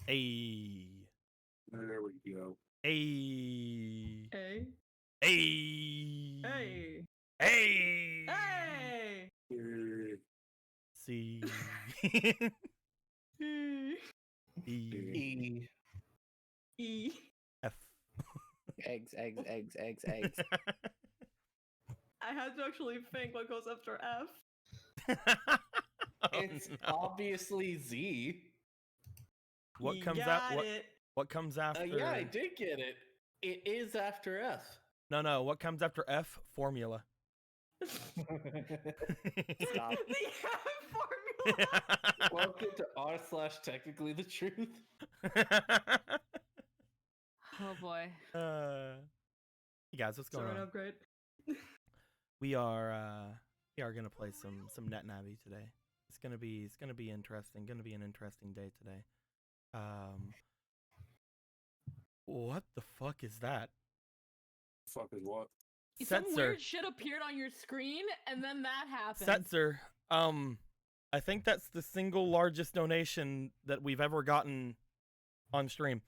Hey. There we go. Hey. Hey. Hey. Hey. Hey. Hey. C. E. E. F. Eggs. I had to actually think what goes after F. Oh, It's no. obviously Z. What You comes got out? it. What comes after? Yeah, I did get it. It is after F. No. What comes after F? Formula. Stop. The F formula. Welcome to r/technically the truth. Oh boy. Hey guys, what's going Sorry, on? upgrade. We are gonna play some Net Navi today. It's gonna be interesting. Gonna be an interesting day today. What the fuck is that? Fuck is what? Some Setzer. weird shit appeared on your screen, and then that happened. Setzer. I think that's the single largest donation that we've ever gotten on stream.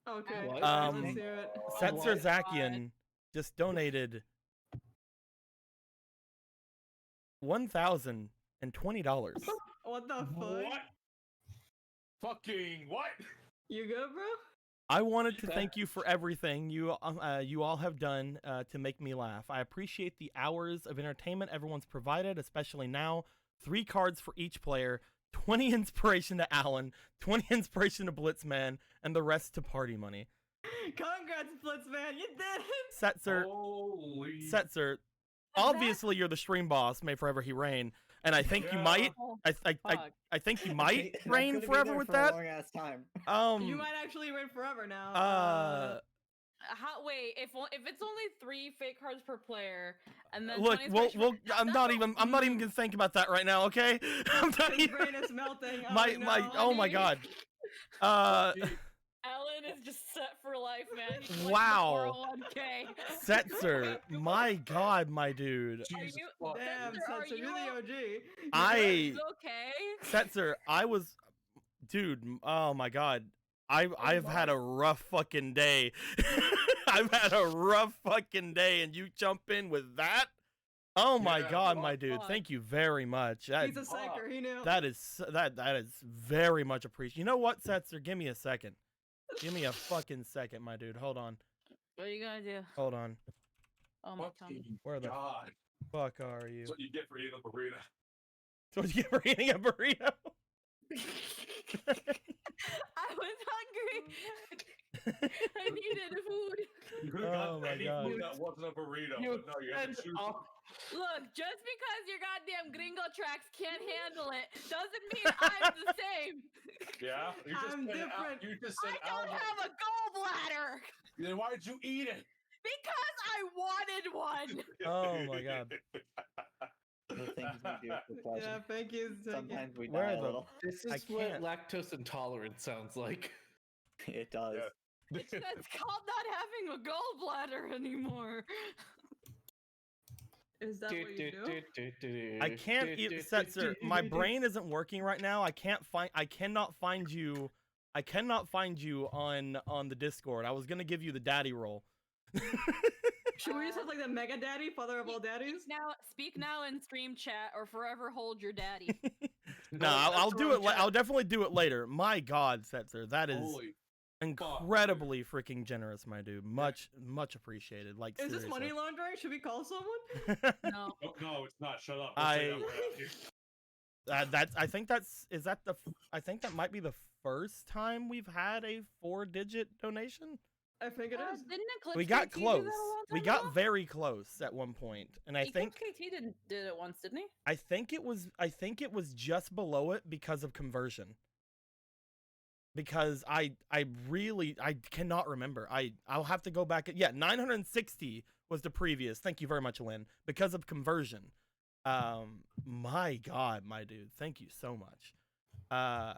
Okay. What? Let's hear it. Setzer Zakian just donated $1,020. What the fuck? What? Fucking what? You good, bro? I wanted to thank you for everything you all have done to make me laugh. I appreciate the hours of entertainment everyone's provided, especially now. 3 cards for each player, 20 inspiration to Alan, 20 inspiration to Blitzman, and the rest to party money. Congrats, Blitzman, you did it! Setzer, Holy. Setzer, obviously you're the stream boss, may forever he reign, and I think you might, I think you might reign forever with that. Long ass time. You might actually reign forever now. Wait, if it's only 3 fake cards per player, and then look, 20 well, I'm not even gonna think about that right now, okay? I'm not His even. brain is melting. Oh my god. Alan is just set for life, man. He's Wow. Like 401k. Setzer, my god, my dude. Jesus you- fuck. Damn, Setzer, are Setzer, you're you- the OG. I Okay. Setzer, I was, dude. Oh my god, I've had a rough fucking day. I've had a rough fucking day, and you jump in with that. Oh my Yeah, god, what my dude. fuck? Thank you very much. He's a psycher, he knew. That is very much appreciated. You know what, Setzer? Give me a second. Give me a fucking second, my dude. Hold on. What are you gonna do? Hold on. Oh my god. Fucking Where the God. fuck are you? That's what you get for eating a burrito. So you get for eating a burrito? I was hungry. I needed food. You could have Oh gotten my any God. food that wasn't a burrito, You but no, you had to said choose. Look, just because your goddamn gringo tracks can't handle it doesn't mean I'm the same. Yeah? You just I'm said different. You just I said don't have a gallbladder Then why did you eat it? because I wanted one. Oh my God. The things we do for pleasure. Yeah, thank you. Sometimes we Where die are a the- little. This I is what can't. lactose intolerance sounds like. It does. Yeah. That's called not having a gallbladder anymore. Is that what you do? I can't eat Setzer. My brain isn't working right now. I cannot find you. I cannot find you on the Discord. I was gonna give you the daddy roll. Should we just have like the Mega Daddy, father of all daddies? Speak now in stream chat or forever hold your daddy. No, I'll do it. I'll definitely do it later. My God, Setzer, that is Holy incredibly freaking generous, my dude. Much appreciated. Like, Is this seriously. money laundering? Should we call someone? No. No, it's not. Shut up. Don't say that word out here. I think I think that might be the first time we've had a 4-digit donation. I think it is. Didn't Eclipse We got KT do close. that a long We time got ago? very close at one point, and I think Eclipse KT did it once, didn't he? I think it was just below it because of conversion. Because I cannot remember. I'll have to go back. Yeah, 960 was the previous. Thank you very much, Lynn. Because of conversion. My God, my dude. Thank you so much. I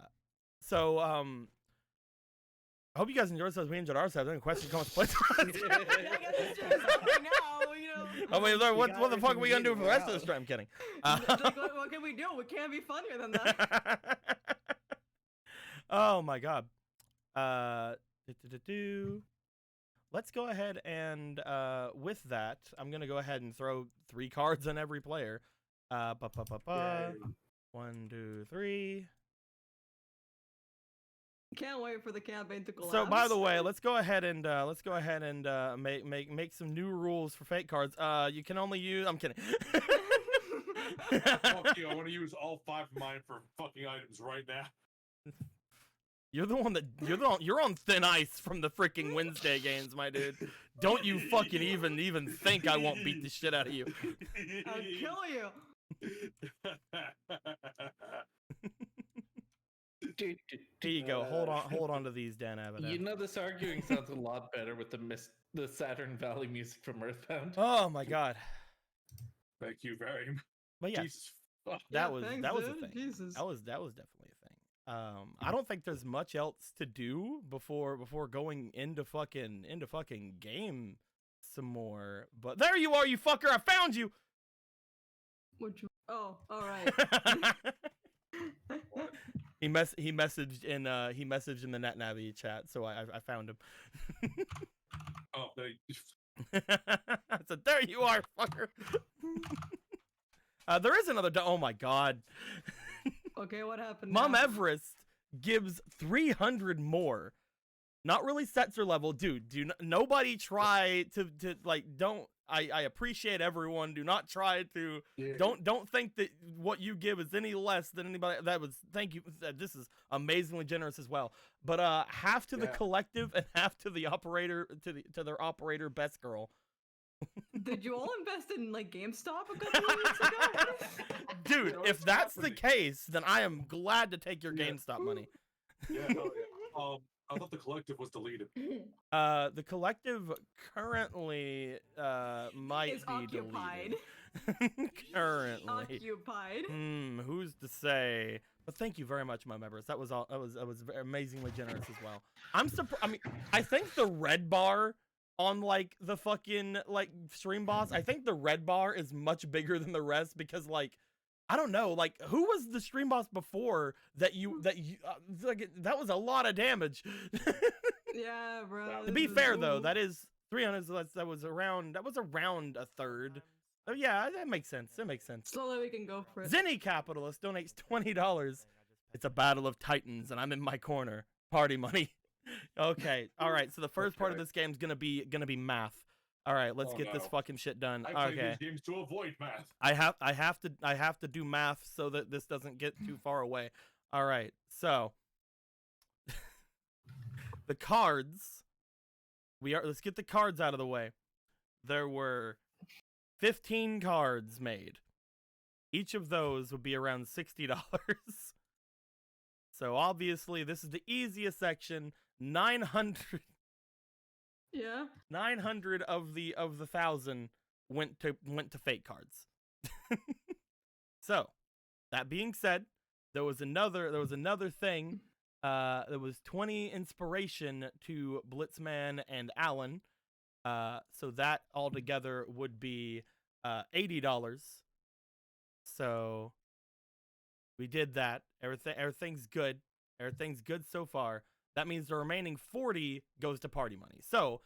hope you guys enjoyed this. We enjoyed ourselves. Any questions, comments, please? I guess it's just something now, you know. I mean, what the fuck are we gonna do for the rest of this stream? I'm kidding. Like, what can we do? We can't be funnier than that. Oh my God. Let's go ahead and with that, I'm gonna go ahead and throw 3 cards on every player. Yay. 1, 2, 3. Can't wait for the campaign to collapse. So by the way, let's go ahead and make some new rules for fake cards. You can only use. I'm kidding. Fuck you, I want to use all 5 of mine for fucking items right now. You're the one that you're on thin ice from the freaking Wednesday games, my dude. Don't you fucking even think I won't beat the shit out of you. I'll kill you. Here you go. Hold on to these, Dan Abadan. You know, this arguing sounds a lot better with the Saturn Valley music from Earthbound. Oh my god. Thank you very much. But yeah, Jesus fuck. that Yeah, was thanks, that was a dude. thing. Jesus. That was definitely a thing. I don't think there's much else to do before going into fucking game some more. But there you are, you fucker! I found you. Would you? Oh, all right. He messaged in the Net Navi chat, so I found him. Oh, they... I said, there you are, fucker. There is another. Oh my god. Okay, what happened? Mom now? Everest gives 300 more. Not really sets her level, dude. Nobody try to like. Don't. I appreciate everyone. Do not try to. Yeah. Don't think that what you give is any less than anybody. That was. Thank you. This is amazingly generous as well. But half to the collective and half to the operator to their operator best girl. Did you all invest in like GameStop a couple of weeks ago? Dude, Yeah, if what's that's the happening? case, then I am glad to take your Yeah. GameStop money. Yeah, hell yeah. I thought the collective was deleted. The collective currently might Is be occupied. deleted. Currently. Occupied. Who's to say? But thank you very much, my members. That was all. That was amazingly generous as well. I'm surprised. I mean, I think the red bar on like the fucking like stream boss, I think the red bar is much bigger than the rest because like I don't know, like who was the stream boss before that you like that was a lot of damage. Yeah, bro. To be fair though, that is 300. So that was around a third. Oh yeah, that makes sense. That makes sense. Slowly we can go for it. Zenny Capitalist donates $20. It's a battle of titans, and I'm in my corner. Party money. Okay, all right. So the first part of this game's gonna be math. All right, let's Oh, get this no. fucking shit done. I play Okay, these games to avoid math. I have to do math so that this doesn't get too far away. All right, so the cards. Let's get the cards out of the way. There were 15 cards made. Each of those would be around $60. So obviously this is the easiest section. 900 Yeah. 900 of the 1,000 went to fake cards. So, that being said, there was another thing. There was 20 inspiration to Blitzman and Alan. So that altogether would be $80. So we did that. Everything's good. Everything's good so far. That means the remaining 40 goes to party money. So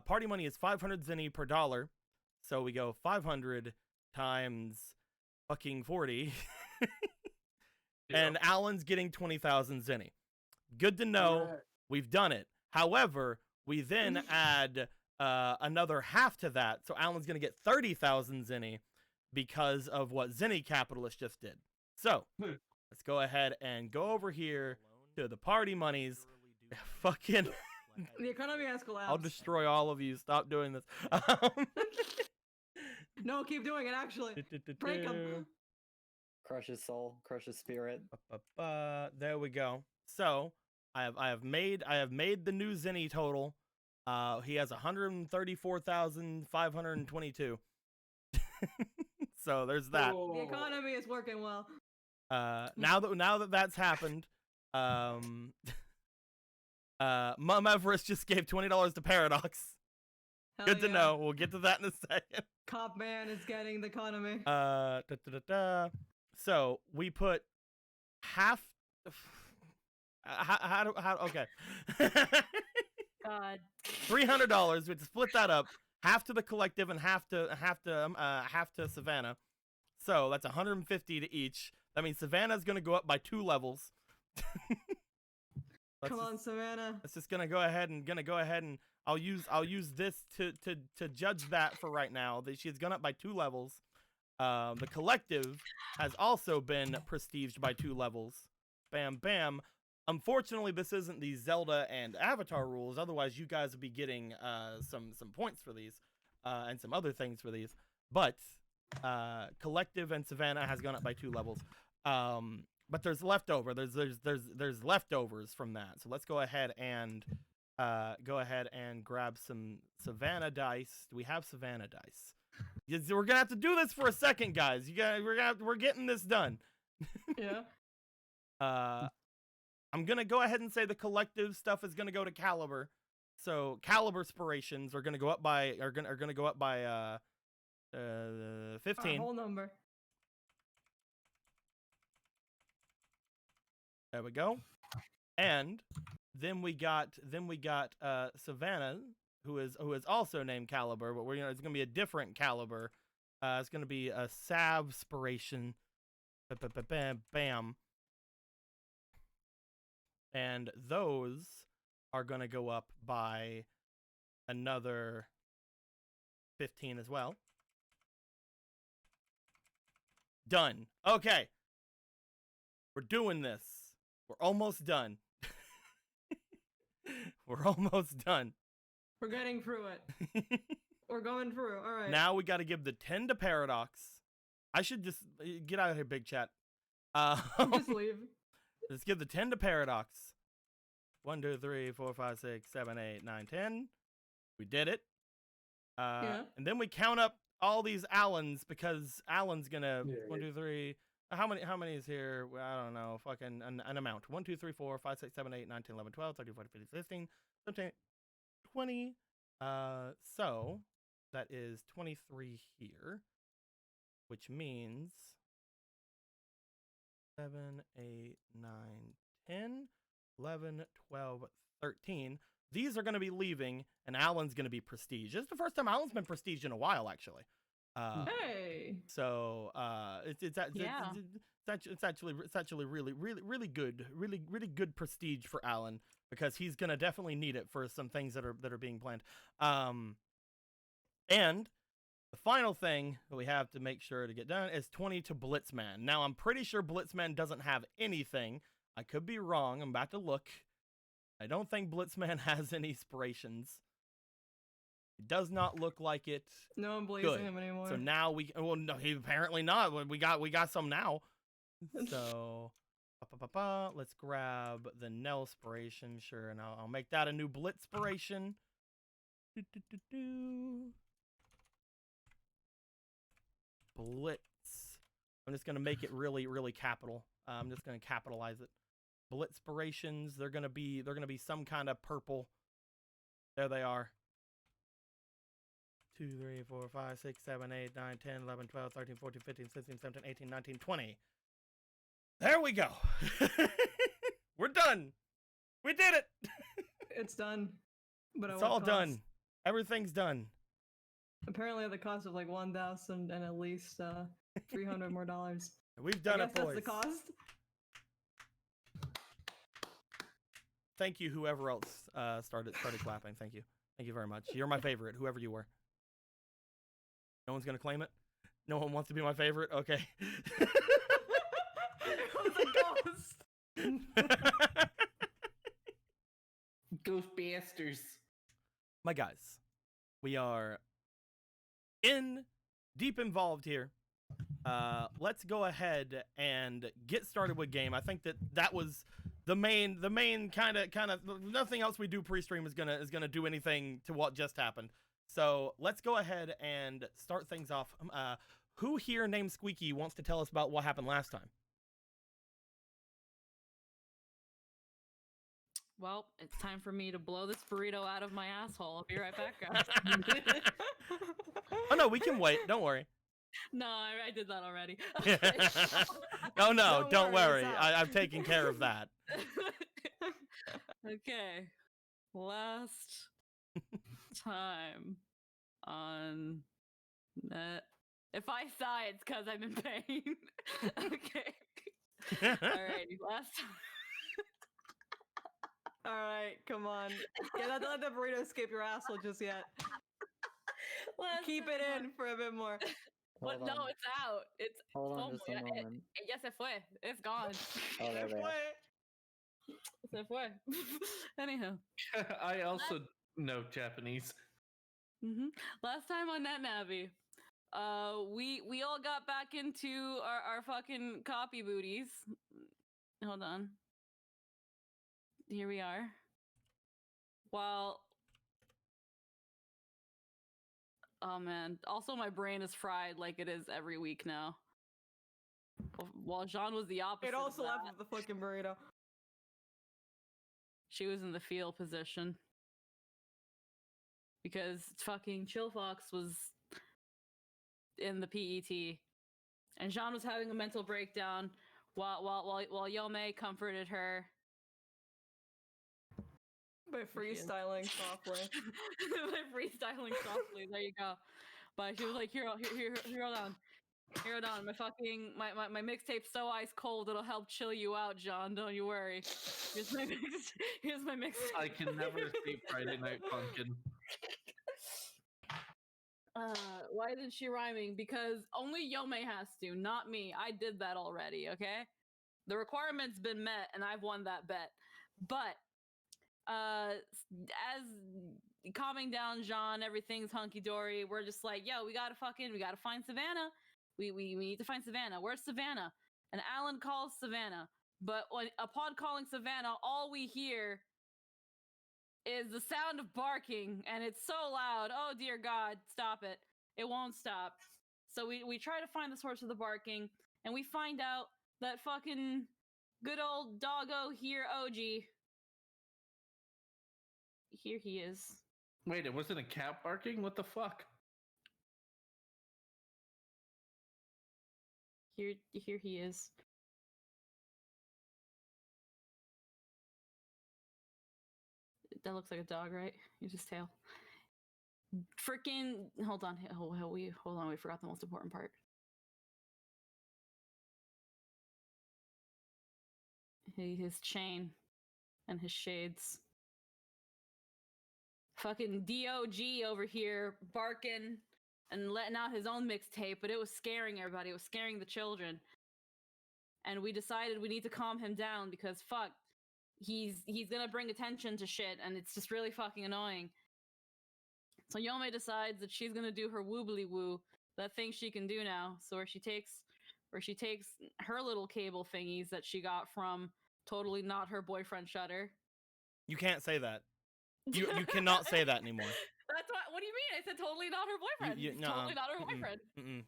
party money is 500 zenny per dollar. So we go 500 times fucking 40. And Alan's getting 20,000 zenny. Good to know. We've done it. However, we then add another half to that. So Alan's going to get 30,000 zenny because of what Zenny Capitalist just did. So let's go ahead and go over here to the party monies. Fucking The economy has collapsed. I'll destroy all of you. Stop doing this. No, keep doing it. Actually, break him. Crush his soul, crush his spirit. There we go. So I have made the new Zenny total. He has 134,522. So there's that. The economy is working well. Now that that's happened, Mom Everest just gave $20 to Paradox. Hell Good to yeah. know. We'll get to that in a second. Cop man is getting the economy. So we put half. Okay. God. $300. We have to split that up, half to the collective and half to Savannah. So that's 150 to each. That means Savannah's gonna go up by 2 levels. Come on, Savannah. It's just gonna go ahead and I'll use this to judge that for right now. That she's gone up by 2 levels. The collective has also been prestiged by 2 levels. Bam, bam. Unfortunately, this isn't the Zelda and Avatar rules. Otherwise, you guys would be getting some points for these and some other things for these. But collective and Savannah has gone up by 2 levels. But there's leftover. There's leftovers from that. So let's go ahead and grab some Savannah dice. Do we have Savannah dice? We're gonna have to do this for a second, guys. We're getting this done. Yeah. I'm gonna go ahead and say the collective stuff is gonna go to Caliber. So Caliber inspirations are gonna go up by 15. Our whole number. There we go. And then we got Savannah, who is also named Caliber, but it's gonna be a different Caliber. It's gonna be a Sav inspiration. Bam. And those are gonna go up by another 15 as well. Done. Okay. We're doing this. We're almost done. We're almost done. We're getting through it. We're going through. All right. Now we got to give the 10 to Paradox. I should just get out of here, big chat. Just leave. Let's give the 10 to Paradox. 1, 2, 3, 4, 5, 6, 7, 8, 9, 10. We did it. Yeah. And then we count up all these Allens because Allen's gonna 1, 2, 3. How many is here? Well, I don't know. Fucking an amount. 1, 2, 3, 4, 5, 6, 7, 8, 9, 10, 11, 12, 13, 14, 15, 16, 17, 20. So that is 23 here, which means 7, 8, 9, 10, 11, 12, 13. These are going to be leaving, and Alan's going to be prestige. This is the first time Alan's been prestige in a while, actually. Hey. So it's actually really good prestige for Alan because he's gonna definitely need it for some things that are being planned. And the final thing that we have to make sure to get done is 20 to Blitzman. Now I'm pretty sure Blitzman doesn't have anything. I could be wrong. I'm about to look. I don't think Blitzman has any inspirations. It does not look like it. No one believes Good. in him anymore. So now no, he apparently not. We got some now. So let's grab the Nell inspiration, sure, and I'll make that a new Blitzspiration. Blitz. I'm just gonna make it really capital. I'm just gonna capitalize it. Blitzspirations. They're gonna be some kind of purple. There they are. 2, 3, 4, 5, 6, 7, 8, 9, 10, 11, 12, 13, 14, 15, 16, 17, 18, 19, 20. There we go. We're done. We did it. It's done. But It's all done. Everything's done. Apparently at the cost of like 1,000 and at least $300 more. We've done I it, guess boys. that's the cost. Thank you, whoever else started clapping. Thank you. Thank you very much. You're my favorite, whoever you were. No one's gonna claim it? No one wants to be my favorite? Okay. It was a ghost. Ghost bastards. My guys, we are deep involved here. Let's go ahead and get started with game. I think that was the main kind of nothing else we do pre-stream is gonna do anything to what just happened. So let's go ahead and start things off. Who here named Squeaky wants to tell us about what happened last time? Well, it's time for me to blow this burrito out of my asshole. I'll be right back, guys. Oh no, we can wait. Don't worry. No, I did that already. Oh no, don't worry. it's out. I've taken care of that. Okay. Last time on net. If I sigh, it's because I'm in pain. Okay. Alrighty, last time. All right, come on. Yeah, don't let the burrito escape your asshole just yet. Keep it in for a bit more. But Hold no, on. it's out. It's Hold on como, just a moment. ya se fue. It's gone. Oh, there they are. Se fue. Anyhow. I also know Japanese. Last time on Net Navi, we all got back into our fucking copy booties. Hold on. Here we are. While oh man, also my brain is fried like it is every week now. While Jean was the opposite. It also of left that. with the fucking burrito. She was in the feel position. Because fucking Chill Fox was in the PET. And Jean was having a mental breakdown while Yome comforted her. By freestyling softly. By freestyling softly, there you go. But she was like, here, hold on. Here, hold on. My mixtape's so ice cold it'll help chill you out, John. Don't you worry. Here's my mixtape. I can never see Friday Night Funkin'. Why isn't she rhyming? Because only Yome has to, not me. I did that already, okay? The requirement's been met, and I've won that bet. But, as calming down Jean, everything's hunky-dory, we're just like, yo, we gotta find Savannah. We need to find Savannah. Where's Savannah? And Alan calls Savannah. But upon calling Savannah, all we hear is the sound of barking, and it's so loud. Oh dear God, stop it. It won't stop. So we try to find the source of the barking, and we find out that fucking good old doggo here, OG. Here he is. Wait, it wasn't a cat barking? What the fuck? Here he is. That looks like a dog, right? Here's his tail. Freaking hold on, we forgot the most important part. His chain and his shades. Fucking DOG over here barking and letting out his own mixtape, but it was scaring everybody. It was scaring the children. And we decided we need to calm him down because fuck, he's gonna bring attention to shit, and it's just really fucking annoying. So Yome decides that she's gonna do her woobly woo, that thing she can do now. So where she takes her little cable thingies that she got from totally not her boyfriend Shutter. You can't say that. You cannot say that anymore. That's what do you mean? I said totally not her boyfriend. He's totally not her boyfriend.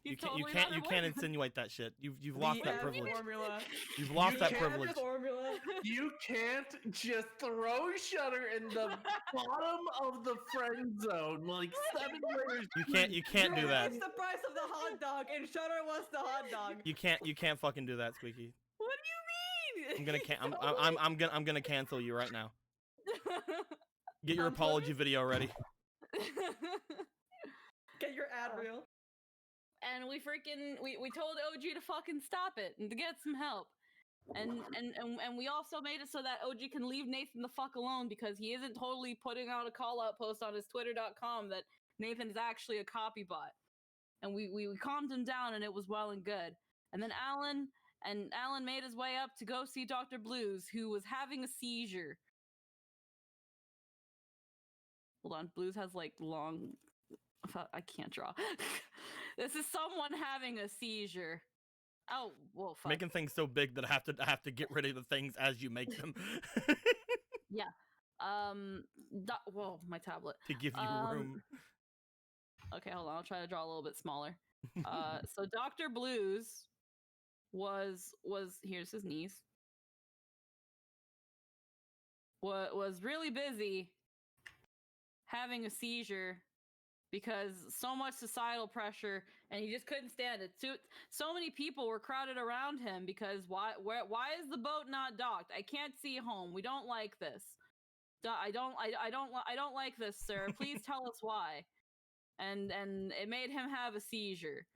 You totally can't not her can't boyfriend. insinuate that shit. You've lost that privilege. Formula. You've lost You that can't privilege. Formula. You can't just throw Shutter in the bottom of the friend zone like 7 layers. You can't do that. It's the price of the hot dog, and Shutter wants the hot dog. You can't fucking do that, Squeaky. What do you mean? I'm gonna cancel you right now. Get your apology video ready. Get your ad reel. And we told OG to fucking stop it and to get some help. And we also made it so that OG can leave Nathan the fuck alone because he isn't totally putting out a call out post on his twitter.com that Nathan is actually a copy bot. And we calmed him down and it was well and good. And then Alan made his way up to go see Dr. Blues, who was having a seizure. Hold on, Blues has like long. I can't draw. This is someone having a seizure. Oh, well, fuck. Making things so big that I have to get rid of the things as you make them. Yeah. Whoa, my tablet. To give you room. Okay, hold on. I'll try to draw a little bit smaller. So Dr. Blues was here's his knees. Was really busy having a seizure because so much societal pressure and he just couldn't stand it. So many people were crowded around him because why is the boat not docked? I can't see home. We don't like this. I don't like this, sir. Please tell us why." And it made him have a seizure.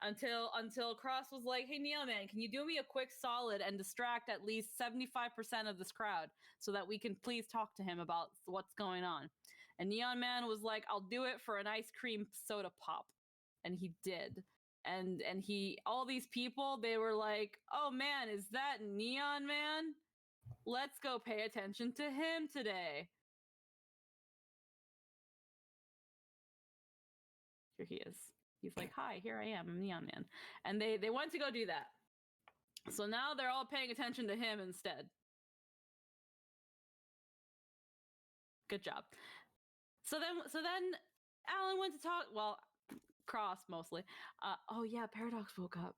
Until Cross was like, "Hey, Neon Man, can you do me a quick solid and distract at least 75% of this crowd so that we can please talk to him about what's going on?" And Neon Man was like, "I'll do it for an ice cream soda pop." And he did. And all these people, they were like, "Oh man, is that Neon Man? Let's go pay attention to him today." Here he is. He's like, "Hi, here I am. I'm Neon Man." And they went to go do that. So now they're all paying attention to him instead. Good job. So then Alan went to talk. Well, Cross mostly. Oh yeah, Paradox woke up.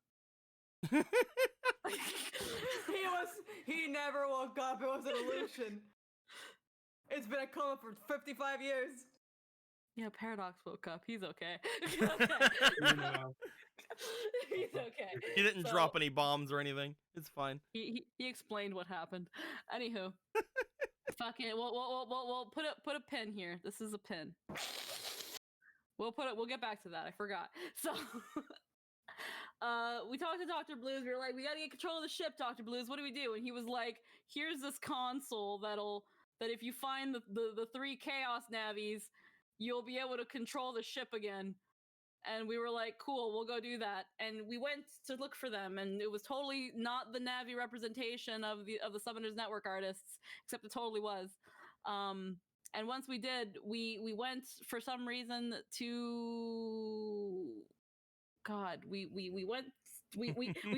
He never woke up. It was an illusion. It's been a coma for 55 years. Yeah, Paradox woke up. He's okay. He's okay. He's okay. He didn't drop any bombs or anything. It's fine. He explained what happened. Anywho, fucking we'll put a pin here. This is a pin. We'll get back to that. I forgot. So we talked to Dr. Blues. We were like, "We gotta get control of the ship, Dr. Blues. What do we do?" And he was like, "Here's this console that if you find the 3 Chaos Navis, you'll be able to control the ship again." And we were like, "Cool, we'll go do that." And we went to look for them, and it was totally not the Navi representation of the Summoners Network artists, except it totally was. And once we did, we went for some reason to God. We went. We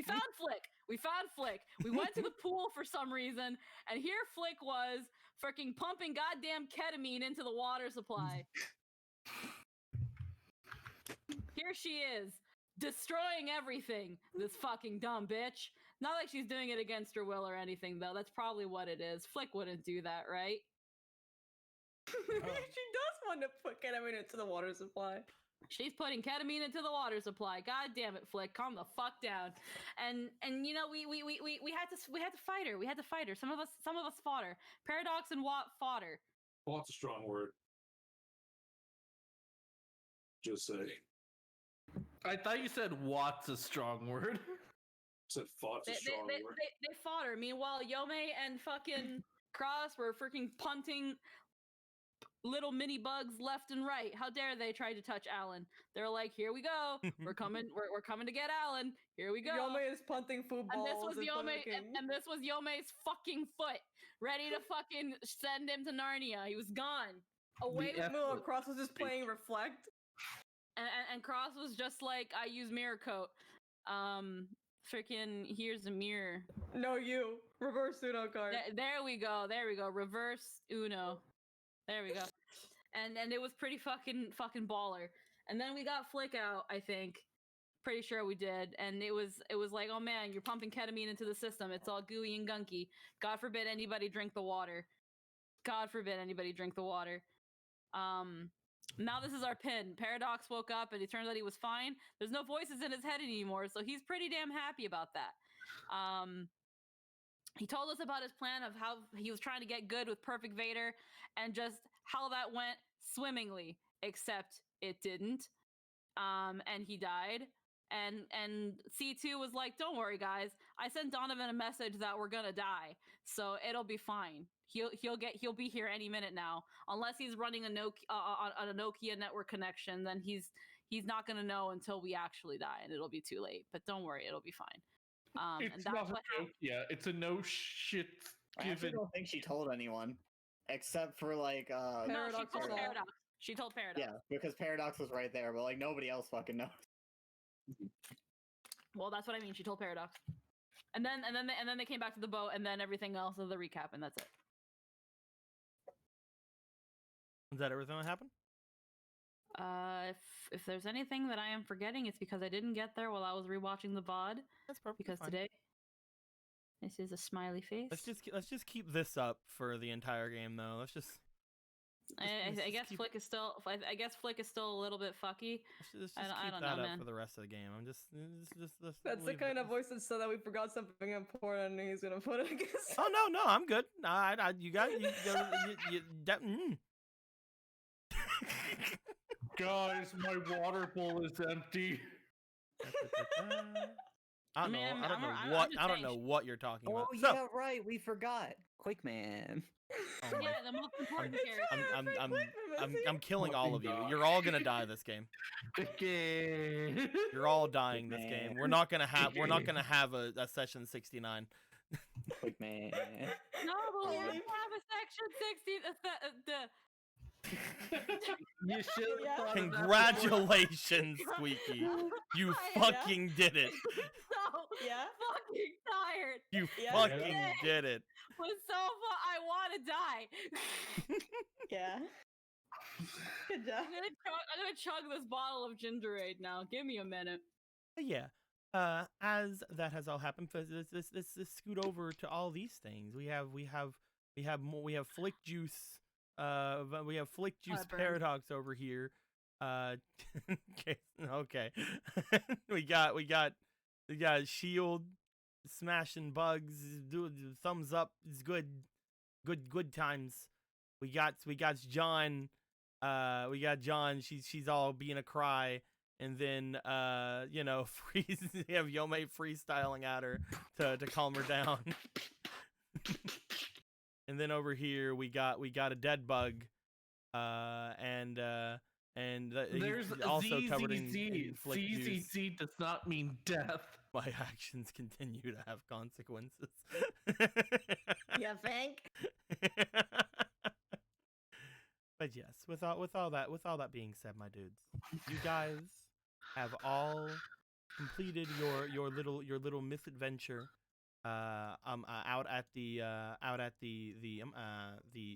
found Flick. We found Flick. We went to the pool for some reason, and here Flick was freaking pumping goddamn ketamine into the water supply. Here she is, destroying everything. This fucking dumb bitch. Not like she's doing it against her will or anything, though. That's probably what it is. Flick wouldn't do that, right? She does want to put ketamine into the water supply. She's putting ketamine into the water supply. God damn it, Flick, calm the fuck down. And you know, we had to fight her. We had to fight her. Some of us fought her. Paradox and Watt fought her. Lots a strong word. Just say. I thought you said "what's" a strong word. Said thought's a strong word. They fought her. Meanwhile, Yome and fucking Cross were freaking punting little mini bugs left and right. How dare they try to touch Alan? They're like, "Here we go. We're coming. We're coming to get Alan. Here we go." Yome is punting food balls. And this was in front of Yome, the king. and this was Yome's fucking foot, ready to fucking send him to Narnia. He was gone, away The with No, Cross was just playing Reflect. and Cross was just like, "I use mirror coat." Freaking here's a mirror. No, you. Reverse Uno card. There we go. There we go. Reverse Uno. There we go. And it was pretty fucking baller. And then we got Flick out, I think. Pretty sure we did. And it was like, "Oh man, you're pumping ketamine into the system. It's all gooey and gunky. God forbid anybody drink the water. God forbid anybody drink the water." Now this is our pin. Paradox woke up and it turns out he was fine. There's no voices in his head anymore, so he's pretty damn happy about that. He told us about his plan of how he was trying to get good with Perfect Vader and just how that went swimmingly, except it didn't. And he died. And C2 was like, "Don't worry, guys. I sent Donovan a message that we're gonna die, so it'll be fine. He'll be here any minute now. Unless he's running a Nokia network connection, then he's not gonna know until we actually die, and it'll be too late. But don't worry, it'll be fine." And It's that's not what a joke. Yeah, it's a no shit I actually given. don't think she told anyone, except for like No, she Paradox told was all- Paradox. She told Paradox. yeah, because Paradox was right there, but like nobody else fucking knows. Well, that's what I mean. She told Paradox. And then they came back to the boat, and then everything else is the recap, and that's it. Is that everything that happened? If there's anything that I am forgetting, it's because I didn't get there while I was rewatching the VOD. That's perfect. Because today, this is a smiley face. Let's just keep this up for the entire game, though. I guess Flick is still. I guess Flick is still a little bit fucky. Just I keep don't that know, up man. for the rest of the game. I'm just That's the leave kind it- of voice that said that we forgot something important and he's gonna put it against. Oh no, I'm good. You got you Guys, my water bowl is empty. I don't know. mean, I don't know I'm what. just I don't saying, know what you're talking Oh about. So, yeah, right. We forgot. Quick man. oh my, Yeah, the most important character. I'm killing all of you. Fucking You're all gonna die this game. Okay. You're all dying this game. Man. We're not gonna have a session 69. Quick man. No, but we have Holy- to have a section 60. You should have Yeah. thought of that before. Congratulations, Squeaky. You Yeah. fucking did it. So Yeah. fucking tired. You Yeah. fucking Yeah. did it. Was so I want to die. Yeah. Good job. I'm gonna chug this bottle of ginger ale now. Give me a minute. But yeah. As that has all happened, let's scoot over to all these things. We have more. We have Flick Juice. We have Flick Juice burned. Paradox over here. Okay. we got Shield smashing bugs. Do thumbs up. It's good times. We got John. We got John. She's all being a cry. And then, freeze. You have Yomei freestyling at her to calm her down. And then over here we got a dead bug, and There's he's also covered in ZZZ. Flick juice. ZZZ does not mean death. My actions continue to have consequences. You think? But yes, with all that being said, my dudes, you guys have all completed your little misadventure out at the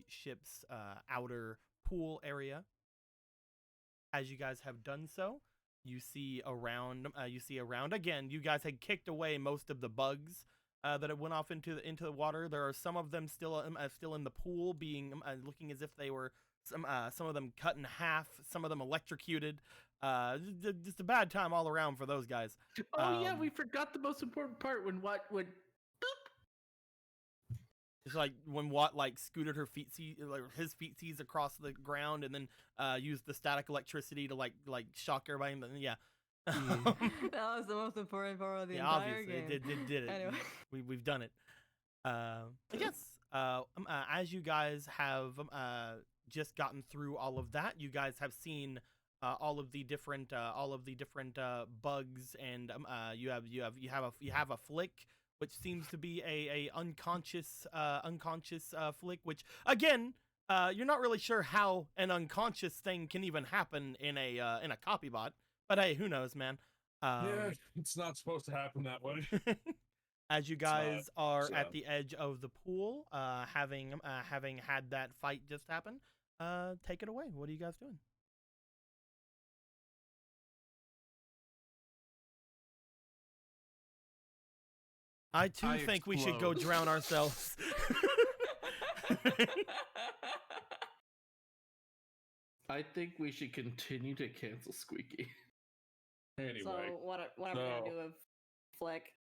ship's outer pool area. As you guys have done so, you see around again. You guys had kicked away most of the bugs that had went off into the water. There are some of them still in the pool, being looking as if they were some of them cut in half, some of them electrocuted. Just a bad time all around for those guys. Oh yeah, we forgot the most important part when It's like when Watt scooted her his feetsies across the ground and then used the static electricity to like shock everybody. And then, yeah. That was the most important part of the Yeah, entire obviously game. it did it. Anyway. We've done it. Yes. As you guys have just gotten through all of that, you guys have seen all of the different bugs, and you have a Flick, which seems to be a unconscious Flick, which again, you're not really sure how an unconscious thing can even happen in a copy bot, but hey, who knows, man. Yeah, it's not supposed to happen that way. As you guys are so. at the edge of the pool, having had that fight just happen, take it away. What are you guys doing? I too I think we should go explode. drown ourselves. I think we should continue to cancel Squeaky. Anyway, So what are we gonna do with Flick?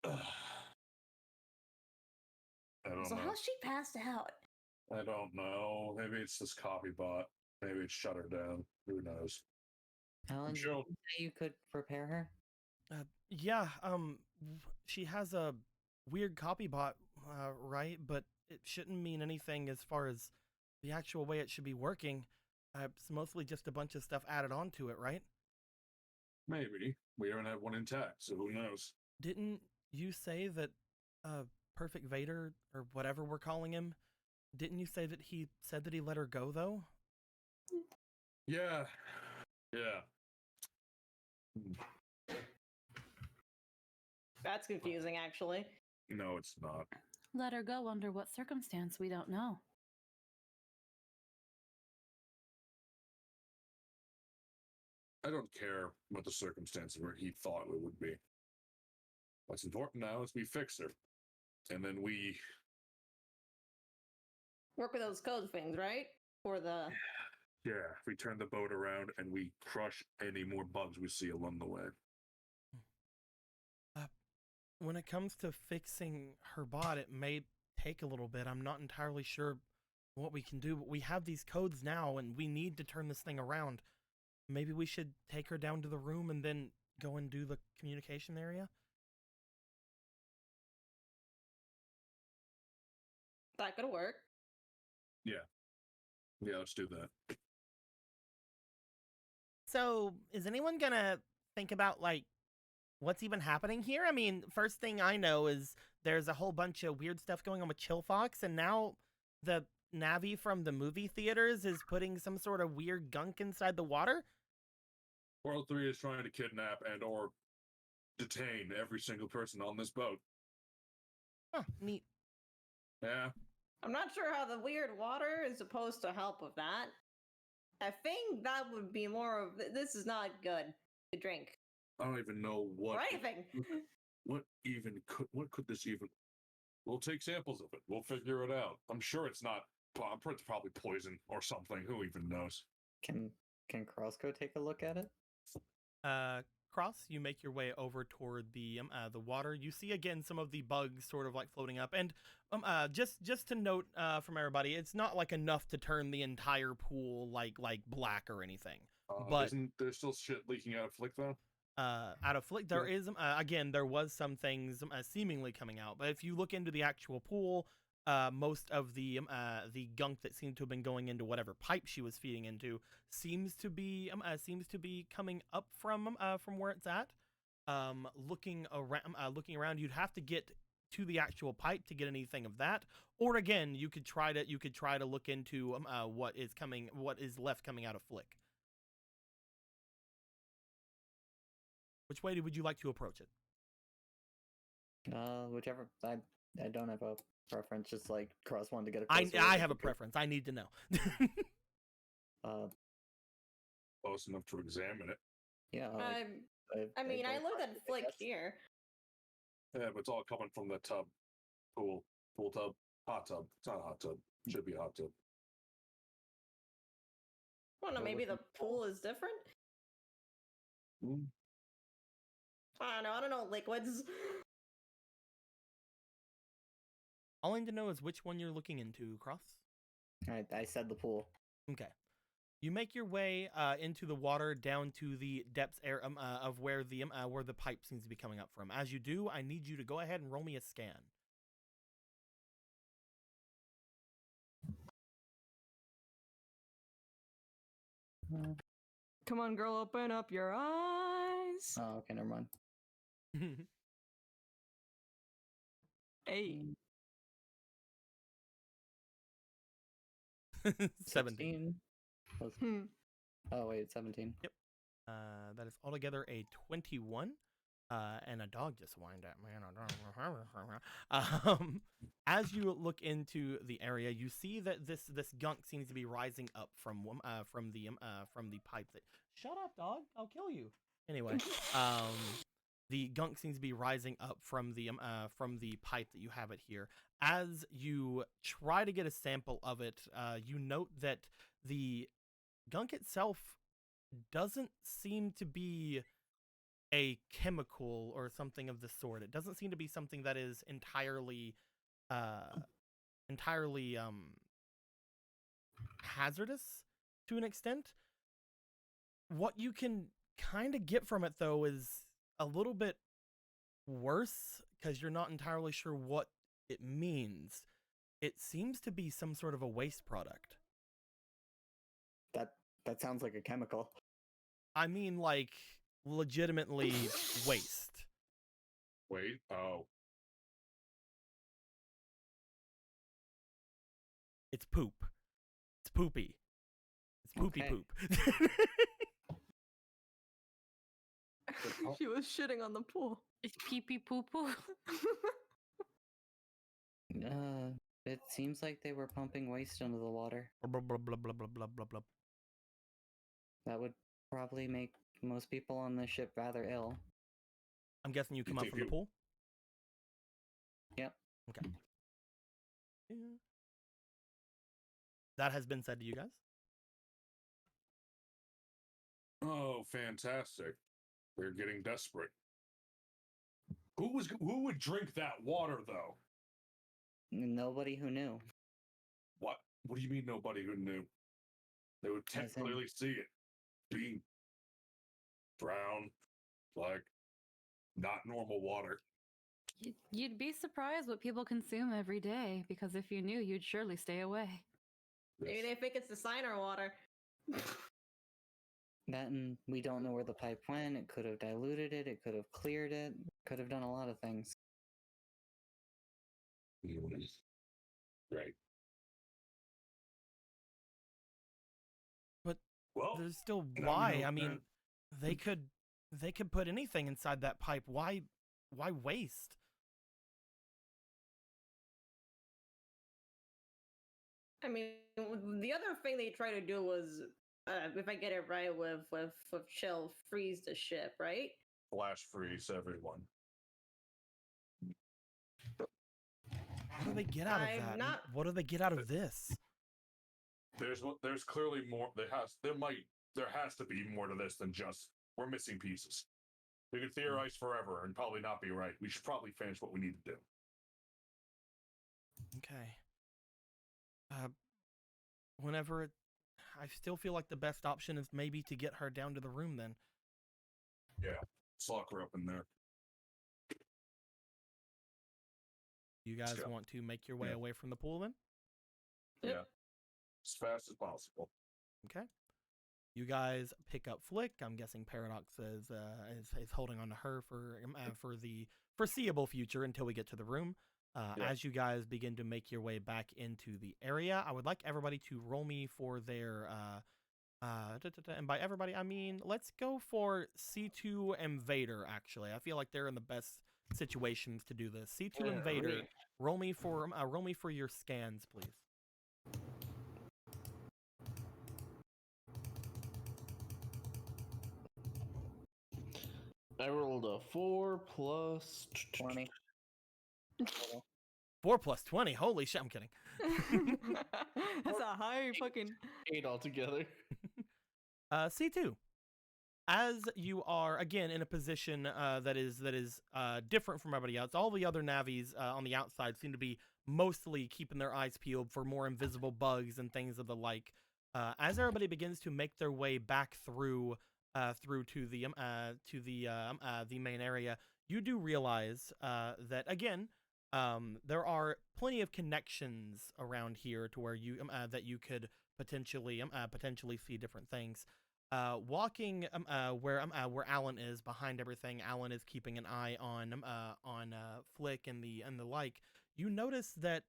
I don't So know. how's she passed out? I don't know. Maybe it's this copy bot. Maybe it shut her down. Who knows? Alan, Sure. did you say you could prepare her? Yeah, she has a weird copy bot, right? But it shouldn't mean anything as far as the actual way it should be working. It's mostly just a bunch of stuff added onto it, right? Maybe. We don't have one intact, so who knows? Didn't you say that Perfect Vader, or whatever we're calling him, didn't you say that he said that he let her go, though? Yeah. Yeah. That's confusing, actually. No, it's not. Let her go under what circumstance, we don't know. I don't care what the circumstances were he thought it would be. What's important now is we fix her. And then we work with those code things, right? For the Yeah, we turn the boat around and we crush any more bugs we see along the way. When it comes to fixing her bot, it may take a little bit. I'm not entirely sure what we can do, but we have these codes now and we need to turn this thing around. Maybe we should take her down to the room and then go and do the communication area? that could work. Yeah, let's do that. So, is anyone gonna think about, like, what's even happening here? I mean, first thing I know is there's a whole bunch of weird stuff going on with Chill Fox, and now the Navi from the movie theaters is putting some sort of weird gunk inside the water? World 3 is trying to kidnap and or detain every single person on this boat. Huh, neat. Yeah. I'm not sure how the weird water is supposed to help with that. I think that would be more of this is not good to drink I don't even know what or anything. what could this even. We'll take samples of it. We'll figure it out. I'm sure it's not. It's probably poison or something. Who even knows? Can Crossco take a look at it? Cross, you make your way over toward the water. You see again some of the bugs sort of like floating up, and just to note from everybody, it's not like enough to turn the entire pool like black or anything. But isn't there still shit leaking out of Flick though? Out of Flick, there is again there was some things seemingly coming out, but if you look into the actual pool, most of the gunk that seemed to have been going into whatever pipe she was feeding into seems to be coming up from where it's at. Looking around, you'd have to get to the actual pipe to get anything of that, or again, you could try to look into what is left coming out of Flick. Which way would you like to approach it? Whichever. I don't have a preference. Just like Cross wanted to get a. I have a preference. I need to know. Close enough to examine it. Yeah. I mean, I don't looked mind, at Flick guess. here. Yeah, but it's all coming from the tub. Pool tub. Hot tub. It's not a hot tub. Should be a hot tub. I don't know, maybe the pool is different? Hmm. I don't know, liquids. All I need to know is which one you're looking into, Cross. I said the pool. Okay. You make your way into the water down to the depths of where the pipe seems to be coming up from. As you do, I need you to go ahead and roll me a scan. Come on, girl, open up your eyes. Oh, okay, never mind. 8. 17. Plus- Hmm. Oh wait, 17. Yep. That is altogether a 21. And a dog just whined at me. As you look into the area, you see that this gunk seems to be rising up from the pipe. That shut up, dog! I'll kill you. Anyway, the gunk seems to be rising up from the pipe that you have it here. As you try to get a sample of it, you note that the gunk itself doesn't seem to be a chemical or something of the sort. It doesn't seem to be something that is entirely hazardous to an extent. What you can kind of get from it though is a little bit worse because you're not entirely sure what it means. It seems to be some sort of a waste product. That sounds like a chemical. I mean, like, legitimately waste. Wait. Oh. It's poop. It's poopy. It's poopy Okay. poop. She was shitting on the pool. It's pee pee poo poo. It seems like they were pumping waste into the water. Blah, blah, blah, blah, blah, blah, blah, blah. That would probably make most people on the ship rather ill. I'm guessing you come up think from the you- pool? Yep. Okay. Yeah. that has been said to you guys. Oh, fantastic! They're getting desperate. Who would drink that water though? Nobody who knew. What? What do you mean nobody who knew? They would As in- clearly see it being brown, like not normal water. You'd be surprised what people consume every day, because if you knew, you'd surely stay away. Maybe they think it's the Signer water. That and we don't know where the pipe went. It could have diluted it. It could have cleared it. Could have done a lot of things. Right. But Well, there's still now we why. know I mean, that. they could put anything inside that pipe. Why waste? I mean, the other thing they tried to do was, if I get it right, with chill, freeze the ship, right? Flash freeze everyone. What do they get out of I'm that? not- What do they get out of this? There's clearly more. There has to be more to this than just we're missing pieces. We could theorize forever and probably not be right. We should probably finish what we need to do. Okay. Whenever I still feel like the best option is maybe to get her down to the room then. Yeah, let's lock her up in there. You guys go. want to make your way Yeah. away from the pool then? Yep. Yeah, as fast as possible. Okay. You guys pick up Flick. I'm guessing Paradox is holding on to her for the foreseeable future until we get to the room. Yeah. As you guys begin to make your way back into the area, I would like everybody to roll me for their and by everybody I mean let's go for C2 and Vader. Actually, I feel like they're in the best situations to do this. C2 and Vader, Great. roll me for your scans, please. I rolled a 4 plus 20. 4 plus 20. Holy shit! I'm kidding. That's a high fucking. 8 altogether. C2. As you are again in a position that is different from everybody else, all the other Navis on the outside seem to be mostly keeping their eyes peeled for more invisible bugs and things of the like. As everybody begins to make their way back through to the main area, you do realize that again there are plenty of connections around here to where you that you could potentially see different things. Walking where Alan is behind everything, Alan is keeping an eye on Flick and the like. You notice that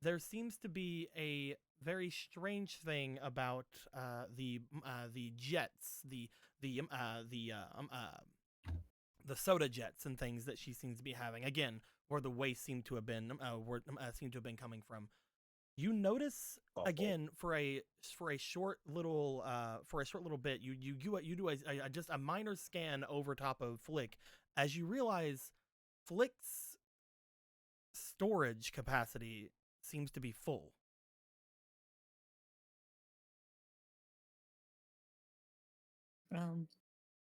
there seems to be a very strange thing about the jets, the soda jets and things that she seems to be having. Again, where the waste seemed to have been coming from. You notice again for a short little bit. You do just a minor scan over top of Flick as you realize Flick's storage capacity seems to be full.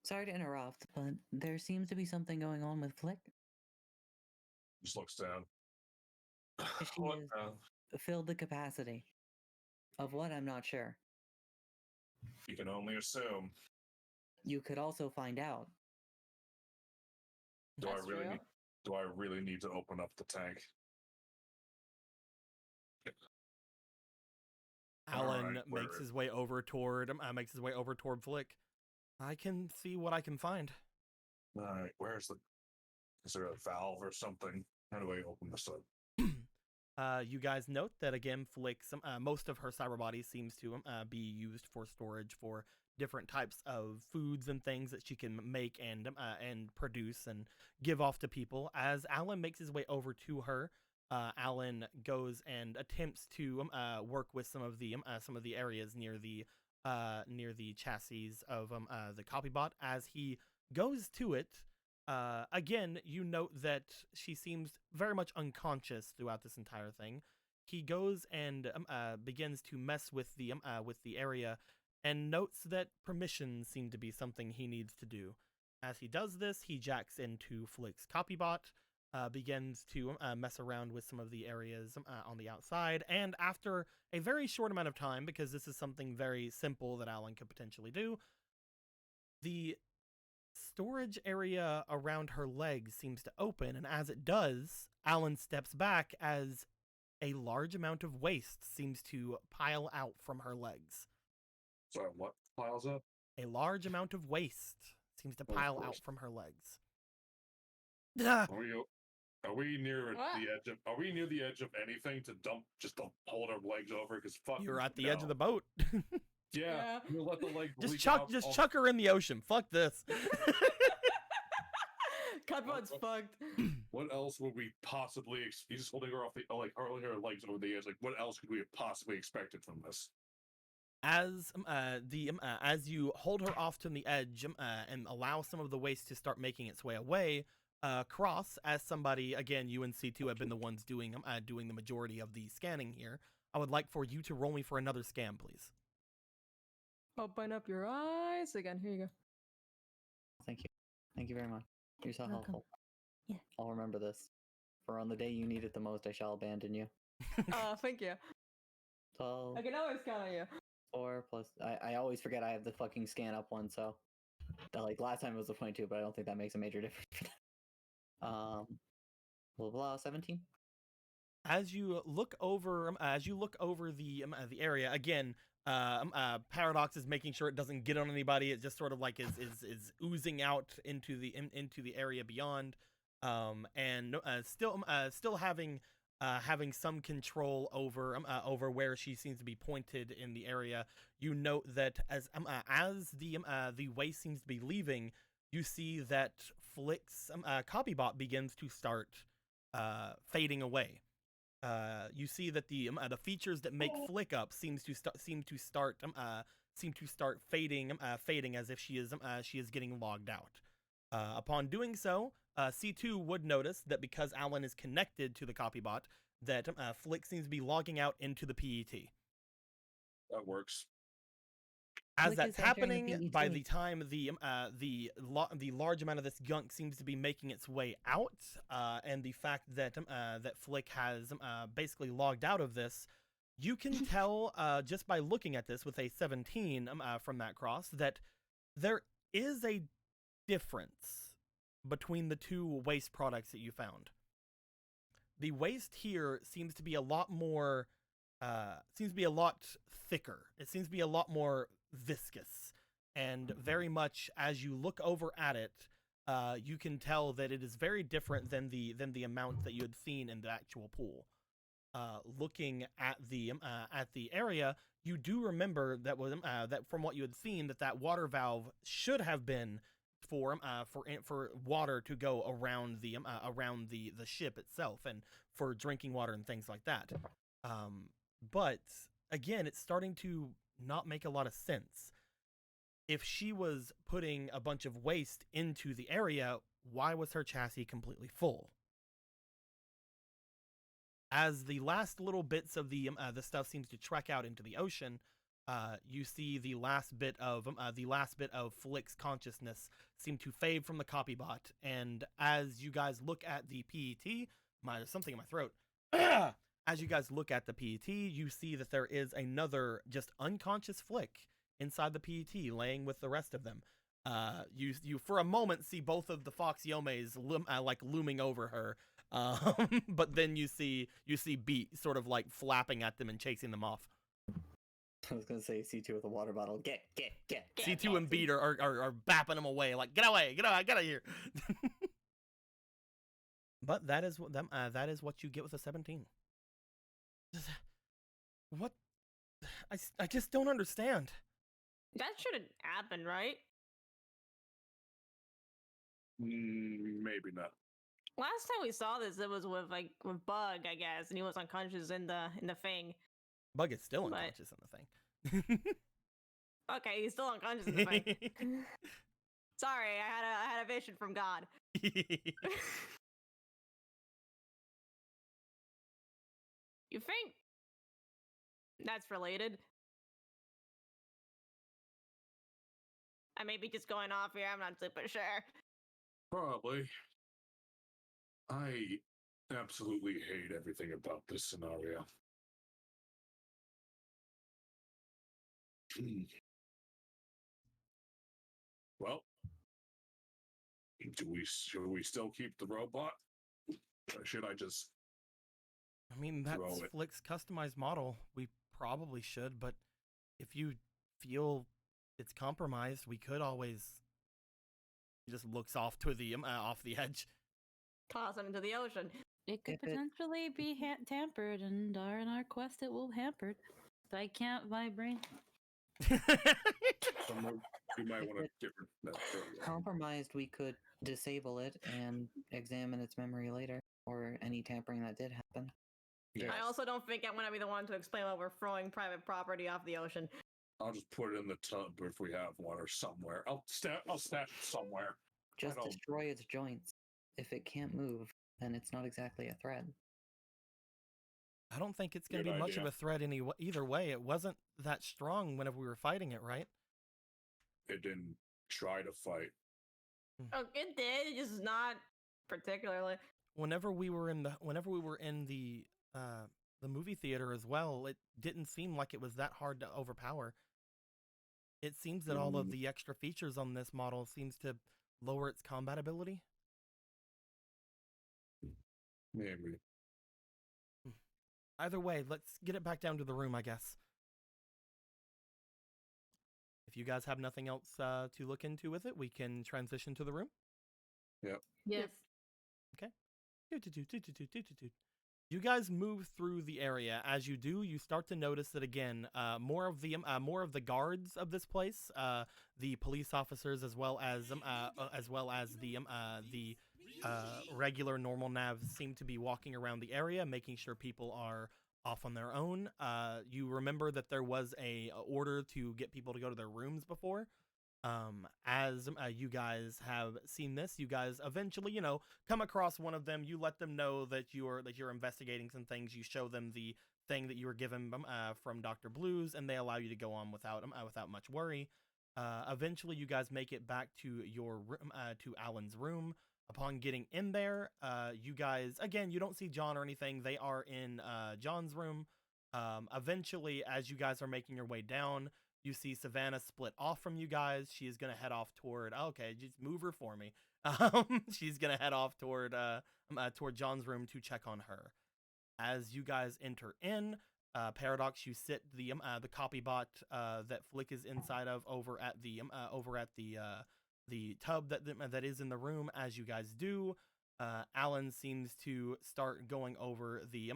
Sorry to interrupt, but there seems to be something going on with Flick. Just looks down. She What is the? filled the capacity. Of what, I'm not sure. You can only assume. You could also find out. Do That's I really true. need? Do I really need to open up the tank? Alan Alright, where makes is- his way over toward Flick. I can see what I can find. All right, where's the? Is there a valve or something? How do I open this up? You guys note that again, Flick's most of her cyber body seems to be used for storage for different types of foods and things that she can make and produce and give off to people. As Alan makes his way over to her, Alan goes and attempts to work with some of the areas near the chassis of the copybot. As he goes to it, again, you note that she seems very much unconscious throughout this entire thing. he goes and begins to mess with the area, and notes that permissions seem to be something he needs to do. As he does this, he jacks into Flick's copybot, begins to mess around with some of the areas on the outside, and after a very short amount of time, because this is something very simple that Alan could potentially do, the storage area around her legs seems to open, and as it does, Alan steps back as a large amount of waste seems to pile out from her legs. Sorry, what piles up? A large amount of waste seems to Of pile out course. from her legs. Ah! Are we near What? the edge of? Are we near the edge of anything to dump? Just to hold our legs over? Because fuck. You're at the edge of the boat. Yeah, we'll let the legs. Just leak chuck, out just all- chuck her in the ocean. Fuck this. Cutbot's fucked. What else would we possibly? He's just holding her off the holding her legs over the edge. Like, what else could we have possibly expected from this? As as you hold her off to the edge and allow some of the waste to start making its way away, Cross, as somebody, again, you and C2 have been the ones doing the majority of the scanning here. I would like for you to roll me for another scan, please. Open up your eyes again. Here you go. Thank you. Thank you very much. You're so Welcome. helpful. Yeah. I'll remember this. For on the day you need it the most, I shall abandon you. Thank you. 12, I can always count on you. 4 plus. I always forget I have the fucking scan up one, so. Like last time it was a 22, but I don't think that makes a major difference for that. Blah blah 17. As you look over the area again, Paradox is making sure it doesn't get on anybody. It just sort of like is oozing out into the area beyond, and still having some control over where she seems to be pointed in the area. You note that as the waste seems to be leaving, you see that Flick's copybot begins to start fading away. You see that the features that make Flick up seem to start fading as if she is getting logged out. Upon doing so, C2 would notice that because Alan is connected to the copybot, that Flick seems to be logging out into the PET. That works. As Flick that's is entering the happening, PET. by the time the large amount of this gunk seems to be making its way out, and the fact that that Flick has basically logged out of this, you can tell just by looking at this with a 17 from that cross that there is a difference between the two waste products that you found. The waste here seems to be a lot more, thicker. It seems to be a lot more viscous, and very much as you look over at it, you can tell that it is very different than the amount that you had seen in the actual pool. Looking at the area, you do remember that from what you had seen that water valve should have been for water to go around the ship itself and for drinking water and things like that. But again, it's starting to not make a lot of sense. If she was putting a bunch of waste into the area, why was her chassis completely full? As the last little bits of the stuff seems to trek out into the ocean, you see the last bit of Flick's consciousness seem to fade from the copybot, and as you guys look at the PET, there's something in my throat. As you guys look at the PET, you see that there is another just unconscious Flick inside the PET, laying with the rest of them. You for a moment see both of the Fox Yomes looming over her, but then you see Beat sort of like flapping at them and chasing them off. I was gonna say C2 with a water bottle. Get. C2 and Beat are bapping them away, like get away, get out of here. But that is what you get with a 17. What? I just don't understand. That shouldn't happen, right? Maybe not. Last time we saw this, it was with Bug, I guess, and he was unconscious in the thing. Bug is still But- unconscious in the thing. Okay, he's still unconscious in the thing. Sorry, I had a vision from God. You think that's related? I may be just going off here. I'm not super sure. Probably. I absolutely hate everything about this scenario. Well, should we still keep the robot? Or should I just I mean, that's throw it? Flick's customized model. We probably should, but if you feel it's compromised, we could always. He just looks off to the off the edge. Toss it into the ocean. It could If it- potentially be tampered, and in our quest it will hampered. I can't vibrate. You might want to get rid of that. Compromised, we could disable it and examine its memory later, or any tampering that did happen. Yeah. I also don't think I want to be the one to explain why we're throwing private property off the ocean. I'll just put it in the tub if we have one or somewhere. I'll stash it somewhere. Just don't- destroy its joints. If it can't move, then it's not exactly a threat. I don't think it's going to Good be much of idea. a threat either way. It wasn't that strong whenever we were fighting it, right? It didn't try to fight. Oh, it did. It's just not particularly. Whenever we were in the movie theater as well, it didn't seem like it was that hard to overpower. It seems that all of the extra features on this model seems to lower its combat ability. Maybe. Either way, let's get it back down to the room, I guess. If you guys have nothing else to look into with it, we can transition to the room. Yes. You guys move through the area. As you do, you start to notice that again, more of the guards of this place, the police officers, as well as the regular normal navs, seem to be walking around the area, making sure people are off on their own. You remember that there was a order to get people to go to their rooms before. As you guys have seen this, you guys eventually, come across one of them. You let them know that you're investigating some things. You show them the thing that you were given from Dr. Blues, and they allow you to go on without much worry. Eventually, you guys make it back to your room, to Alan's room. Upon getting in there, you guys, again, you don't see John or anything. They are in John's room. Eventually, as you guys are making your way down, you see Savannah split off from you guys. She is going to head off toward, okay, just move her for me. She's going to head off toward John's room to check on her. As you guys enter in, Paradox, you sit the copy bot that Flick is inside of over at the tub that is in the room. As you guys do, Alan seems to start going over the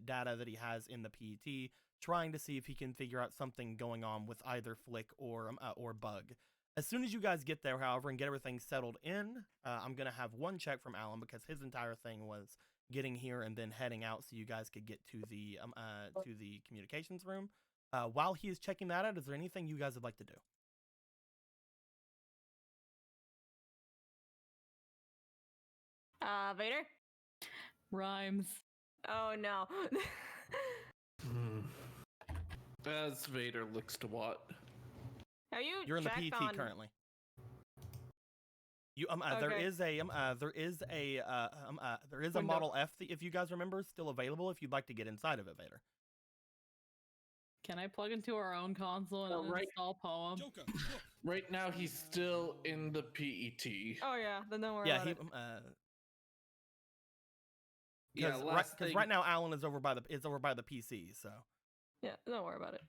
data that he has in the PET, trying to see if he can figure out something going on with either Flick or Bug. As soon as you guys get there, however, and get everything settled in, I'm gonna have one check from Alan because his entire thing was getting here and then heading out so you guys could get to the communications room. While he is checking that out, is there anything you guys would like to do? Vader? Rhymes. Oh no. As Vader looks to what? Have you You're in the checked PET on... currently. You there Okay. is a Window. Model F that, if you guys remember, still available if you'd like to get inside of it, Vader. Can I plug into our own console and Well, right- install Poem? Right now, he's still in the PET. Oh yeah, then don't worry Yeah, about he it. Yeah, because right now Alan is over by the PC, so Yeah, don't worry about it.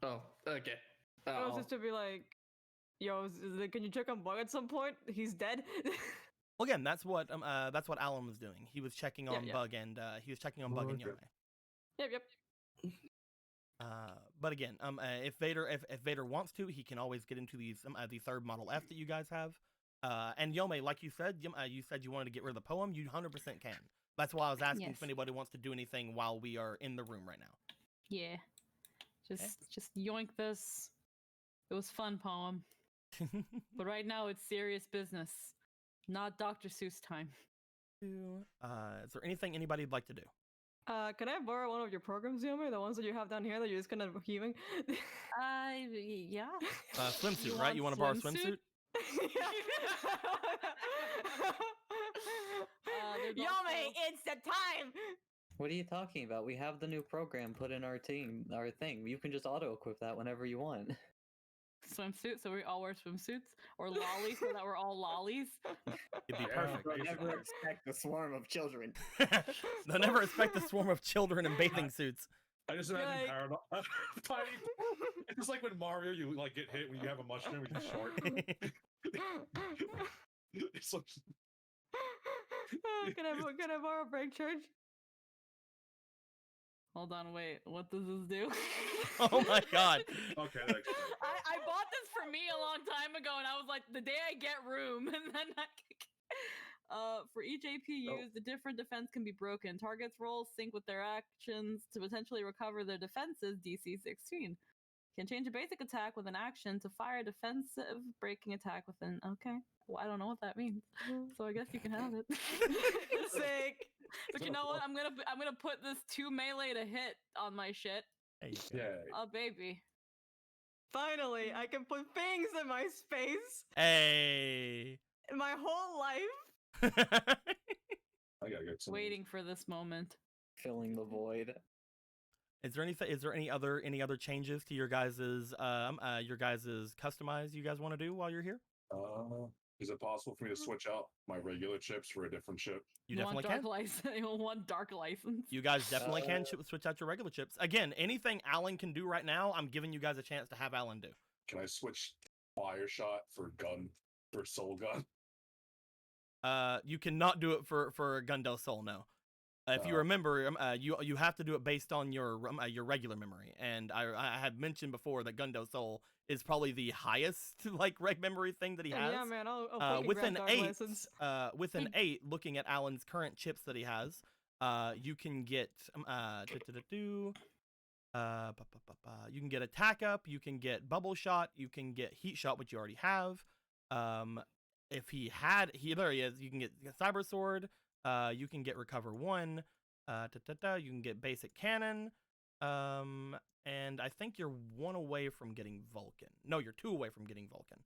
Oh, okay. I was just to be like, yo, can you check on Bug at some point? He's dead. well, again, that's what Alan was doing. He was checking on Yeah. Bug and Bug and Yome. Yep. But again, if Vader wants to, he can always get into the third Model F that you guys have. And Yome, like you said, you said you wanted to get rid of the poem. You 100% can. That's why I was asking Yes. if anybody wants to do anything while we are in the room right now. Yeah. Just yoink this. It was fun, Poem. But right now it's serious business. Not Dr. Seuss time. Is there anything anybody'd like to do? Can I borrow one of your programs, Yomi? The ones that you have down here that you're just kind of heaving? Yeah. Swimsuit, right? You want to borrow a swimsuit? There's Yomi, also- it's the time! What are you talking about? We have the new program put in our thing. You can just auto-equip that whenever you want. swimsuit, so we all wear swimsuits, or lollies, so that we're all lollies. It'd be Yeah, perfect. right. Never expect a swarm of children. They'll never expect a swarm of children in bathing suits. I just imagine Like- paradox. Tiny. It's just like when Mario, you like get hit when you have a mushroom and you're short. It's like Can I borrow a break charge? Hold on, wait. What does this do? Oh my god. okay, that's I bought this for me a long time ago, and I was like, the day I get room, and then for each AP used, the different defense can be broken. Targets rolls sync with their actions to potentially recover their defenses. DC 16 can change a basic attack with an action to fire a defensive breaking attack within. Okay, well, I don't know what that means, so I guess you can have it. Sick. But you know what? I'm gonna put this 2 melee to hit on my shit. There you go. yeah. Oh baby. Finally, I can put things in my space. Hey. My whole life. I gotta get some. Waiting for this moment. Filling the void. Is there any other changes to your guys's customize you guys want to do while you're here? Is it possible for me to switch out my regular chips for a different chip? You want definitely dark can. license. You want dark license. You guys definitely can switch out your regular chips. Again, anything Alan can do right now, I'm giving you guys a chance to have Alan do. Can I switch fire shot for soul gun? You cannot do it for Gun Del Sol, no. If you remember, you have to do it based on your regular memory, and I had mentioned before that Gun Del Sol is probably the highest like reg memory thing that he has. Yeah, man. I'll With an dark 8, license. with an 8, looking at Alan's current chips that he has, you can get you can get attack up, you can get bubble shot, you can get heat shot, which you already have. If there he is, you can get cyber sword. You can get recover 1. You can get basic cannon. And I think you're 1 away from getting Vulcan. No, you're 2 away from getting Vulcan.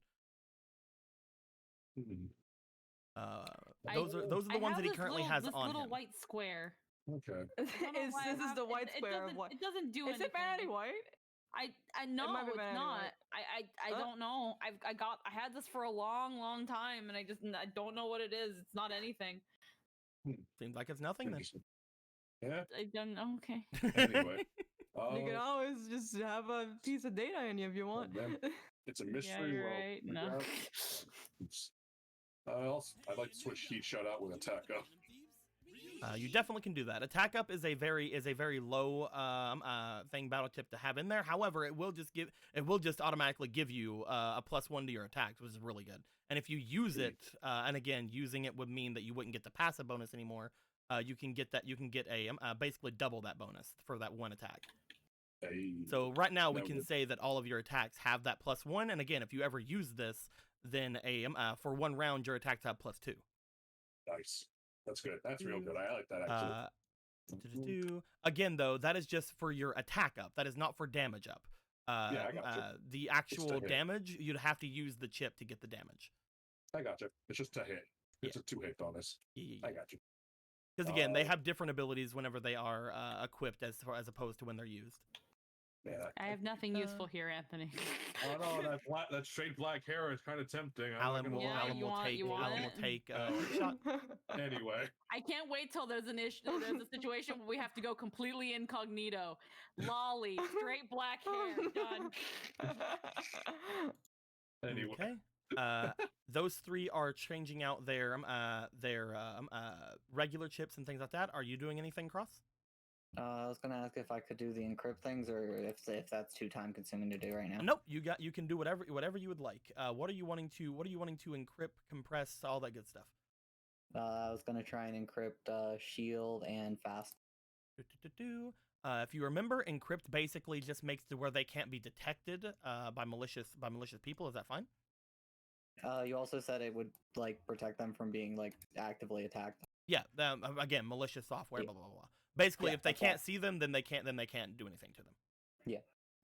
Those are the ones that he currently has on little him. white square. Okay. I don't know This why I is have- the white it square of doesn't- what? It doesn't do Is anything. it Vanity White? I know might be it's Vanity not. White. I don't know. I had this for a long time, and I don't know what it is. It's not anything. Seems like it's nothing then. Interesting. Yeah. I don't know. Okay. Anyway, You can always just have a piece of data in you if you want. then it's a Yeah, mystery you're world. right. my No. God. I'd like to switch heat shut out with attack up. You definitely can do that. Attack up is a very low thing battle tip to have in there. However, it will just automatically give you a +1 to your attacks, which is really good. And if you use it, and again, using it would mean that you wouldn't get the passive bonus anymore. You can get a basically double that bonus for that 1 attack. Hey. So right now we That can would- say that all of your attacks have that +1. And again, if you ever use this, then for 1 round your attacks have +2. Nice. That's good. That's real good. I like that actually. Again, though, that is just for your attack up. That is not for damage up. Yeah, I gotcha. The actual hit. damage, you'd have to use the chip to get the damage. I got you. It's just a hit. It's a 2-hit bonus. I got you. Because again, they have different abilities whenever they are equipped as opposed to when they're used. Yeah. I have nothing useful here, Anthony. Oh no, that straight black hair is kind of tempting. Alan will, Yeah, Alan you will want- take you want Alan will it? take shot. Anyway, I can't wait till there's there's a situation where we have to go completely incognito. Lolly, straight black hair, done. anyway. Okay. Those 3 are changing out their regular chips and things like that. Are you doing anything, Cross? I was gonna ask if I could do the encrypt things, or if that's too time consuming to do right now. Nope. You can do whatever you would like. What are you wanting to encrypt, compress, all that good stuff? I was gonna try and encrypt shield and fast. If you remember, encrypt basically just makes it where they can't be detected by malicious people. Is that fine? You also said it would like protect them from being like actively attacked. Yeah. Again, malicious software. Yeah. Blah blah blah. Basically, Yeah, if they that's all. can't see them, then they can't do anything to them.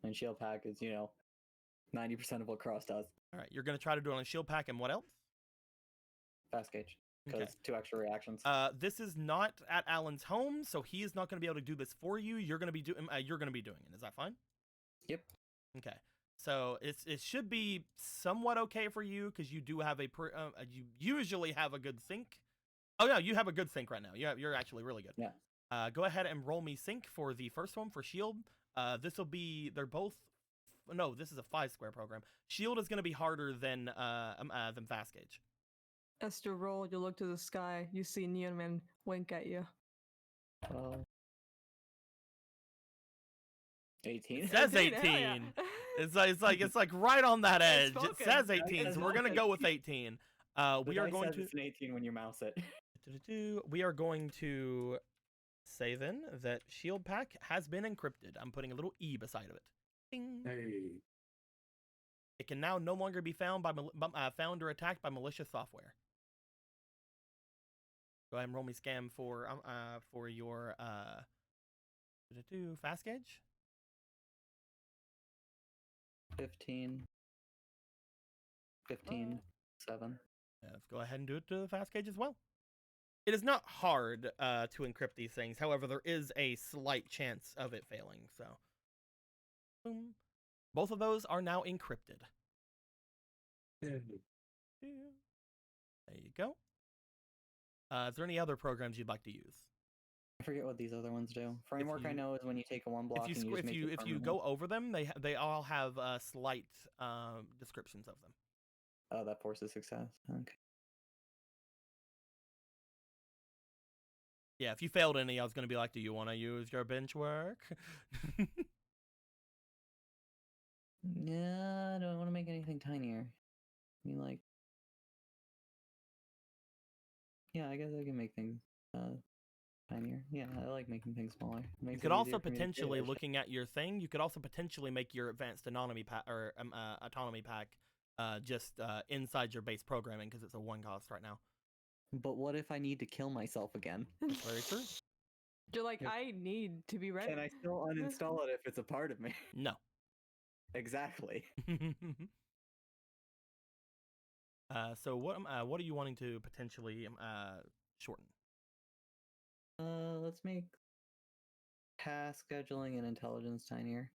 And shield pack is 90% of what Cross does. All right, you're gonna try to do it on a shield pack, and what else? Fast gauge. Because Okay. 2 extra reactions. This is not at Alan's home, so he is not going to be able to do this for you. You're going to be doing it. Is that fine? Yep. Okay. So it should be somewhat okay for you because you do have you usually have a good sync. Oh no, you have a good sync right now. You're actually really good. Yeah. Go ahead and roll me sync for the first one for shield. This will be no, this is a 5-square program. Shield is going to be harder than fast gauge. As you roll, you look to the sky, you see Neon Man wink at you. 18. It says 18, hell yeah. 18. It's like right on that edge. It's It spoken. says 18, It's so we're gonna spoken. go with 18. We are going to It's an 18 when you mouse it. we are going to say then that shield pack has been encrypted. I'm putting a little E beside of it. Ding. Hey. It can now no longer be found found or attacked by malicious software. Go ahead and roll me scam for your fast gauge. 15. 15. 7. Let's go ahead and do it to the fast gauge as well. It is not hard to encrypt these things. However, there is a slight chance of it failing. So, boom. Both of those are now encrypted. There you go. Is there any other programs you'd like to use? I forget what these other ones do. Framework I know is when you take a 1 block and you just make it if you permanent. go over them, they all have slight descriptions of them. Oh, that forces success. Okay. Yeah, if you failed any, I was going to be like, do you want to use your bench work? Yeah, I don't want to make anything tinier. I mean, like... Yeah, I guess I can make things tinier. Yeah, I like making things smaller. You could also potentially, looking at your thing, you could also potentially make your advanced autonomy pack just inside your base programming because it's a 1 cost right now. But what if I need to kill myself again? That's very true. You're like, Yep. I need to be ready. Can I still uninstall it if it's a part of me? No. Exactly. So what are you wanting to potentially shorten? Let's make task scheduling and intelligence tinier.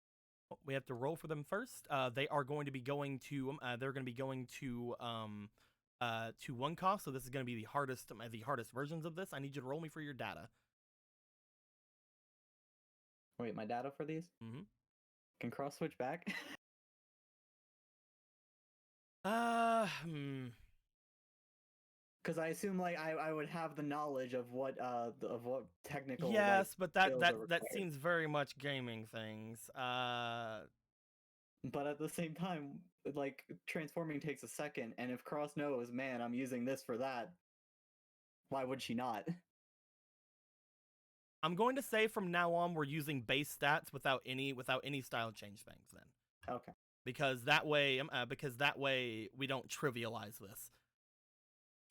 We have to roll for them first. They are going to be going to 1 cost, so this is going to be the hardest versions of this. I need you to roll me for your data. Wait, my data for these? Mm-hmm. Can cross switch back? Because I assume like I would have the knowledge of what technical. Yes, but that skills are required. seems very much gaming things. But at the same time, like transforming takes a second, and if Cross knows, man, I'm using this for that, why would she not? I'm going to say from now on we're using base stats without any style change things then. Okay. Because that way we don't trivialize this.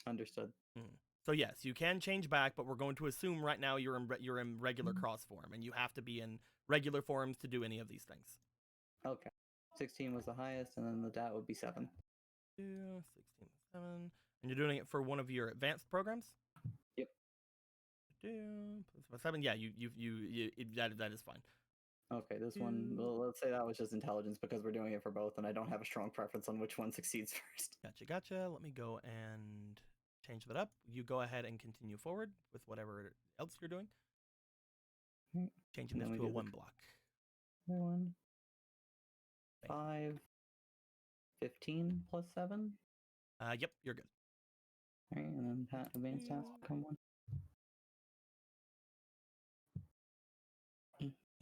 Understood. So yes, you can change back, but we're going to assume right now you're in regular cross form, and you have to be in regular forms to do any of these things. Okay. 16 was the highest, and then the DAT would be 7. 16, 7. And you're doing it for one of your advanced programs? Yep. 7, yeah, that is fine. Okay, this one, well, let's say that was just intelligence because we're doing it for both, and I don't have a strong preference on which one succeeds first. Gotcha. Let me go and change that up. You go ahead and continue forward with whatever else you're doing. Changing this to a 1 block. 1, 5, 15 plus 7. Yep, you're good. All right, and then advanced task become 1.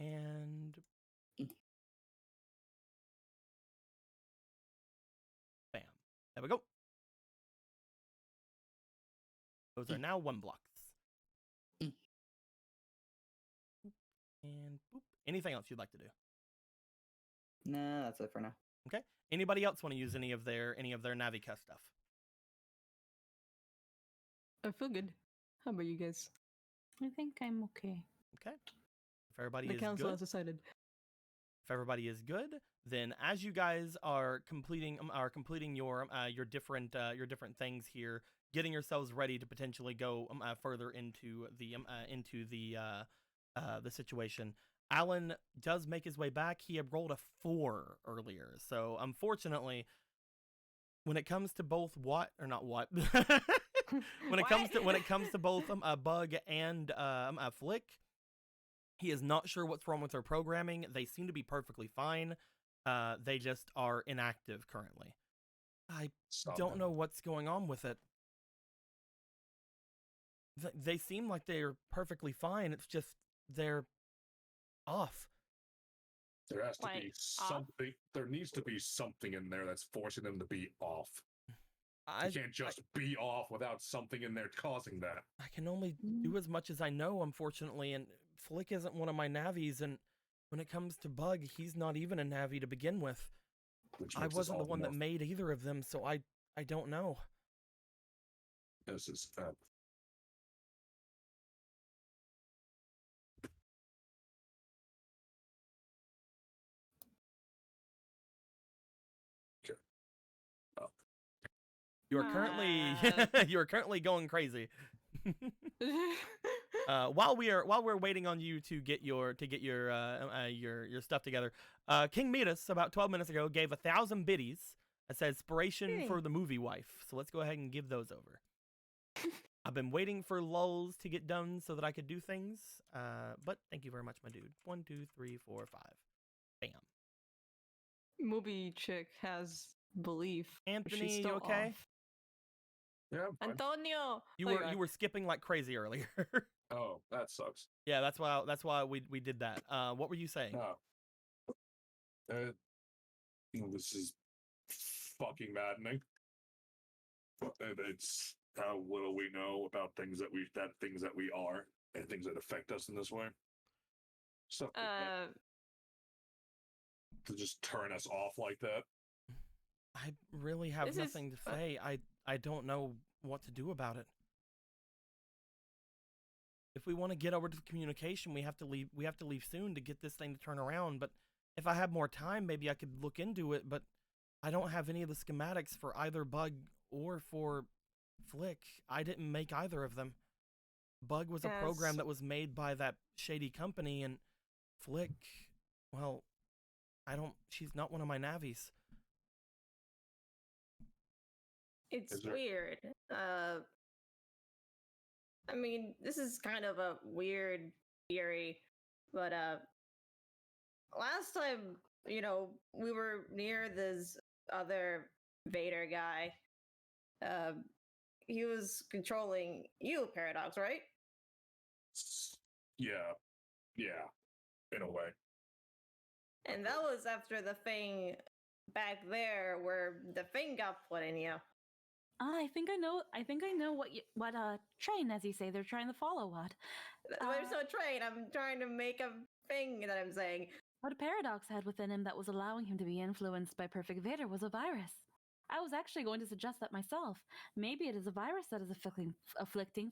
And bam. There we go. Those are now 1 blocks. And boop. Anything else you'd like to do? Nah, that's it for now. Okay. Anybody else want to use any of their Navi stuff? I feel good. How about you guys? I think I'm okay. Okay. If everybody The is council good, has decided. if everybody is good, then as you guys are completing your different things here, getting yourselves ready to potentially go further into the situation. Alan does make his way back. He had rolled a 4 earlier, so unfortunately, when it comes to both when it comes to both Bug and Flick, he is not sure what's wrong with their programming. They seem to be perfectly fine. They just are inactive currently. I don't know what's going on with it. They seem like they're perfectly fine. It's just they're off. There has to Like, be off? something. There needs to be something in there that's forcing them to be off. You can't just be off without something in there causing that. I can only do as much as I know, unfortunately, and Flick isn't one of my Navis, and when it comes to Bug, he's not even a Navi to begin with. I wasn't the one that made either of them, so I don't know. This is You are currently you are currently going crazy. While we're waiting on you to get your stuff together, King Midas about 12 minutes ago gave 1,000 biddies that says inspiration for the movie wife. So let's go ahead and give those over. I've been waiting for lulls to get done so that I could do things. But thank you very much, my dude. 1, 2, 3, 4, 5. Bam. Movie chick has belief. but Anthony, she's you still okay? off. yeah. I'm fine. Antonio. You were skipping like crazy earlier. Oh, that sucks. Yeah, that's why we did that. What were you saying? This is fucking maddening. It's how little we know about things that we are and things that affect us in this way. Stuff like that. To just turn us off like that. I really have nothing to say. I don't know what to do about it. If we want to get over to the communication, we have to leave soon to get this thing to turn around. But if I had more time, maybe I could look into it. But I don't have any of the schematics for either Bug or for Flick. I didn't make either of them. Bug was a program that was made by that shady company, and Flick, well, she's not one of my Navis. It's weird. I mean, this is kind of a weird theory, but last time, we were near this other Vader guy. He was controlling you, Paradox, right? Yeah, in a way. And that was after the thing back there where the thing got put in you. I think I know what train, as you say, they're trying to follow. What? There's no train. I'm trying to make a thing that I'm saying. What a Paradox had within him that was allowing him to be influenced by Perfect Vader was a virus. I was actually going to suggest that myself. Maybe it is a virus that is afflicting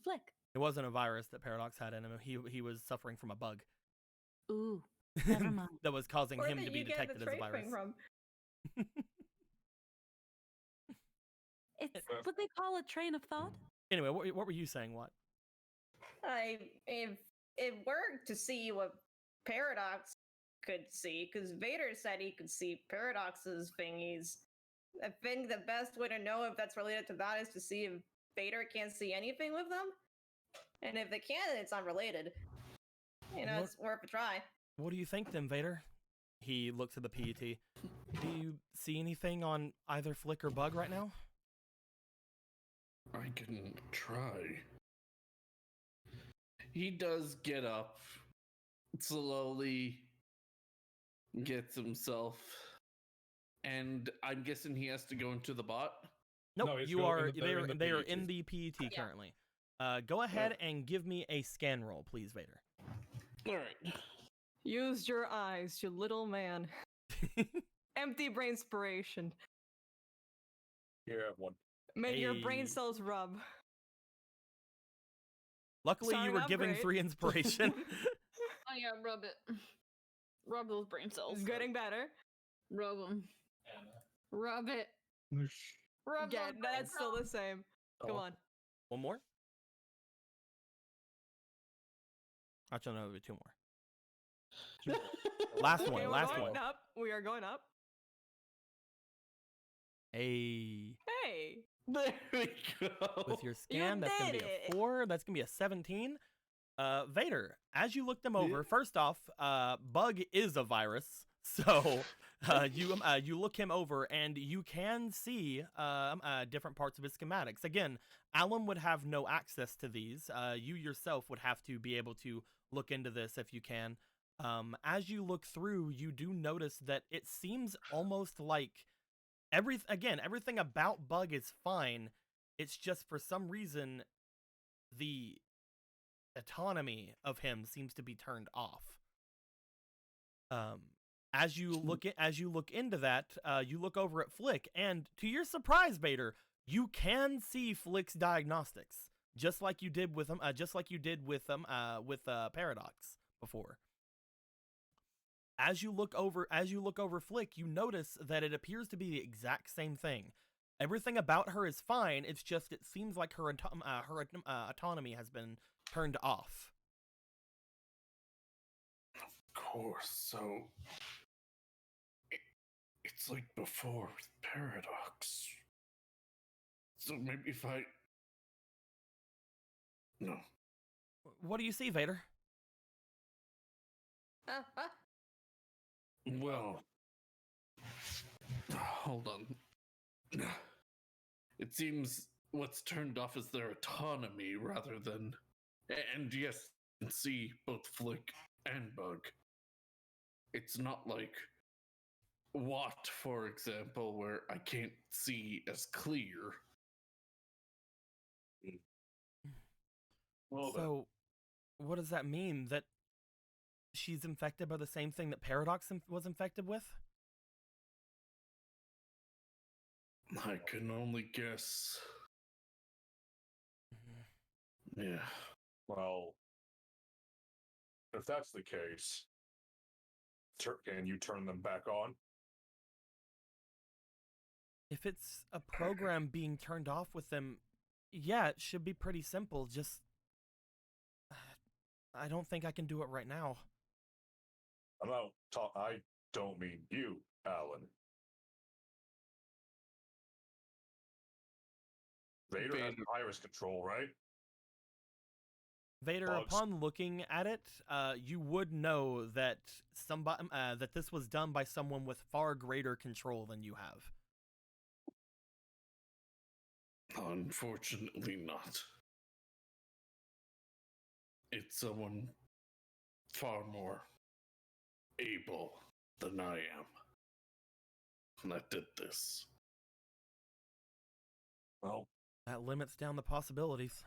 Flick. It wasn't a virus that Paradox had in him. He was suffering from a bug. Ooh, never mind. That was causing Where him did to be you get detected the as a trait virus. thing from? It's what they call a train of thought. Anyway, what were you saying, What? If it worked to see what Paradox could see, because Vader said he could see Paradox's thingies. I think the best way to know if that's related to that is to see if Vader can't see anything with them. And if they can, it's unrelated. It's worth a try. What do you think then, Vader? He looks at the PET. Do you see anything on either Flick or Bug right now? I can try. He does get up, slowly gets himself, and I'm guessing he has to go into the bot. Nope, No, you are. They are PET. in the PET currently. Go ahead and give me a scan roll, please, Vader. All right. Use your eyes, you little man. Empty brain inspiration. Here, I have one. Make your brain Hey. cells rub. Luckily, you Starting were off giving great. 3 inspiration. yeah, rub it. Rub those brain cells. It's getting better. Rub them. Rub it. Rub Yeah, those brain that's still the cells. same. Come Oh. on. One more? Actually, no, it'll be two more. Last Okay, one, we're last going one. up. We are going up. Hey. Hey. There we go. With your scan, that's going to be did a it. 4. That's going to be a 17. Vader, as you look them over, first off, Bug is a virus. So you look him over and you can see different parts of his schematics. Again, Alan would have no access to these. You yourself would have to be able to look into this if you can. As you look through, you do notice that it seems almost like everything about Bug is fine. It's just for some reason the autonomy of him seems to be turned off. As you look into that, you look over at Flick, and to your surprise, Vader, you can see Flick's diagnostics, just like you did with Paradox before. As you look over Flick, you notice that it appears to be the exact same thing. Everything about her is fine. It's just it seems like her autonomy has been turned off. Of course. So it's like before with Paradox. So maybe if I no. What do you see, Vader? Well, hold on. It seems what's turned off is their autonomy rather than. And yes, you can see both Flick and Bug. It's not like Watt, for example, where I can't see as clear. Well, then. So, what does that mean? That she's infected by the same thing that Paradox was infected with? I can only guess. Yeah. Well, if that's the case, can you turn them back on? If it's a program being turned off with them, yeah, it should be pretty simple. Just, I don't think I can do it right now. I don't mean you, Alan. Vader has virus control, right? Vader, Bugs. upon looking at it, you would know that that this was done by someone with far greater control than you have. Unfortunately not. It's someone far more able than I am that did this. Well, That limits down the possibilities.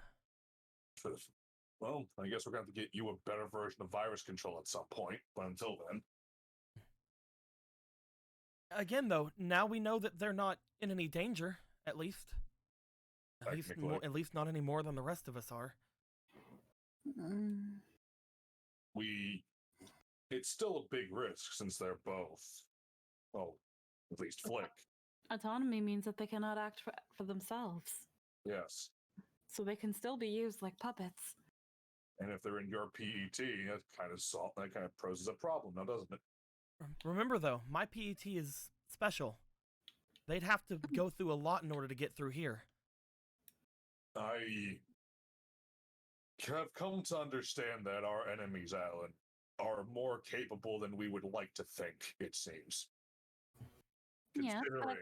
well, I guess we're going to have to get you a better version of virus control at some point. But until then, Again, though, now we know that they're not in any danger. At least not any more than the rest of us are. it's still a big risk since they're both, well, at least Flick. Autonomy means that they cannot act for themselves. Yes. So they can still be used like puppets. And if they're in your PET, that kind of poses a problem now, doesn't it? Remember, though, my PET is special. They'd have to go through a lot in order to get through here. I have come to understand that our enemies, Alan, are more capable than we would like to think, it seems. Yeah, Considering.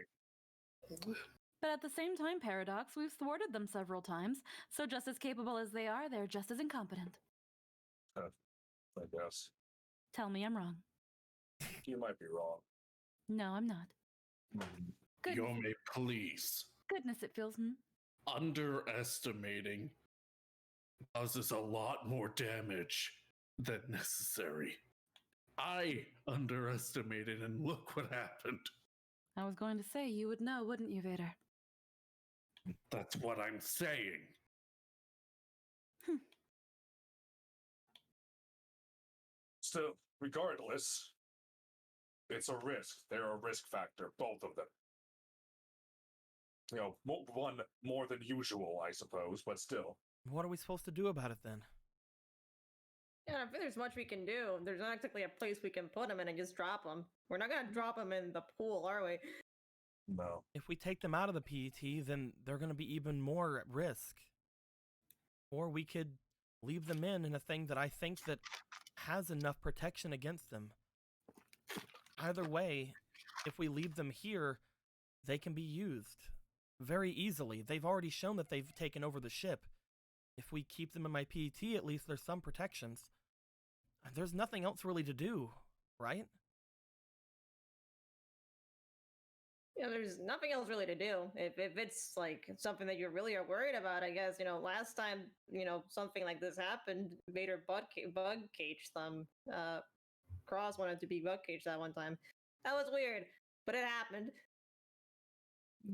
but at the same time, Paradox, we've thwarted them several times, so just as capable as they are, they're just as incompetent. I guess. Tell me I'm wrong. You might be wrong. No, I'm not. Goodness, Yome, please. goodness it feels... Underestimating causes a lot more damage than necessary. I underestimated, and look what happened. I was going to say, you would know, wouldn't you, Vader? That's what I'm saying. Still, regardless, it's a risk. They're a risk factor, both of them. You know, one more than usual, I suppose, but still. What are we supposed to do about it then? Yeah, I don't think there's much we can do. There's not exactly a place we can put them in and just drop them. We're not gonna drop them in the pool, are we? No. If we take them out of the PET, then they're going to be even more at risk. Or we could leave them in a thing that I think that has enough protection against them. Either way, if we leave them here, they can be used very easily. They've already shown that they've taken over the ship. If we keep them in my PET, at least there's some protections. There's nothing else really to do, right? Yeah, there's nothing else really to do. If it's like something that you really are worried about, I guess, last time, something like this happened, Vader bug caged them. Cross wanted to be bug caged that one time. That was weird, but it happened.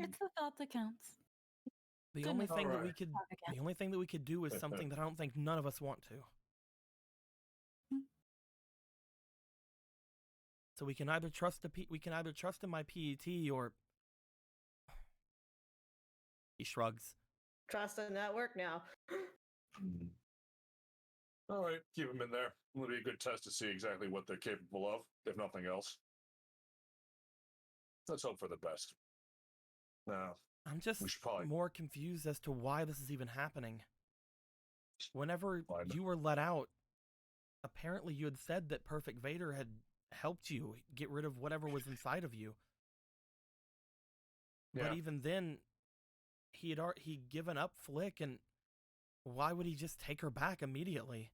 It's the thought that counts. The only thing that we Alright. could the only thing that we could do is something that I don't think none of us want to. So we can either trust in my PET or he shrugs. Trust the network now. All right, keep them in there. It'll be a good test to see exactly what they're capable of, if nothing else. Let's hope for the best. Now, I'm just we should probably... more confused as to why this is even happening. Whenever Fine. you were let out, apparently you had said that Perfect Vader had helped you get rid of whatever was inside of you. Yeah. But even then, he'd given up Flick, and why would he just take her back immediately?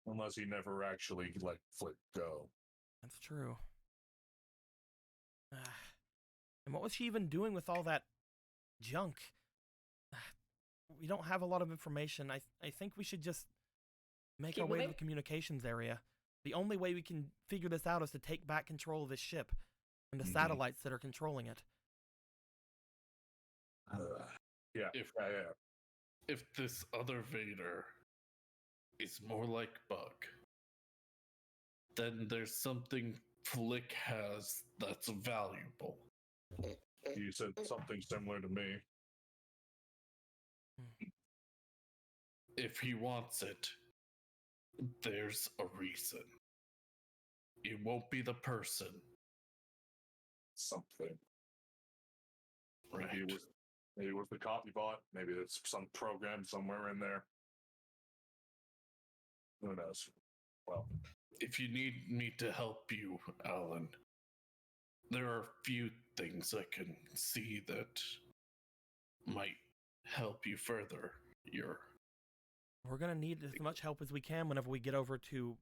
Unless he never actually let Flick go. That's true. And what was she even doing with all that junk? We don't have a lot of information. I think we should just make Keep our way to moving. the communications area. The only way we can figure this out is to take back control of this ship and the Mhm. satellites that are controlling it. Yeah. If this other Vader is more like Bug, then there's something Flick has that's valuable. You said something similar to me. If he wants it, there's a reason. It won't be the person, Something. right? Maybe it was the copy bot. Maybe it's some program somewhere in there. Who knows? Well, If you need me to help you, Alan, there are a few things I can see that might help you further your... We're going to need as much help as we can whenever we get over to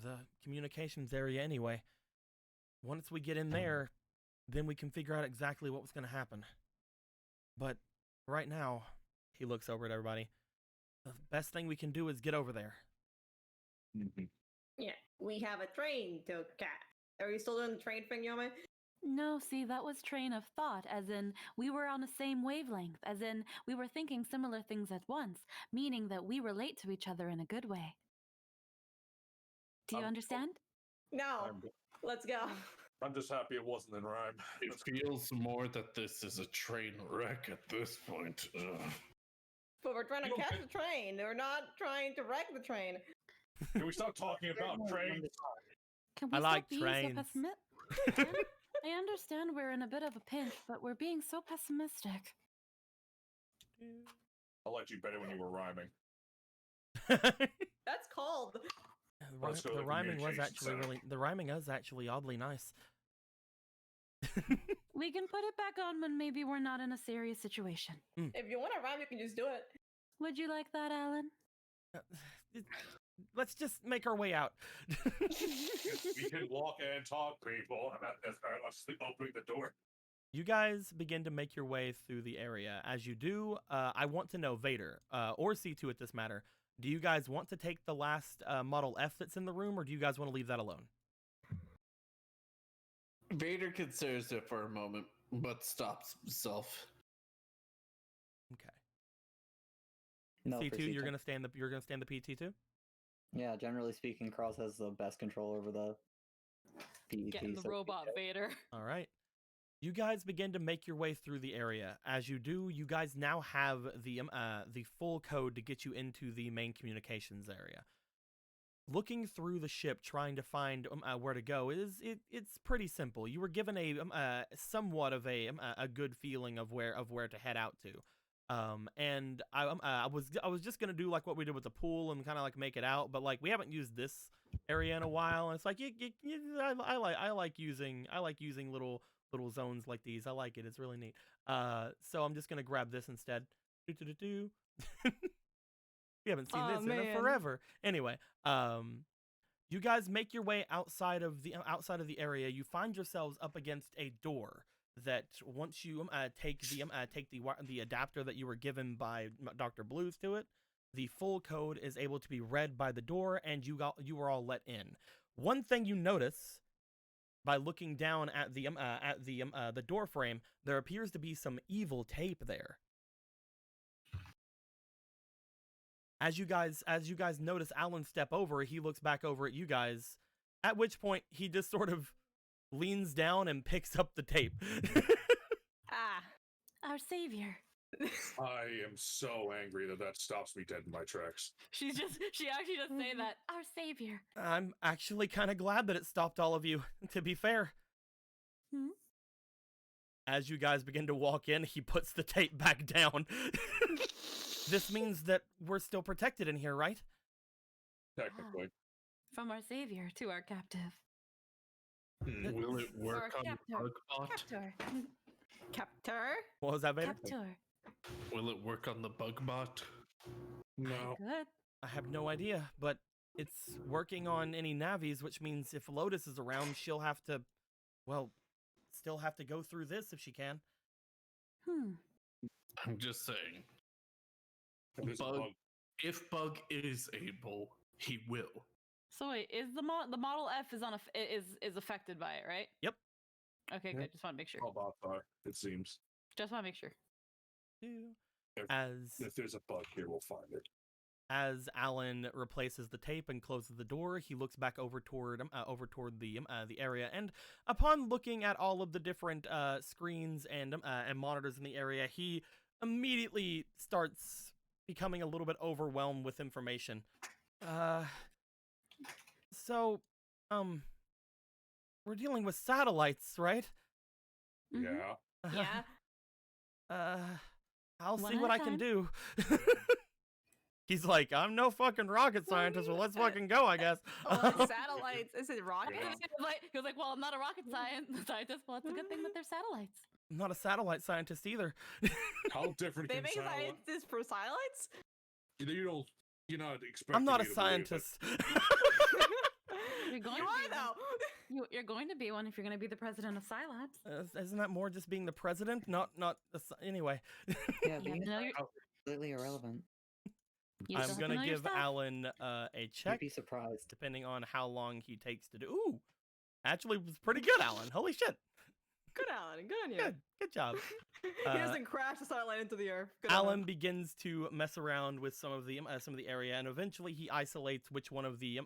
the communications area anyway. Once we get in there, then we can figure out exactly what was going to happen. But right now, he looks over at everybody. The best thing we can do is get over there. Yeah, we have a train to catch. Are you still doing the train thing, Yome? No, see, that was train of thought, as in we were on the same wavelength, as in we were thinking similar things at once, meaning that we relate to each other in a good way. Do you understand? No. Let's go. I'm just happy it wasn't in rhyme. It feels more that this is a train wreck at this point. But we're trying to catch the train. We're not trying to wreck the train. Can we stop talking about trains? Can we I like stop being trains. so pessimistic? I understand we're in a bit of a pinch, but we're being so pessimistic. I'll let you better when you were rhyming. That's called. Let's go to The the rhyming was communications actually center. really. The rhyming is actually oddly nice. We can put it back on when maybe we're not in a serious situation. If you want to rhyme, you can just do it. Would you like that, Alan? Let's just make our way out. We can walk and talk, people. I'm opening the door. You guys begin to make your way through the area. As you do, I want to know, Vader, or C2 at this matter, do you guys want to take the last Model F that's in the room, or do you guys want to leave that alone? Vader considers it for a moment, but stops himself. Okay. No, for C2, you're C2. gonna stay in the PT too? Yeah, generally speaking, Cross has the best control over the PvP. Getting the so- robot Vader. All right. You guys begin to make your way through the area. As you do, you guys now have the full code to get you into the main communications area. Looking through the ship, trying to find where to go it's pretty simple. You were given a somewhat of a good feeling of where to head out to. And I was just gonna do like what we did with the pool and kind of like make it out, but like we haven't used this area in a while, and it's like I like using little zones like these. I like it. It's really neat. So I'm just gonna grab this instead. We haven't seen this in forever. Anyway, you guys make your way outside of the area. You find yourselves up against a door that once you take the adapter that you were given by Dr. Blues to it, the full code is able to be read by the door, and you were all let in. One thing you notice by looking down at the door frame, there appears to be some evil tape there. As you guys notice Alan step over, he looks back over at you guys, at which point he just sort of leans down and picks up the tape. Ah. Our savior. I am so angry that stops me dead in my tracks. She actually just say that. Our savior. I'm actually kind of glad that it stopped all of you, to be fair. Hmm? As you guys begin to walk in, he puts the tape back down. This means that we're still protected in here, right? Technically. From our savior to our captive. Will it work Or on captor. Bugbot? Captor. Captor? What was that, Vader? Captor. Will it work on the Bugbot? No. Good. I have no idea, but it's working on any Navis, which means if Lotus is around, she'll have to, well, still have to go through this if she can. I'm just saying. There's a Bug, bug. if Bug is able, he will. So wait, is the Model F is affected by it, right? Yep. Okay, Yeah. good. Just want to make sure. All bots are, it seems. Just want to make sure. If there's a bug here, we'll find it. As Alan replaces the tape and closes the door, he looks back over toward the area, and upon looking at all of the different screens and monitors in the area, he immediately starts becoming a little bit overwhelmed with information. So, we're dealing with satellites, right? Mhm. Yeah. Yeah. I'll One see at what a I can time. do. He's like, I'm no fucking rocket scientist, well, let's fucking go, I guess. What satellites? Is it rockets? Yeah. He was like, well, I'm not a rocket scientist. Well, it's a good thing that they're satellites. I'm not a satellite scientist either. How different They can make satellite? scientists for satellites? You're not expecting I'm not a me to believe it. scientist. You're going You to are be though. You're going to be one if you're going to be the president of Scilabs. Isn't that more just being the president? Anyway. Yeah, You have to know your, completely irrelevant. you I'm still have to gonna know your give stuff. Alan a You'd check, be surprised. depending on how long he takes to do. Ooh, actually, was pretty good, Alan. Holy shit. Good, Alan. Good on you. Good job. He doesn't crash the satellite into the earth. Good on Alan him. begins to mess around with some of the area, and eventually he isolates which one of the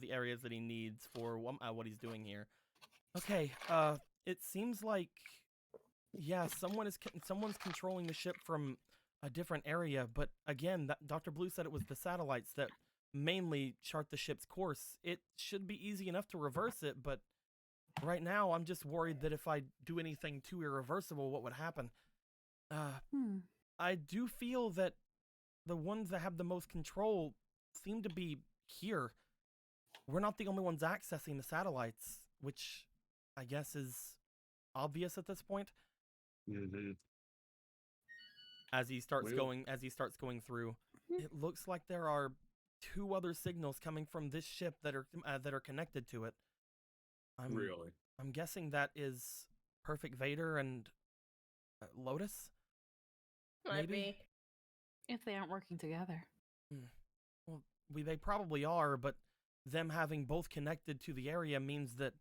areas that he needs for what he's doing here. Okay. It seems like, yeah, someone's controlling the ship from a different area, but again, Dr. Blue said it was the satellites that mainly chart the ship's course. It should be easy enough to reverse it, but right now I'm just worried that if I do anything too irreversible, what would happen? I do feel that the ones that have the most control seem to be here. We're not the only ones accessing the satellites, which I guess is obvious at this point. Mm-hmm. As he starts Weird. going through, it looks like there are 2 other signals coming from this ship that are connected to it. Really? I'm guessing that is Perfect Vader and Lotus. Might Maybe? be. If they aren't working together. Well, they probably are, but them having both connected to the area means that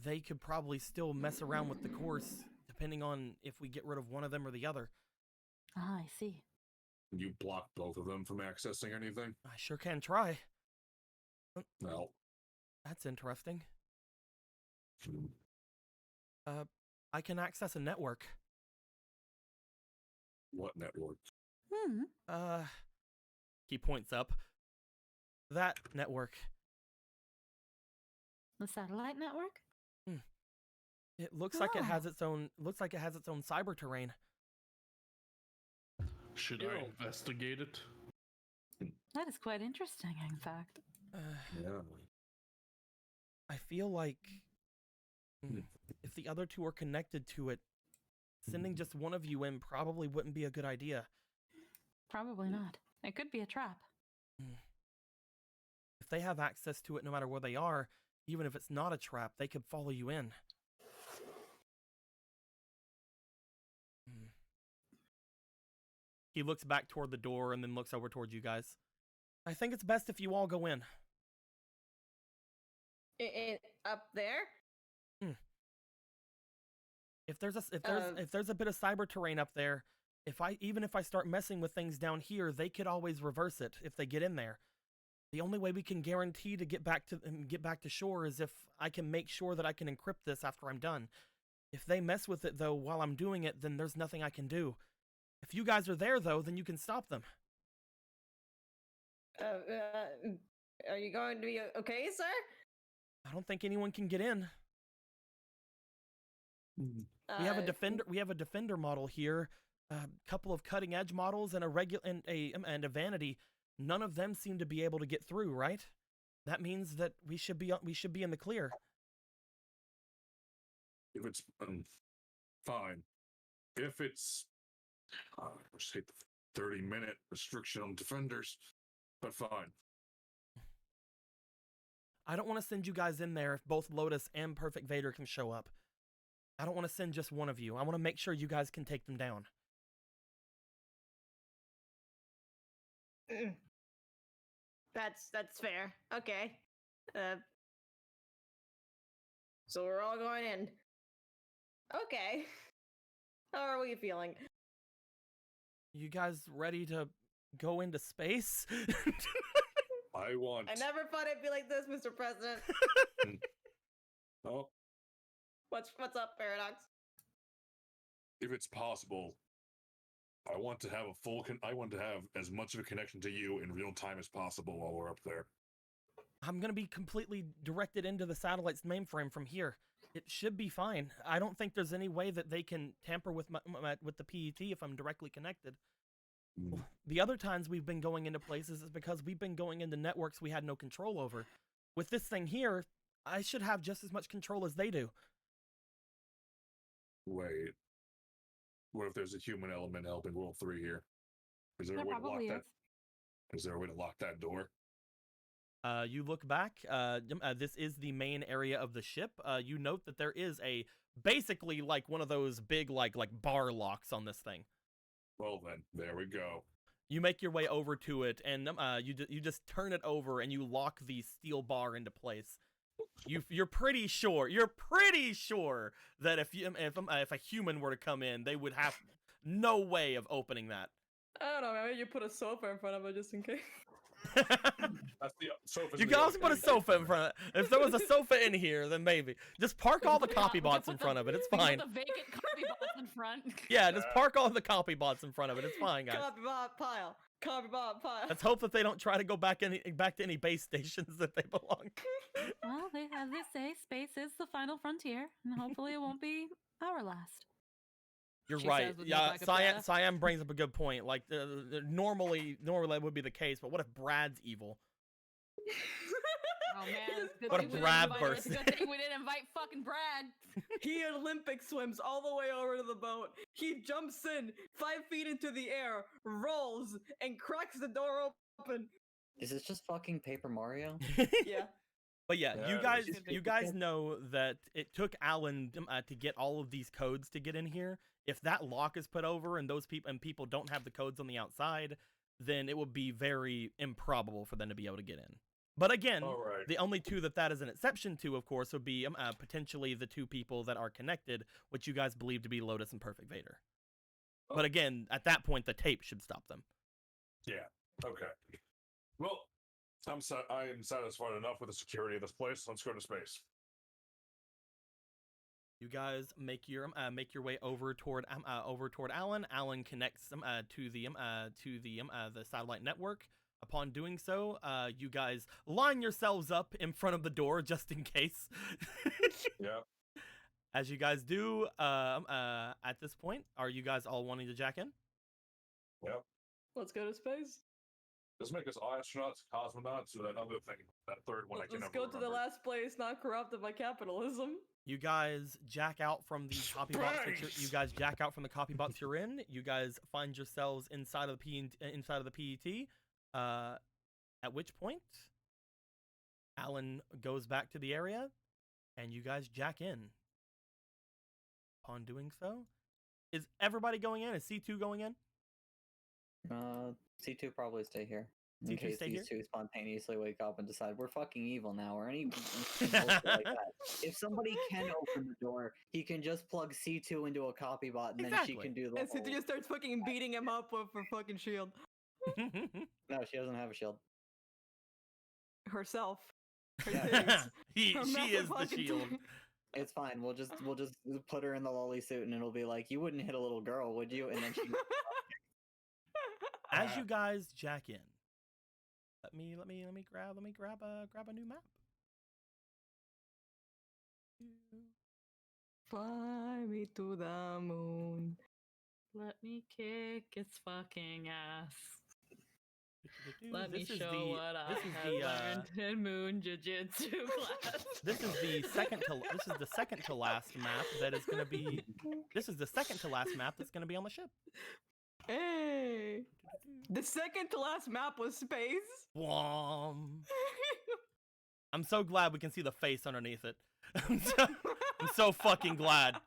they could probably still mess around with the course, depending on if we get rid of one of them or the other. Ah, I see. You block both of them from accessing anything? I sure can try. No. That's interesting. I can access a network. What network? He points up. That network. The satellite network? It looks like it Oh. has its own. Looks like it has its own cyber terrain. Should I investigate it? That is quite interesting, in fact. Yeah. I feel like if the other two are connected to it, sending just one of you in probably wouldn't be a good idea. Probably not. It could be a trap. If they have access to it no matter where they are, even if it's not a trap, they could follow you in. He looks back toward the door and then looks over toward you guys. I think it's best if you all go in. Up there? If there's a bit of cyber terrain up there, even if I start messing with things down here, they could always reverse it if they get in there. The only way we can guarantee to get back to shore is if I can make sure that I can encrypt this after I'm done. If they mess with it though while I'm doing it, then there's nothing I can do. If you guys are there though, then you can stop them. Are you going to be okay, sir? I don't think anyone can get in. We have a defender model here, a couple of cutting edge models, and a vanity. None of them seem to be able to get through, right? That means that we should be in the clear. If it's fine. If it's I just hate the 30-minute restriction on defenders, but fine. I don't want to send you guys in there if both Lotus and Perfect Vader can show up. I don't want to send just one of you. I want to make sure you guys can take them down. That's fair. Okay. So we're all going in. Okay. How are we feeling? You guys ready to go into space? I never thought it'd be like this, Mr. President. Oh, What's up, Paradox? if it's possible, I want to have I want to have as much of a connection to you in real time as possible while we're up there. I'm going to be completely directed into the satellite's mainframe from here. It should be fine. I don't think there's any way that they can tamper with with the PET if I'm directly connected. The other times we've been going into places is because we've been going into networks we had no control over. With this thing here, I should have just as much control as they do. Wait. What if there's a human element helping World 3 here? Is there a way to lock that? Is there a way to lock that door? You look back. This is the main area of the ship. You note that there is basically like one of those big like bar locks on this thing. Well then, there we go. You make your way over to it, and you just turn it over, and you lock the steel bar into place. You're pretty sure that if a human were to come in, they would have no way of opening that. I don't know, maybe you put a sofa in front of it just in case. That's the sofa. You can also put a sofa in front of it. If there was a sofa in here, then maybe. Just park all the copy bots in front of it. It's fine. Put the vacant copy bots in front. Yeah, just park all the copy bots in front of it. It's fine, guys. Copy bot pile. Copy bot pile. Let's hope that they don't try to go back to any base stations that they belong to. Well, as they say, space is the final frontier, and hopefully it won't be our last. You're She right. says with Yeah, no backup Cyan brings up a good point. Like, normally that would be the case, but what if Brad's evil? Oh man, it's a good What thing a we Brad didn't invite- burst. It's a good thing we didn't invite fucking Brad. He Olympic swims all the way over to the boat. He jumps in 5 feet into the air, rolls, and cracks the door open. Is this just fucking Paper Mario? Yeah. But yeah, Yeah, you guys know that it took Alan to get all of these codes to get in here. If that lock is put over and people don't have the codes on the outside, then it would be very improbable for them to be able to get in. But again, Alright. the only two that is an exception to, of course, would be potentially the two people that are connected, which you guys believe to be Lotus and Perfect Vader. But again, at that point, the tape should stop them. Yeah. Okay. Well, I am satisfied enough with the security of this place. Let's go to space. You guys make your way over toward Alan. Alan connects to the satellite network. Upon doing so, you guys line yourselves up in front of the door just in case. Yeah. As you guys do, at this point, are you guys all wanting to jack in? Yep. Let's go to space. Let's make us astronauts, cosmonauts, or that other thing. That third one I can Let's never go to the remember. last place not corrupted by capitalism. You guys jack out from the copy box. You guys jack out from the copy box you're in. You guys find yourselves inside of the PET. At which point, Alan goes back to the area, and you guys jack in. Upon doing so, is everybody going in? Is C2 going in? C2 probably stay here. In C2 case stay these here? two spontaneously wake up and decide we're fucking evil now, or any bullshit like that. If somebody can open the door, he can just plug C2 into a copy bot, and then she Exactly. can do the And Cynthia whole... just starts fucking beating him up with her fucking shield. No, she doesn't have a shield. Herself. Her Yeah. titties. she Her is massive the fucking shield. titties. It's fine. We'll just put her in the lolly suit, and it'll be like, you wouldn't hit a little girl, would you? And then she... As you guys jack in, let me grab a new map. Fly me to the moon. Let me kick its fucking ass. Let me This is show the- what I this is have the, learned in Moon Jiu-Jitsu class. This is the second to last map that is gonna be. This is the second to last map that's gonna be on the ship. Hey. The second to last map was space. Whom. I'm so glad we can see the face underneath it. I'm so fucking glad.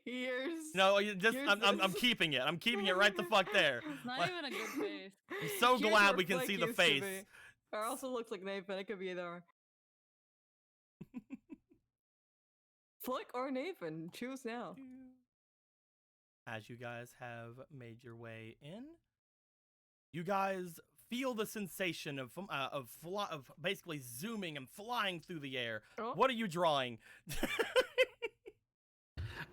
Here's No, you just Here's I'm this. keeping it. I'm keeping it right the fuck there. It's not Like- even a good face. I'm so here's glad where we can Flick see the used to face. be. Or also looks like Nathan. It could be either. Flick or Nathan. Choose now. As you guys have made your way in, you guys feel the sensation of basically zooming and flying through the air. Oh. What are you drawing?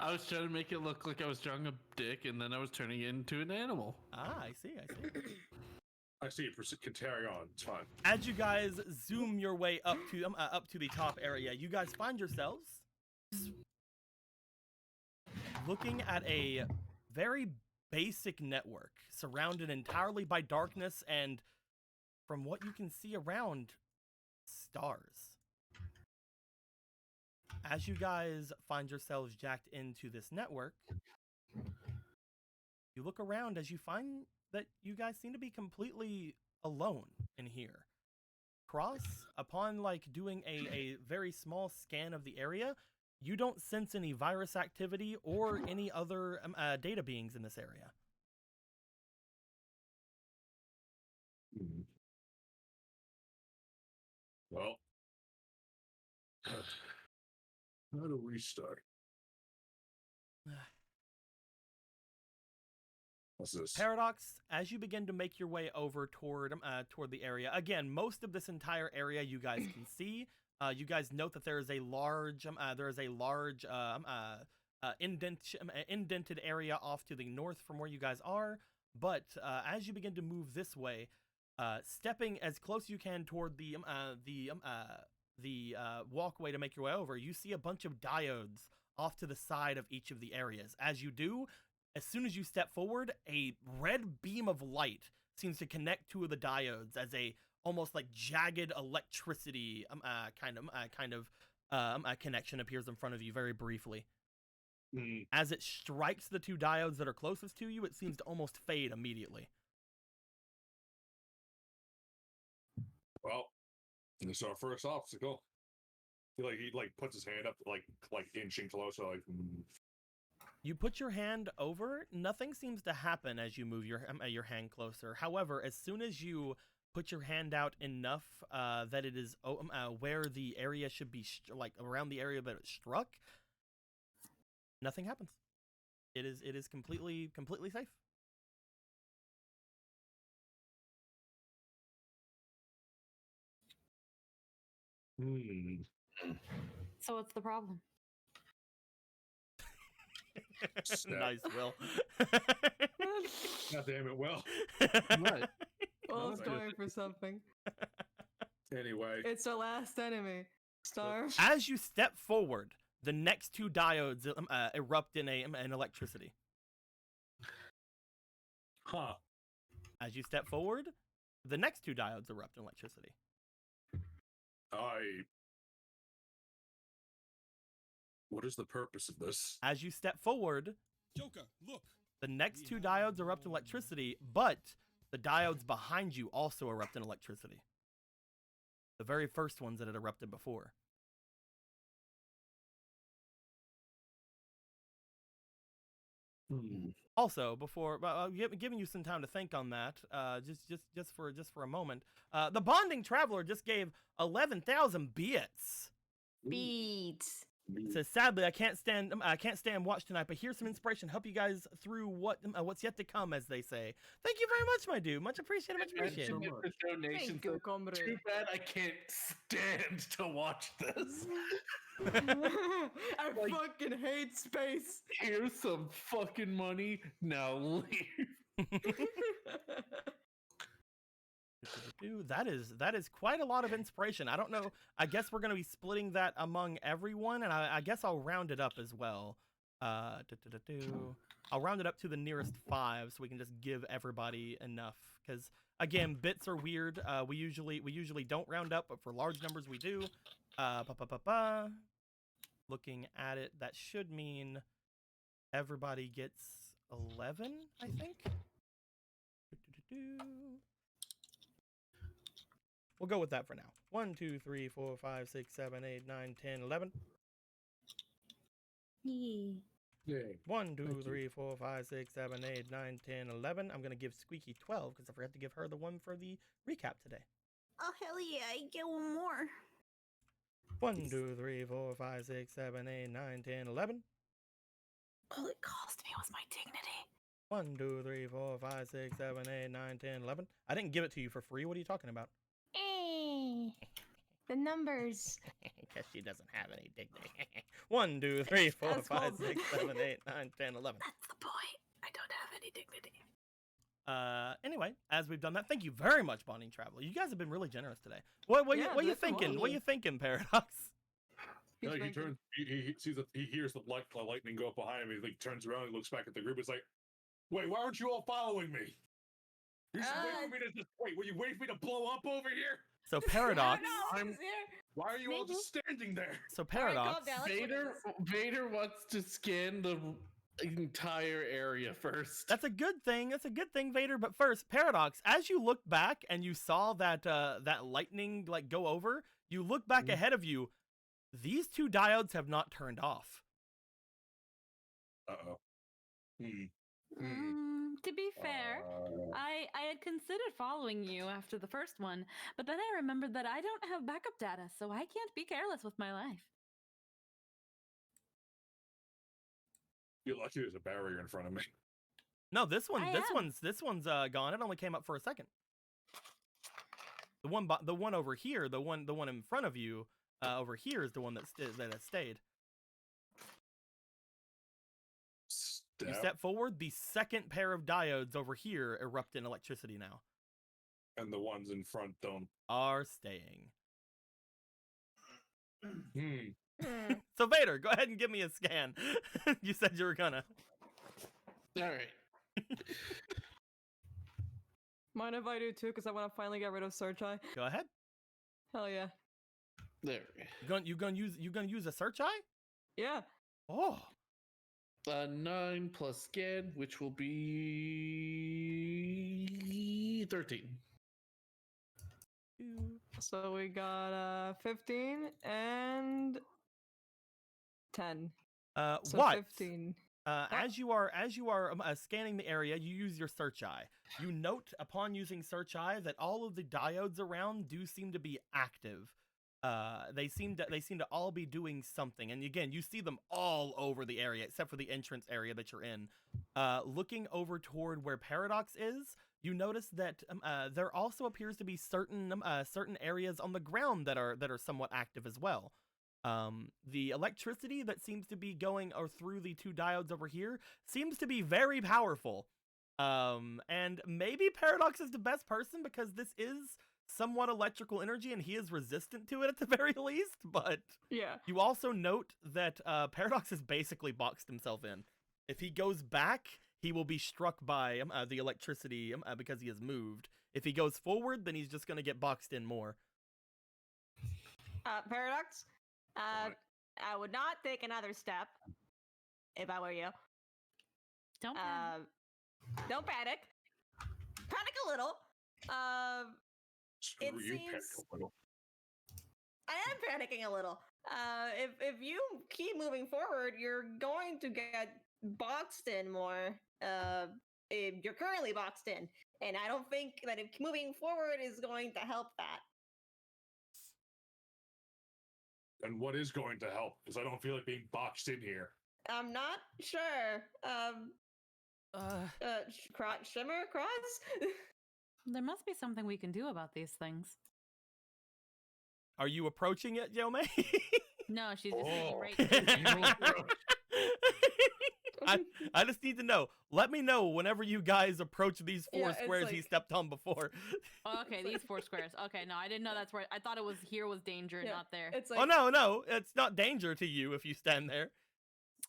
I was trying to make it look like I was drawing a dick, and then I was turning it into an animal. I see. I see. Can carry on. It's fine. As you guys zoom your way up to the top area, you guys find yourselves looking at a very basic network surrounded entirely by darkness and, from what you can see around, stars. As you guys find yourselves jacked into this network, you look around as you find that you guys seem to be completely alone in here. Upon doing a very small scan of the area, you don't sense any virus activity or any other data beings in this area. Well, how do we start? What's this? Paradox, as you begin to make your way over toward the area, again, most of this entire area you guys can see. You guys note that there is a large indented area off to the north from where you guys are. But as you begin to move this way, stepping as close as you can toward the walkway to make your way over, you see a bunch of diodes off to the side of each of the areas. As you do, as soon as you step forward, a red beam of light seems to connect two of the diodes as a almost like jagged electricity connection appears in front of you very briefly. As it strikes the two diodes that are closest to you, it seems to almost fade immediately. Well, this is our first obstacle. He puts his hand up, like inching closer, You put your hand over, nothing seems to happen as you move your hand closer. However, as soon as you put your hand out enough that it is where the area should be, around the area that it struck, nothing happens. It is completely safe. Hmm. So what's the problem? Snap. Nice, Will. God damn it, Will. What? Well, it's No, going for something. Anyway. It's our last enemy. Starve. As you step forward, the next two diodes erupt in an electricity. Huh. As you step forward, the next two diodes erupt in electricity. What is the purpose of this? As you step forward, Joker, look. the next two diodes erupt in electricity, but the diodes behind you also erupt in electricity. The very first ones that had erupted before. Also, before giving you some time to think on that, just for a moment, the bonding traveler just gave 11,000 bits. Beats. Says, sadly, I can't stand watch tonight, but here's some inspiration. Help you guys through what's yet to come, as they say. Thank you very much, my dude. Much appreciated. Much appreciated. Imagine if the donation Thank you, said, comrade. too bad I can't stand to watch this. I Like- fucking hate space. Here's some fucking money. Now leave. That is quite a lot of inspiration. I don't know. I guess we're gonna be splitting that among everyone, and I guess I'll round it up as well. I'll round it up to the nearest 5, so we can just give everybody enough. Because again, bits are weird. We usually don't round up, but for large numbers we do. Looking at it, that should mean everybody gets 11, I think. We'll go with that for now. 1, 2, 3, 4, 5, 6, 7, 8, 9, 10, 11. Yeah. Yay. 1, 2, 3, 4, 5, 6, 7, 8, 9, 10, 11. I'm going to give Squeaky 12 because I forgot to give her the one for the recap today. Oh, hell yeah, I get one more. 1, 2, 3, 4, 5, 6, 7, 8, 9, 10, 11. All it cost me was my dignity. 1, 2, 3, 4, 5, 6, 7, 8, 9, 10, 11. I didn't give it to you for free. What are you talking about? The numbers. Because she doesn't have any dignity. 1, 2, 3, 4, That's 5, called- 6, 7, 8, 9, 10, 11. That's the point. I don't have any dignity. Anyway, as we've done that, thank you very much, Bonding Traveler. You guys have been really generous today. What Yeah, you that's thinking? why. What you thinking, Paradox? No, He's he thinking. turns. He sees that he hears the lightning go up behind him. He like turns around and looks back at the group. He's like, "Wait, why aren't you all following me? You should wait for me to just wait. Will you wait for me to blow up over here? So Paradox. Why are you all just standing there?" So Paradox. calm down. Let's look at Vader wants to scan the entire area first. That's a good thing. That's a good thing, Vader. But first, Paradox. As you look back and you saw that that lightning like go over, you look back ahead of you. These two diodes have not turned off. Uh-oh. To be fair, I had considered following you after the first one, but then I remembered that I don't have backup data, so I can't be careless with my life. You're lucky there's a barrier in front of me. No, this one. I This one's gone. It only came up for a second. The one over here, the one in front of you, over here is the one that has stayed. You step forward, the second pair of diodes over here erupt in electricity now. And the ones in front don't. Are staying. So Vader, go ahead and give me a scan. You said you were gonna. All right. Mind if I do too? Because I want to finally get rid of Search Eye. Go ahead. Hell yeah. There. You gonna use a search eye? Yeah. Oh. 9 plus scan, which will be 13. So we got 15 and 10. So What? 15. As you are scanning the area, you use your search eye. You note upon using search eye that all of the diodes around do seem to be active. They seem to all be doing something. And again, you see them all over the area except for the entrance area that you're in. Looking over toward where Paradox is, you notice that there also appears to be certain areas on the ground that are somewhat active as well. The electricity that seems to be going through the two diodes over here seems to be very powerful. And maybe Paradox is the best person because this is somewhat electrical energy and he is resistant to it at the very least, but Yeah. you also note that Paradox has basically boxed himself in. If he goes back, he will be struck by the electricity because he has moved. If he goes forward, then he's just going to get boxed in more. Paradox, What? I would not take another step if I were you. Don't panic. Don't panic. Panic a little. Screw It you, Panic seems- a little. I am panicking a little. If you keep moving forward, you're going to get boxed in more. If you're currently boxed in, and I don't think that if moving forward is going to help that. And what is going to help? Because I don't feel like being boxed in here. I'm not sure. Shimmer cross. There must be something we can do about these things. Are you approaching it, Yome? No, she's just Oh. right. I just need to know. Let me know whenever you guys approach these four Yeah, it's squares he like- stepped on before. Oh, okay, these 4 squares. Okay, no, I didn't know that's where. I thought it was here was danger, Yeah. not there. It's like Oh no, it's not danger to you if you stand there.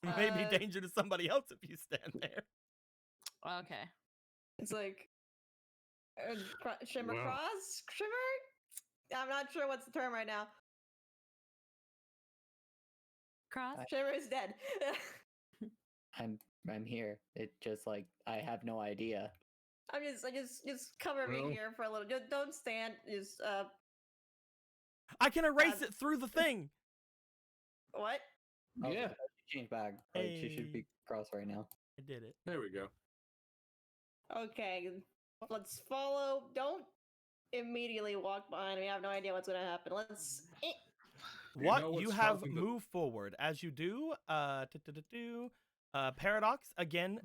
It may be Uh, danger to somebody else if you stand there. Okay. it's like Shimmer Wow. cross. Shimmer. I'm not sure what's the term right now. Cross. Shimmer is dead. I'm here. It just like I have no idea. I just cover me Well- here for a little. Just don't stand. Just I can erase it through the thing. what? Oh, Yeah. Change bag. Like, she should Hey. be cross right now. I did it. There we go. Okay, let's follow. Don't immediately walk behind me. I have no idea what's gonna happen. Let's. You know You what's have causing the- moved forward. As you do, Paradox, again,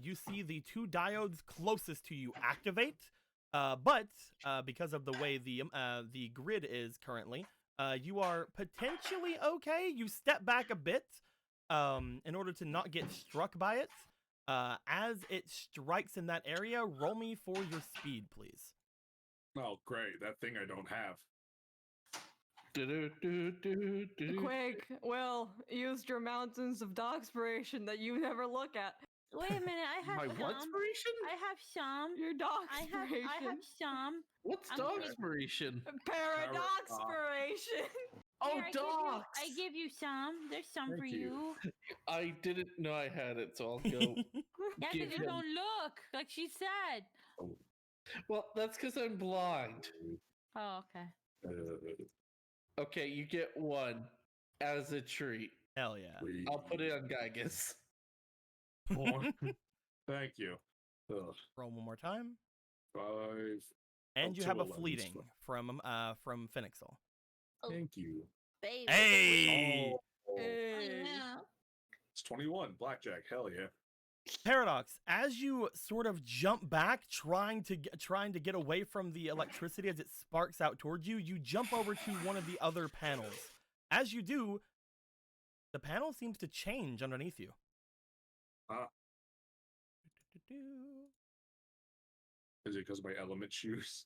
you see the two diodes closest to you activate, but because of the way the grid is currently, you are potentially okay. You step back a bit in order to not get struck by it. As it strikes in that area, roll me for your speed, please. Oh, great. That thing I don't have. quick. Will used your mountains of dogspiration that you never look at. Wait a minute, I have My what some. inspiration? I have some. Your dogspiration. I have some. What's I'm dog gonna- inspiration? Paradoxpiration. Oh, Here, dogs! I give you some. There's some Thank for you. you. I didn't know I had it, so I'll go. Yeah, Give because you him- don't look like she said. Well, that's because I'm blind. Oh, okay. Okay, you get one as a treat. Hell yeah. I'll put it on Gygus. Thank you. Ugh. Roll one more time. 5. And Oh, you two have a 11s. fleeting from Phoenixel. Oh. Thank you. Baby. Hey! Hey. It's 21. Blackjack. Hell yeah. Paradox, as you sort of jump back, trying to get away from the electricity as it sparks out towards you, you jump over to one of the other panels. As you do, the panel seems to change underneath you. Ah. Is it because of my element shoes?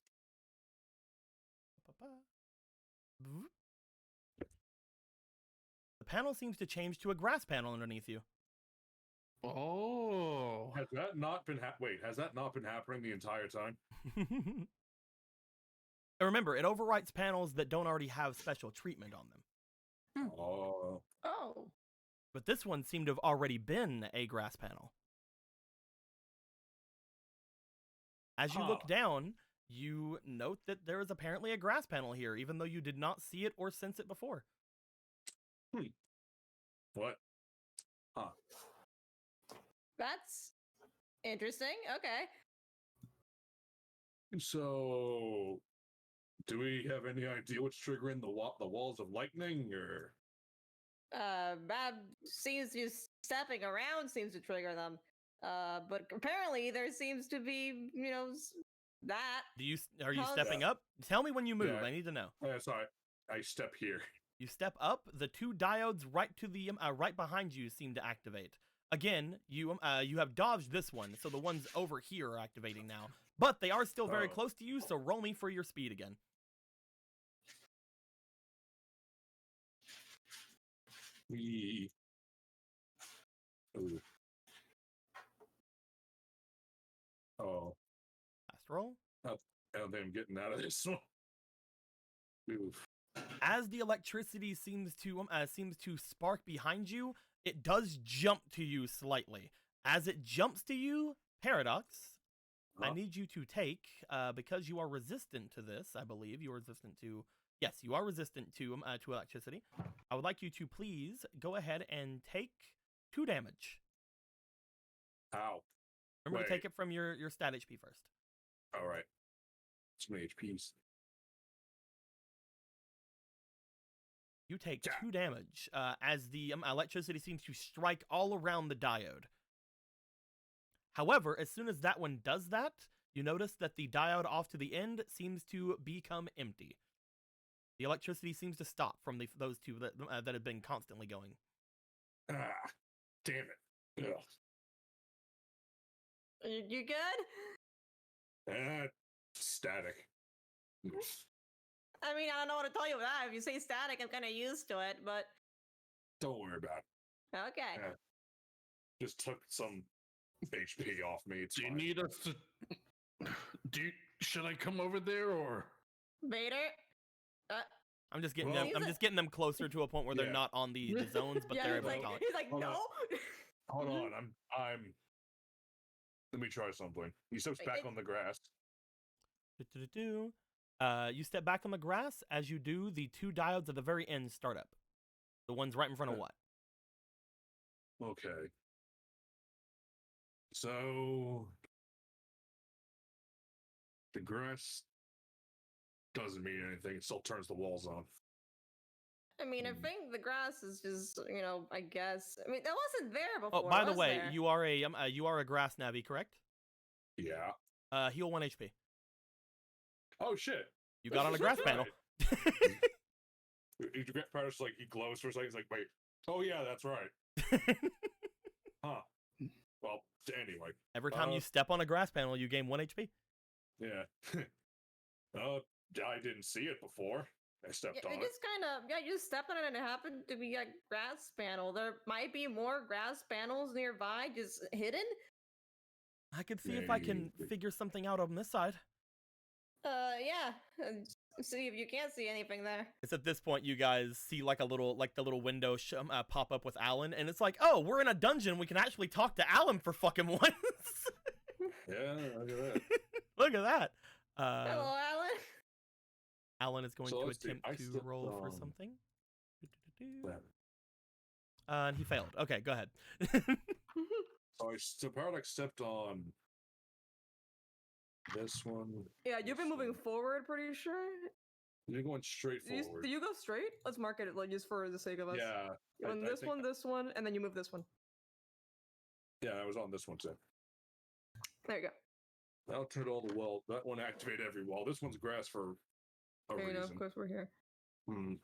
The panel seems to change to a grass panel underneath you. Oh. Has that not been wait, has that not been happening the entire time? And remember, it overwrites panels that don't already have special treatment on them. Oh. Oh. But this one seemed to have already been a grass panel. As you look Huh. down, you note that there is apparently a grass panel here, even though you did not see it or sense it before. What? Huh. That's interesting. Okay. So, do we have any idea what's triggering the walls of lightning, or? Bab seems just stepping around seems to trigger them. But apparently there seems to be, that. Are you How's- stepping up? Tell me when you move. Yeah. I need to know. Sorry, I step here. You step up. The two diodes right to the right behind you seem to activate. Again, you have dodged this one, so the ones over here are activating now. But they are still very Oh. close to you, so roll me for your speed again. Ooh. Oh, Last roll. I don't think I'm getting out of this one. Oof. As the electricity seems to spark behind you, it does jump to you slightly. As it jumps to you, Paradox, I Huh? need you to take, because you are resistant to this, I believe you are resistant to. Yes, you are resistant to electricity. I would like you to please go ahead and take 2 damage. Ow. Remember to take Wait. it from your stat HP first. All right. Too many HPs. You take Yeah. 2 damage as the electricity seems to strike all around the diode. However, as soon as that one does that, you notice that the diode off to the end seems to become empty. The electricity seems to stop from those two that have been constantly going. Ah, damn it. Ugh. You good? Static. I mean, I don't know what to tell you with that. If you say static, I'm kind of used to it, but Don't worry about it. okay. Yeah. Just took some HP off me. It's Do you fine. need us to? Should I come over there or? Vader? I'm just getting Well- them. I'm just getting them closer to a point where they're Yeah. not on the zones, but yeah, they're he's able to like, talk. he's like, Hold on. no. Hold on. I'm. Let me try something. He steps Wait, back it- on the grass. Do-do-do-do. You step back on the grass. As you do, the 2 diodes at the very end start up. The ones right in front of what? Okay. So the grass doesn't mean anything. It still turns the walls on. I mean, I think the grass is just, I guess. I mean, that wasn't there before. Oh, by the was way, there? you are a grass Navi, correct? Yeah. Heal 1 HP. Oh shit. You got on a grass panel. Paris like he glows for a second. He's like, wait. Oh yeah, that's right. Huh. Well, anyway. Every time you Uh, step on a grass panel, you gain 1 HP. Yeah. I didn't see it before. I stepped Yeah, on it it. just kind of, you stepped on it and it happened to be a grass panel. There might be more grass panels nearby, just hidden. I could see if I can Maybe. figure something out on this side. Yeah. See if you can't see anything there. It's at this point you guys see the little window pop up with Alan, and it's like, oh, we're in a dungeon. We can actually talk to Alan for fucking once. Yeah, look at that. Look at that. Hello, Alan. Alan is going So to let's see, attempt I to stepped roll for on- something. Yeah. And he failed. Okay, go ahead. So Paradox stepped on this one. Yeah, you've been this moving one. forward, pretty sure. You're going straight Do forward. you go straight? Let's mark it like just for the sake of us. Yeah. You went I this think- one, and then you move this one. Yeah, I was on this one too. There you go. That'll turn all the wall. That one activate every wall. This one's grass for a Fair enough, reason. of course we're here. Hmm.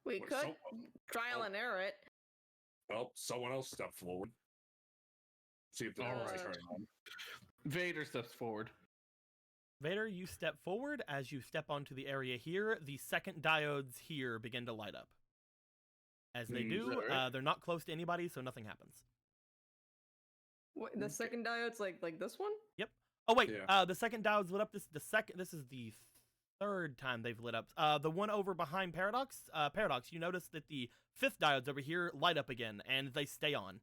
We Wait, could trial oh. and error it. Well, someone else step forward. See if the All lights right. turn on. Vader steps forward. Vader, you step forward. As you step onto the area here, the second diodes here begin to light up. As they Mm, do, is that right? they're not close to anybody, so nothing happens. Wait, the second diode's like this one? Oh wait, Yeah. the second diode's lit up. This is the third time they've lit up. The one over behind Paradox, you notice that the 5th diodes over here light up again, and they stay on.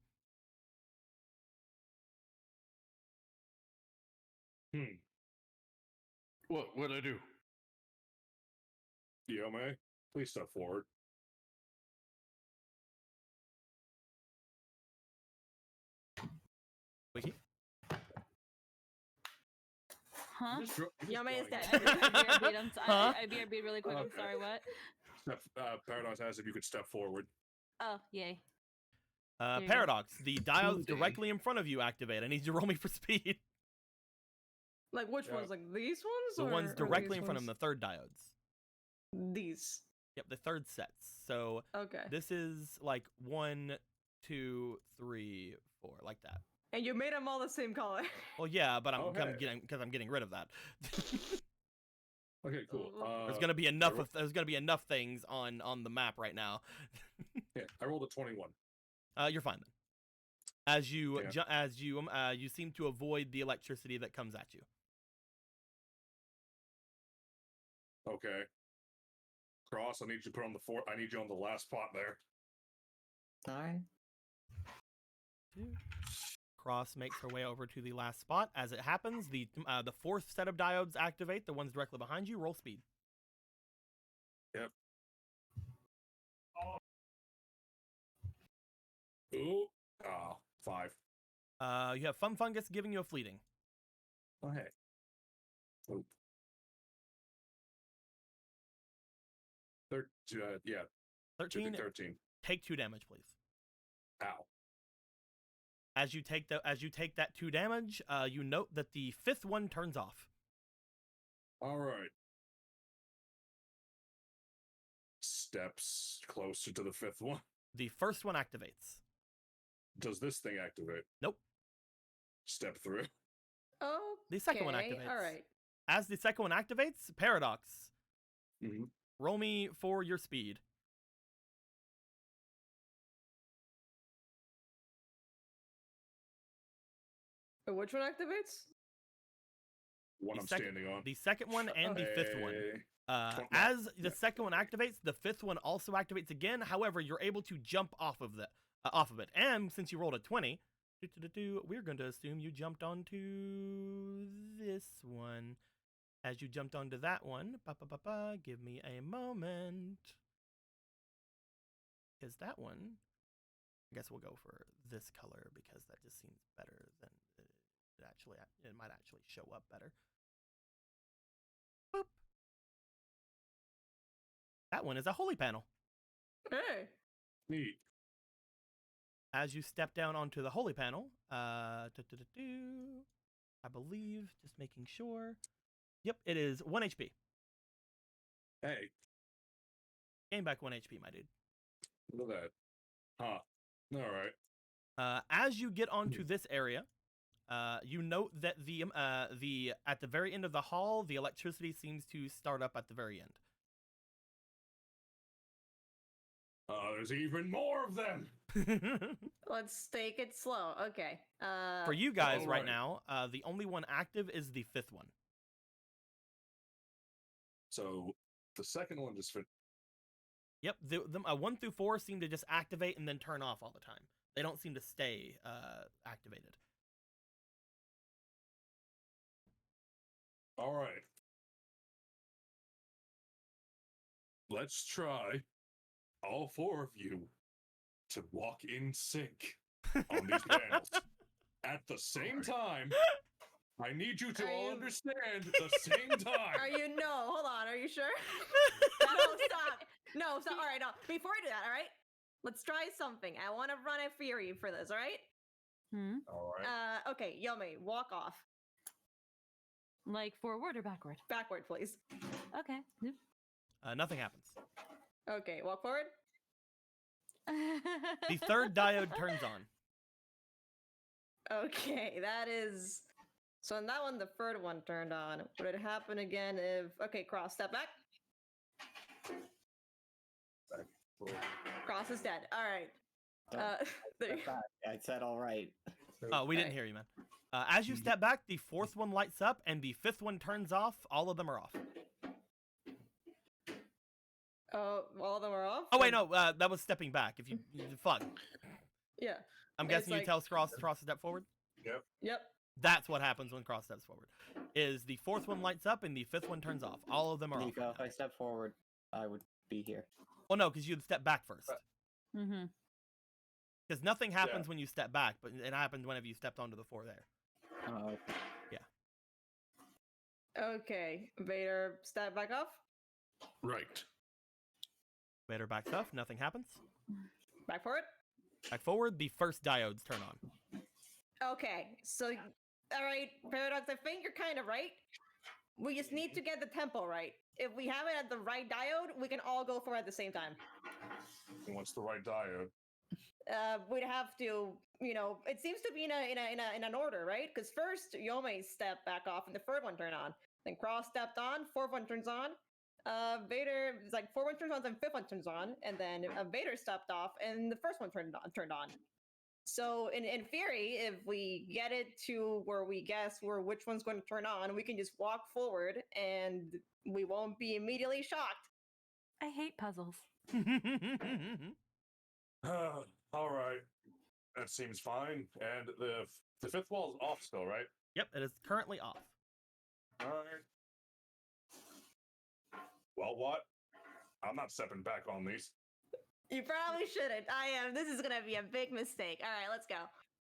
What'd I do? Yome, please step forward. Wiki. Huh? Just dro- just Yame is drawing dead. it. Huh? I BRB really quick. I'm Okay. sorry. What? Paradox asked if you could step forward. Oh, yay. There you go. Paradox, the diodes Today. directly in front of you activate. I need you to roll me for speed. Like which Yeah. ones? Like these ones? The ones or directly these in front of them, ones? the third diodes. These. Yep, the third sets. So Okay. this is like 1, 2, 3, 4, like that. And you made them all the same color. Well, yeah, but I'm Okay. getting rid of that. Okay, cool. There's gonna be enough things on the map right now. Yeah, I rolled a 21. You're fine then. As you Yeah. you seem to avoid the electricity that comes at you. Okay. Cross, I need you to put on the fourth. I need you on the last spot there. All right. Cross makes her way over to the last spot. As it happens, the fourth set of diodes activate. The ones directly behind you. Roll speed. Yep. Ooh. Oh, 5. You have Fun Fungus giving you a fleeting. Oh, hey. Oh. Yeah. 13. 13. Take 2 damage, please. Ow. As you take that 2 damage, you note that the 5th one turns off. All right. Steps closer to the 5th one. The first one activates. Does this thing activate? Nope. Step through. Oh. The second one activates. All right. As the second one activates, Paradox. Mm-hmm. Roll me for your speed. Which one activates? One The I'm second- standing on. The second one and the 5th one. Hey. As the yeah. second one activates, the 5th one also activates again. However, you're able to jump off of it. And since you rolled a 20, we're going to assume you jumped onto this one. As you jumped onto that one, give me a moment. Because that one, I guess we'll go for this color because that just seems better than it might actually show up better. Boop. That one is a holy panel. Hey. Neat. As you step down onto the holy panel, I believe, just making sure. Yep, it is 1 HP. Hey, Gain back 1 HP, my dude. look at that. Huh. All right. As you get onto this area, you note that the at the very end of the hall, the electricity seems to start up at the very end. There's even more of them. Let's take it slow. Okay. For you guys all right right. now, the only one active is the 5th one. So the second one just fit. Yep, the 1 through 4 seem to just activate and then turn off all the time. They don't seem to stay activated. All right. Let's try, all 4 of you, to walk in sync on these panels at the same time. I need you to Are all you- understand the same time. Are you no? Hold on. Are you sure? No, stop. No, stop. All right, no. Before I do that, all right. Let's try something. I want to run a theory for this. All right. All right. Okay, Yummy, walk off. Like forward or backward? Backward, please. Okay. Yep. Nothing happens. Okay, walk forward. The third diode turns on. Okay, that is. So on that one, the third one turned on. Would it happen again if? Okay, Cross, step back. Cross is dead. All right. There you go. I said all right. Oh, we didn't Okay. hear you, man. As you step back, the 4th one lights up and the 5th one turns off. All of them are off. Oh, all of them are off. Oh wait, no, that was stepping back. If you fuck, Yeah. I'm It's guessing you like- tell Cross to step forward. Yep. That's what happens when Cross steps forward. Is the 4th one lights up and the 5th one turns off. All of them are off. Nico, if I step forward, I would be here. Well, no, because you step back first. Mm-hmm. Because nothing happens when you step back, but it happened whenever you stepped onto the 4 there. Oh, Okay, Vader, step back off. Right. Vader backs off. Nothing happens. Back forward. Back forward, the first diodes turn on. Okay, so all right, Paradox. I think you're kind of right. We just need to get the tempo right. If we have it at the right diode, we can all go for it at the same time. And what's the right diode? We'd have to, it seems to be in an order, right? Because first Yome stepped back off, and the third one turned on. Then Cross stepped on, fourth one turns on. Vader is like fourth one turns on, then fifth one turns on, and then Vader stepped off, and the first one turned on. So in theory, if we get it to where we guess which one's going to turn on, we can just walk forward, and we won't be immediately shocked. I hate puzzles. All right, that seems fine. And the fifth wall is off still, right? Yep, it is currently off. All right. Well, what? I'm not stepping back on these. You probably shouldn't. I am. This is going to be a big mistake. All right, let's go.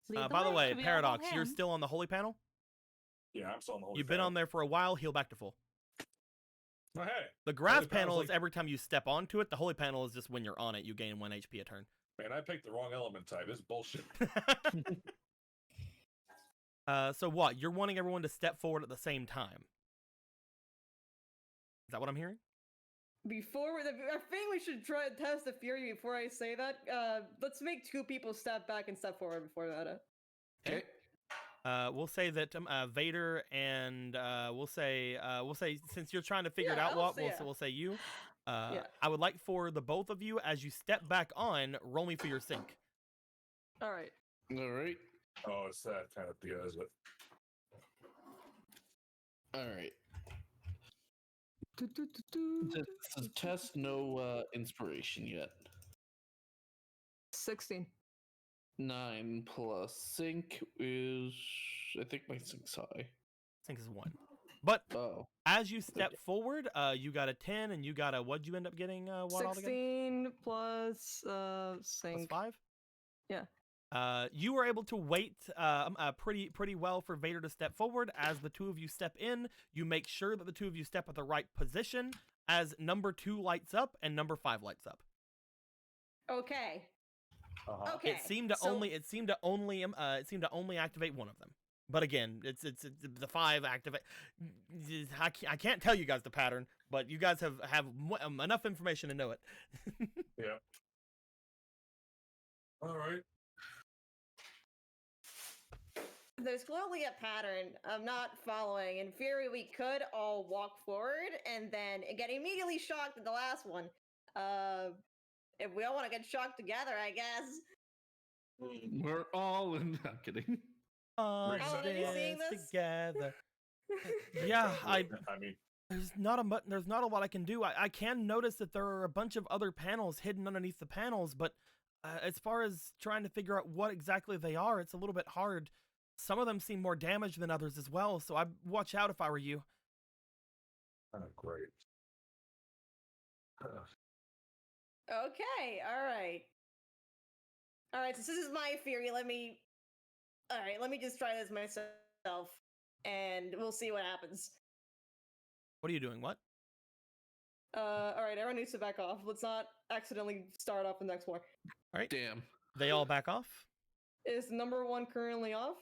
Lead By the way, Should we all Paradox, hold you're hands? still on the holy panel. Yeah, I'm still on the holy You've been panel. on there for a while. Heal back to full. Oh, hey, The grass Holy panel's panel is like- every time you step onto it. The holy panel is just when you're on it, you gain 1 HP a turn. man, I picked the wrong element type. This is bullshit. So what? You're wanting everyone to step forward at the same time. Is that what I'm hearing? I think we should try and test the fury before I say that. Let's make 2 people step back and step forward before that. Okay. We'll say that Vader and we'll say since you're trying to figure it Yeah, out, I'll what say- we'll say you. Yeah. I would like for the both of you, as you step back on, roll me for your sync. All right. All right. Oh, it's that kind of deal, is it? All right. Just test no inspiration yet. 16. 9 plus sync is, I think my sync's high. Sync is 1. But Oh, as you step forward, you got a 10, and you got a what'd you end up getting? What altogether? 16 plus Plus sync. 5. Yeah. You were able to wait pretty well for Vader to step forward. As the 2 of you step in, you make sure that the 2 of you step at the right position. As number 2 lights up and number 5 lights up. Okay. Uh-huh. Okay. It seemed to only activate one of them. But again, it's the 5 activate. I can't tell you guys the pattern, but you guys have enough information to know it. Yeah. All right. There's clearly a pattern I'm not following. In theory, we could all walk forward and then get immediately shocked at the last one. If we all want to get shocked together, I guess. we're all in. Not kidding. All Rick's are you seeing this this? together. Yeah, I mean, there's not a lot I can do. I can notice that there are a bunch of other panels hidden underneath the panels, but as far as trying to figure out what exactly they are, it's a little bit hard. Some of them seem more damaged than others as well, so I'd watch out if I were you. oh, great. Okay, all right, so this is my theory. Let me just try this myself, and we'll see what happens. What are you doing? What? All right, everyone needs to back off. Let's not accidentally start off the next war. Damn. They all back off? Is number 1 currently off?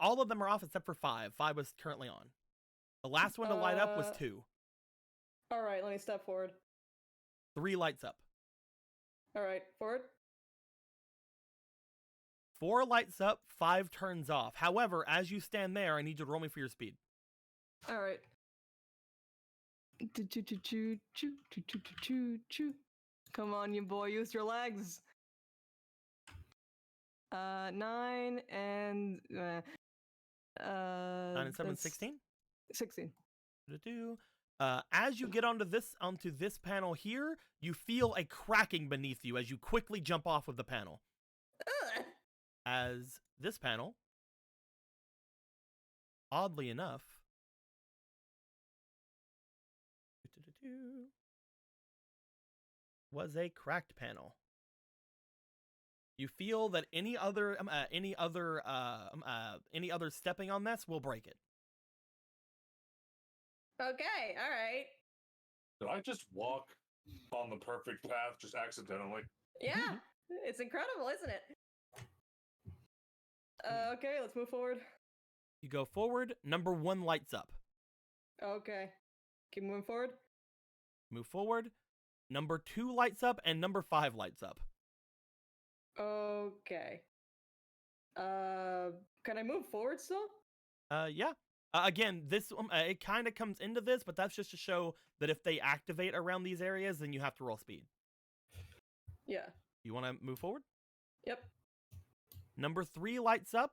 All of them are off except for 5. 5 was currently on. The last one to light up was 2. All right, let me step forward. 3 lights up. All right, forward. 4 lights up, 5 turns off. However, as you stand there, I need you to roll me for your speed. All right. Come on, you boy, use your legs. 9 and 9 and 7, that's 16? 16. As you get onto this panel here, you feel a cracking beneath you as you quickly jump off of the panel. Ugh. As this panel, oddly enough, was a cracked panel. You feel that any other stepping on this will break it. Okay, all right. Did I just walk on the perfect path just accidentally? Yeah. It's incredible, isn't it? Okay, let's move forward. You go forward. Number 1 lights up. Okay. Keep moving forward. Move forward. Number 2 lights up, and number 5 lights up. Okay. Can I move forward still? Yeah. Again, this it kind of comes into this, but that's just to show that if they activate around these areas, then you have to roll speed. Yeah. You want to move forward? Yep. Number 3 lights up.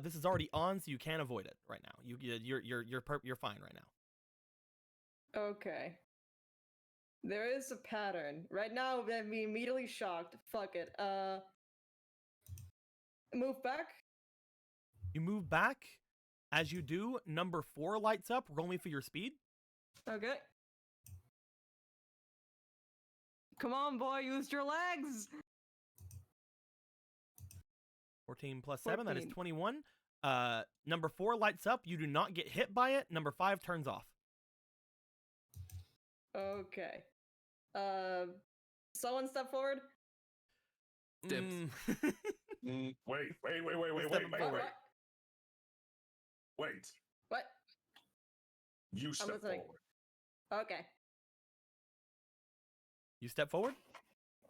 This is already on, so you can't avoid it right now. You're fine right now. Okay. There is a pattern. Right now, I'm immediately shocked. Fuck it. Move back. You move back. As you do, number 4 lights up. Roll me for your speed. Okay. Come on, boy, use your legs. 14 plus 7, that is 14. 21. Number 4 lights up. You do not get hit by it. Number 5 turns off. Okay. Someone step forward. Dibs. Wait. Step forward. Wait. What? You step listening. forward. Okay. You step forward.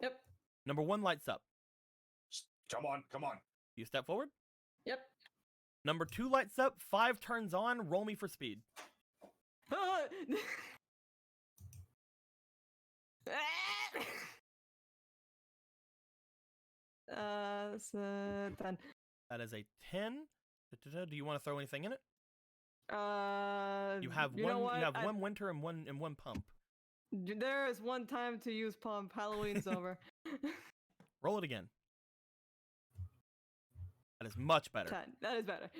Yep. Number 1 lights up. Come on. You step forward. Yep. Number 2 lights up. 5 turns on. Roll me for speed. That's 10. That is a 10. Do you want to throw anything in it? You have you know what? You have one winter and one pump. There is one time to use pump. Halloween's over. Roll it again. That is much better. 10. That is better.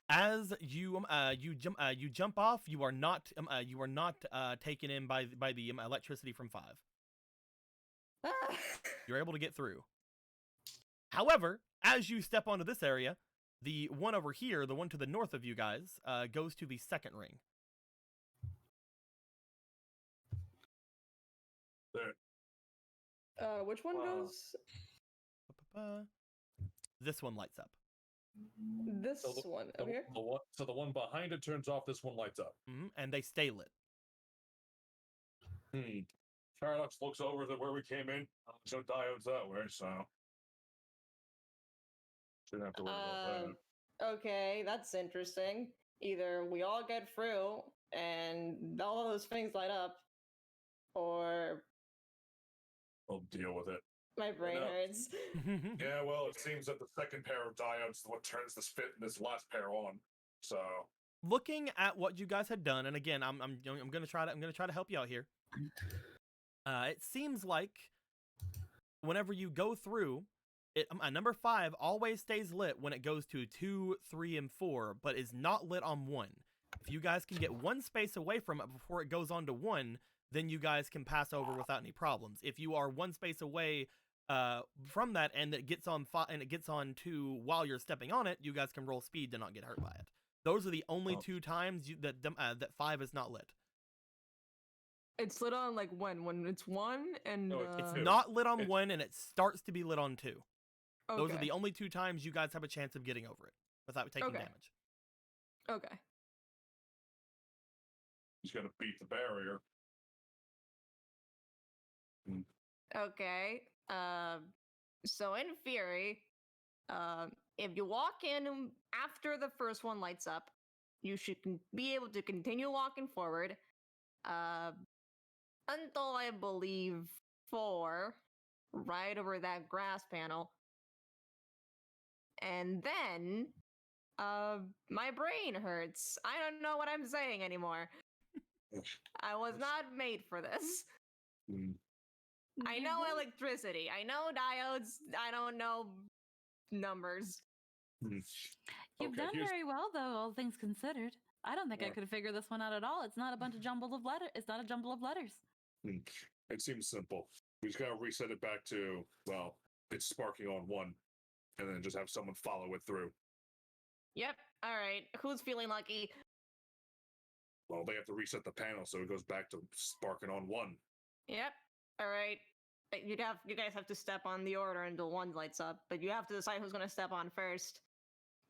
As you jump off, you are not taken in by the electricity from 5. You're able to get through. However, as you step onto this area, the one over here, the one to the north of you guys, goes to the second ring. There. Which one goes? This one lights up. This one over here. So the one behind it turns off. This one lights up. And they stay lit. Paradox looks over to where we came in. There's no diodes that way, so shouldn't have to worry about that. Okay, that's interesting. Either we all get through and all of those things light up, or We'll deal with it. my brain No. hurts. Yeah, well, it seems that the second pair of diodes is what turns this last pair on. So Looking at what you guys had done, and again, I'm gonna try to help you out here. It seems like whenever you go through, number 5 always stays lit when it goes to 2, 3, and 4, but is not lit on 1. If you guys can get one space away from it before it goes on to 1, then you guys can pass over without any problems. If you are one space away from that and it gets on 2 while you're stepping on it, you guys can roll speed to not get hurt by it. Those are the only 2 times that 5 is not lit. It's lit on like when it's 1 and No, it's It's two. not lit on 1 and it starts to be lit on 2. okay. Those are the only 2 times you guys have a chance of getting over it without taking Okay. damage. Okay. he's gonna beat the barrier. Okay. So in theory, if you walk in after the first one lights up, you should be able to continue walking forward until I believe 4, right over that grass panel. And then, my brain hurts. I don't know what I'm saying anymore. I was not made for this. I know electricity. I know diodes. I don't know numbers. You've Okay, done here's- very well, though, all things considered. I don't think I Yeah. could figure this one out at all. It's not a bunch of jumble of letters. It's not a jumble of letters. It seems simple. We just gotta reset it back to, well, it's sparking on 1, and then just have someone follow it through. Yep. All right. Who's feeling lucky? Well, they have to reset the panel so it goes back to sparking on 1. Yep. All right. You guys have to step on the order until one lights up, but you have to decide who's gonna step on first.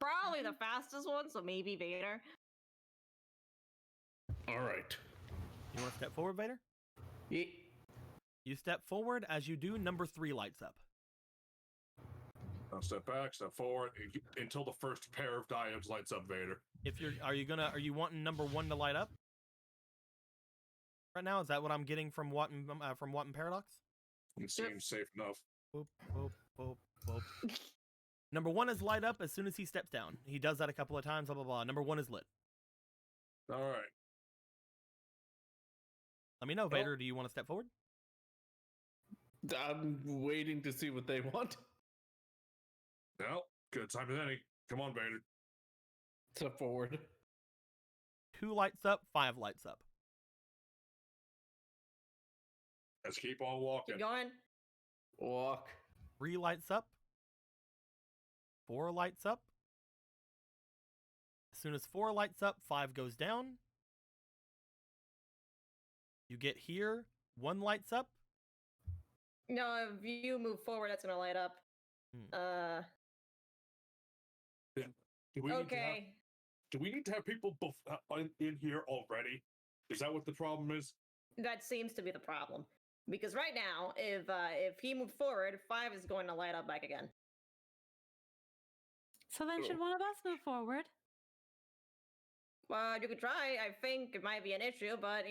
Probably the fastest one, so maybe Vader. All right. You want to step forward, Vader? Yeah. You step forward. As you do, number 3 lights up. Now step back, step forward, until the first pair of diodes lights up, Vader. If you're, are you wanting number 1 to light up? Right now, is that what I'm getting from Watt and Paradox? It seems safe enough. Boop, boop, boop, boop. Number 1 is light up as soon as he steps down. He does that a couple of times, blah, blah, blah. Number 1 is lit. All right. Let me know, Vader. Do you want to step forward? I'm waiting to see what they want. Well, good time as any. Come on, Vader. Step forward. 2 lights up, 5 lights up. Let's keep on walking. Keep going. Walk. 3 lights up. 4 lights up. As soon as 4 lights up, 5 goes down. You get here, 1 lights up. No, if you move forward, that's gonna light up. Do we Okay. do we need to have people in here already? Is that what the problem is? That seems to be the problem. Because right now, if he moved forward, 5 is going to light up back again. So then, should one of us move forward? You could try. I think it might be an issue, but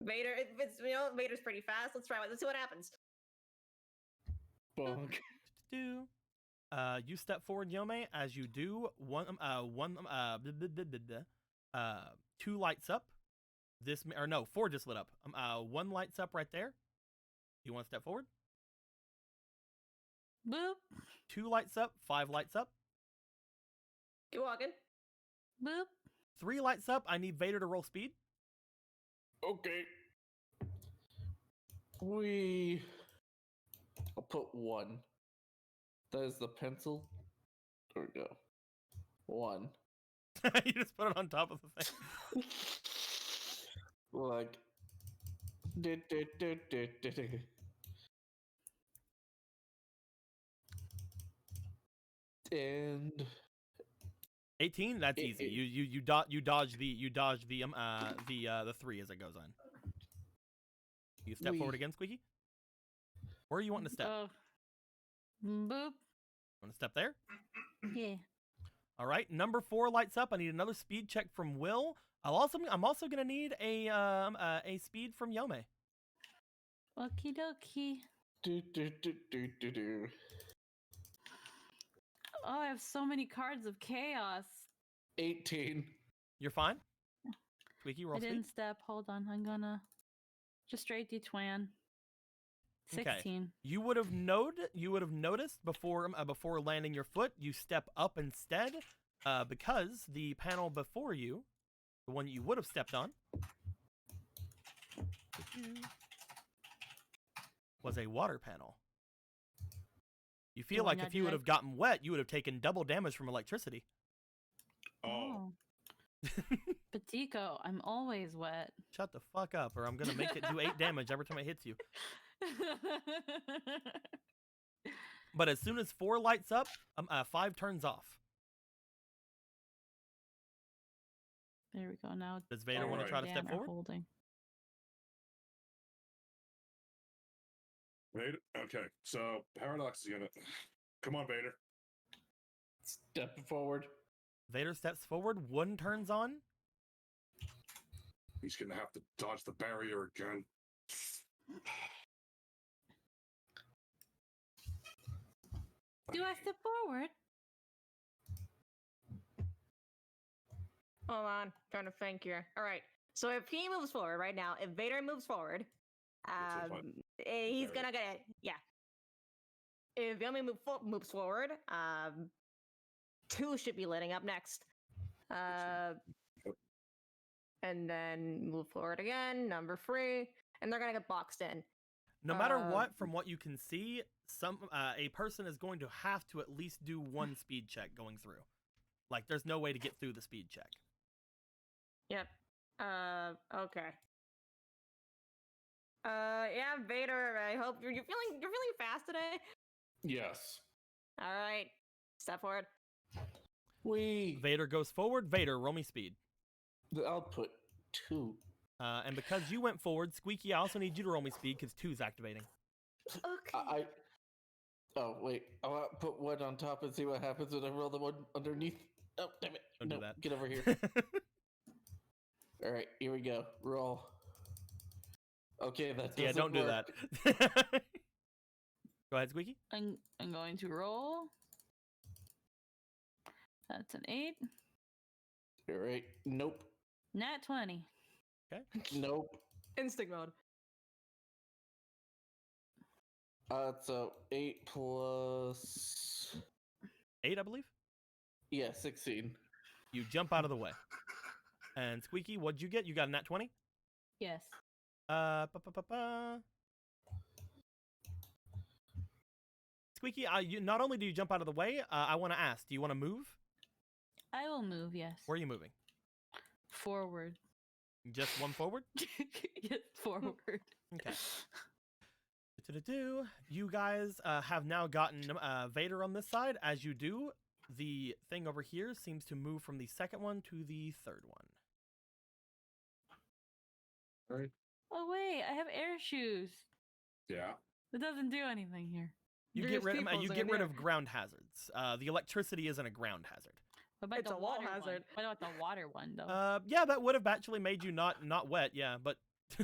Vader. Vader's pretty fast. Let's try it. Let's see what happens. Bonk. You step forward, Yome. As you do, 2 lights up. 4 just lit up. 1 lights up right there. You want to step forward? Boop. 2 lights up. 5 lights up. Keep walking. Boop. 3 lights up. I need Vader to roll speed. Okay. I'll put 1. That is the pencil. There we go. 1. You just put it on top of the thing. Like. And 18. That's easy. You dodge the 3 as it goes on. You step forward again, Squeaky. Where are you wanting to step? Boop. Want to step there? Yeah. All right. Number 4 lights up. I need another speed check from Will. I'm also gonna need a speed from Yome. Okie dokie. Oh, I have so many cards of chaos. 18. You're fine. Squeaky, roll I speed. didn't step. Hold on. I'm gonna just straight D-twan. 16. Okay. You would have noticed before landing your foot, you step up instead, because the panel before you, the one you would have stepped on, was a water panel. You feel like if you would have gotten wet, you would have taken double damage from electricity. Oh. But Tico, I'm always wet. Shut the fuck up, or I'm gonna make it do 8 damage every time it hits you. But as soon as 4 lights up, 5 turns off. There we go. Now Does Vader want to try to step forward? Holding. Vader? Okay, so Paradox is gonna... Come on, Vader. Step forward. Vader steps forward, 1 turns on. He's gonna have to dodge the barrier again. Do I step forward? Hold on, trying to think here. All right, so if he moves forward right now, if Vader moves forward, he's gonna get it. Yeah. If Yomi moves forward, 2 should be lighting up next. And then move forward again, number 3, and they're gonna get boxed in. No matter what, from what you can see, a person is going to have to at least do 1 speed check going through. Like, there's no way to get through the speed check. Yep. Okay. Yeah, Vader. I hope you're feeling fast today. Yes. All right, step forward. We. Vader goes forward. Vader, roll me speed. I'll put 2. And because you went forward, Squeaky, I also need you to roll me speed because 2's activating. Okay. Oh wait, I'll put 1 on top and see what happens when I roll the 1 underneath. Oh damn it! Don't do No, that. get over here. All right, here we go. Roll. Okay, that doesn't Yeah, don't do work. that. Go ahead, Squeaky. I'm going to roll. That's an 8. All right. Nope. Nat 20. Nope. Instinct mode. So 8 plus. 8, I believe. Yeah, 16. You jump out of the way. And Squeaky, what'd you get? You got a nat 20? Yes. Squeaky, you, not only do you jump out of the way, I want to ask, do you want to move? I will move, yes. Where are you moving? Forward. Just one forward? Yes, forward. Okay. You guys have now gotten Vader on this side. As you do, the thing over here seems to move from the second one to the third one. Right? Oh, wait, I have air shoes. Yeah. It doesn't do anything here. You get rid of ground hazards. The electricity isn't a ground hazard. What about It's the a wall water hazard. One? What about the water one, though? Yeah, that would have actually made you not wet. Yeah, but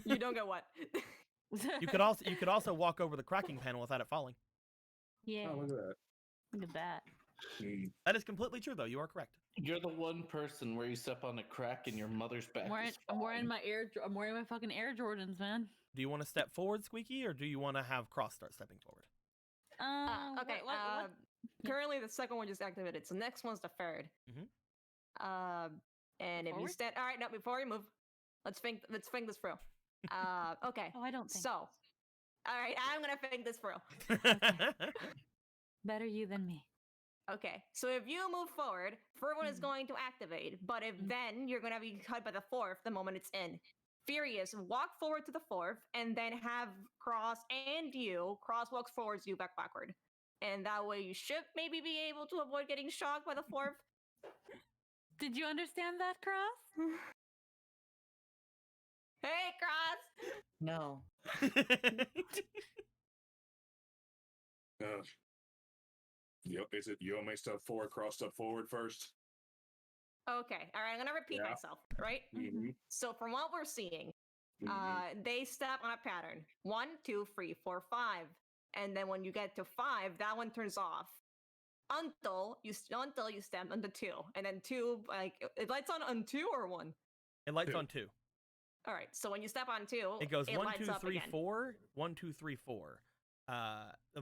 You don't get wet. you could also walk over the cracking panel without it falling. Yeah, Oh, look at that. look at that. Mm. That is completely true, though. You are correct. You're the one person where you step on a crack and your mother's back. I'm wearing my fucking Air Jordans, man. Do you want to step forward, Squeaky, or do you want to have Cross start stepping forward? Okay. What? Currently, the second one just activated, so next one's the third. And if you Forward? stand, all right, now before we move, let's think this through. Okay. Oh, I don't think. So, all right, I'm gonna think this through. Better you than me. Okay, so if you move forward, third one is going to activate, but if then you're going to be cut by the fourth the moment it's in. Furious, walk forward to the fourth, and then have Cross and you, Cross walks forwards, you back backward. And that way you should maybe be able to avoid getting shocked by the fourth. Did you understand that, Cross? Hey, Cross! No. Is it you may step forward, Cross step forward first? Okay, all right, I'm going to repeat Yeah. myself, right? Mm-hmm. So from what we're seeing, Mm-hmm. they step on a pattern. 1, 2, 3, 4, 5. And then when you get to 5, that one turns off. Until you step on the 2. And then 2, like, it lights on 2 or 1? It lights 2. on 2. All right, so when you step on 2, It goes 1, lights 2, up 3, again. 4. 1, 2, 3, 4.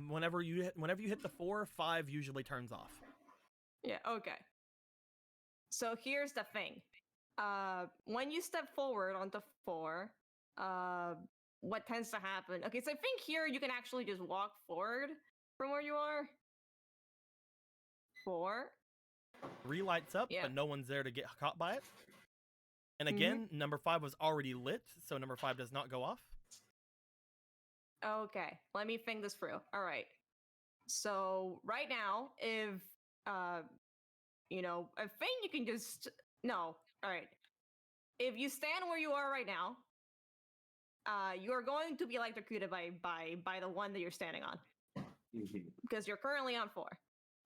Whenever you hit the 4, 5 usually turns off. Yeah, okay. So here's the thing. When you step forward onto 4, what tends to happen? Okay, so I think here you can actually just walk forward from where you are. 4. 3 lights up, Yeah. but no one's there to get caught by it. And again, number 5 was already lit, so number 5 does not go off. Okay, let me think this through. All right. So right now, if I think you can just no. All right. If you stand where you are right now, you are going to be electrocuted by the one that you're standing on Mm-hmm. because you're currently on 4,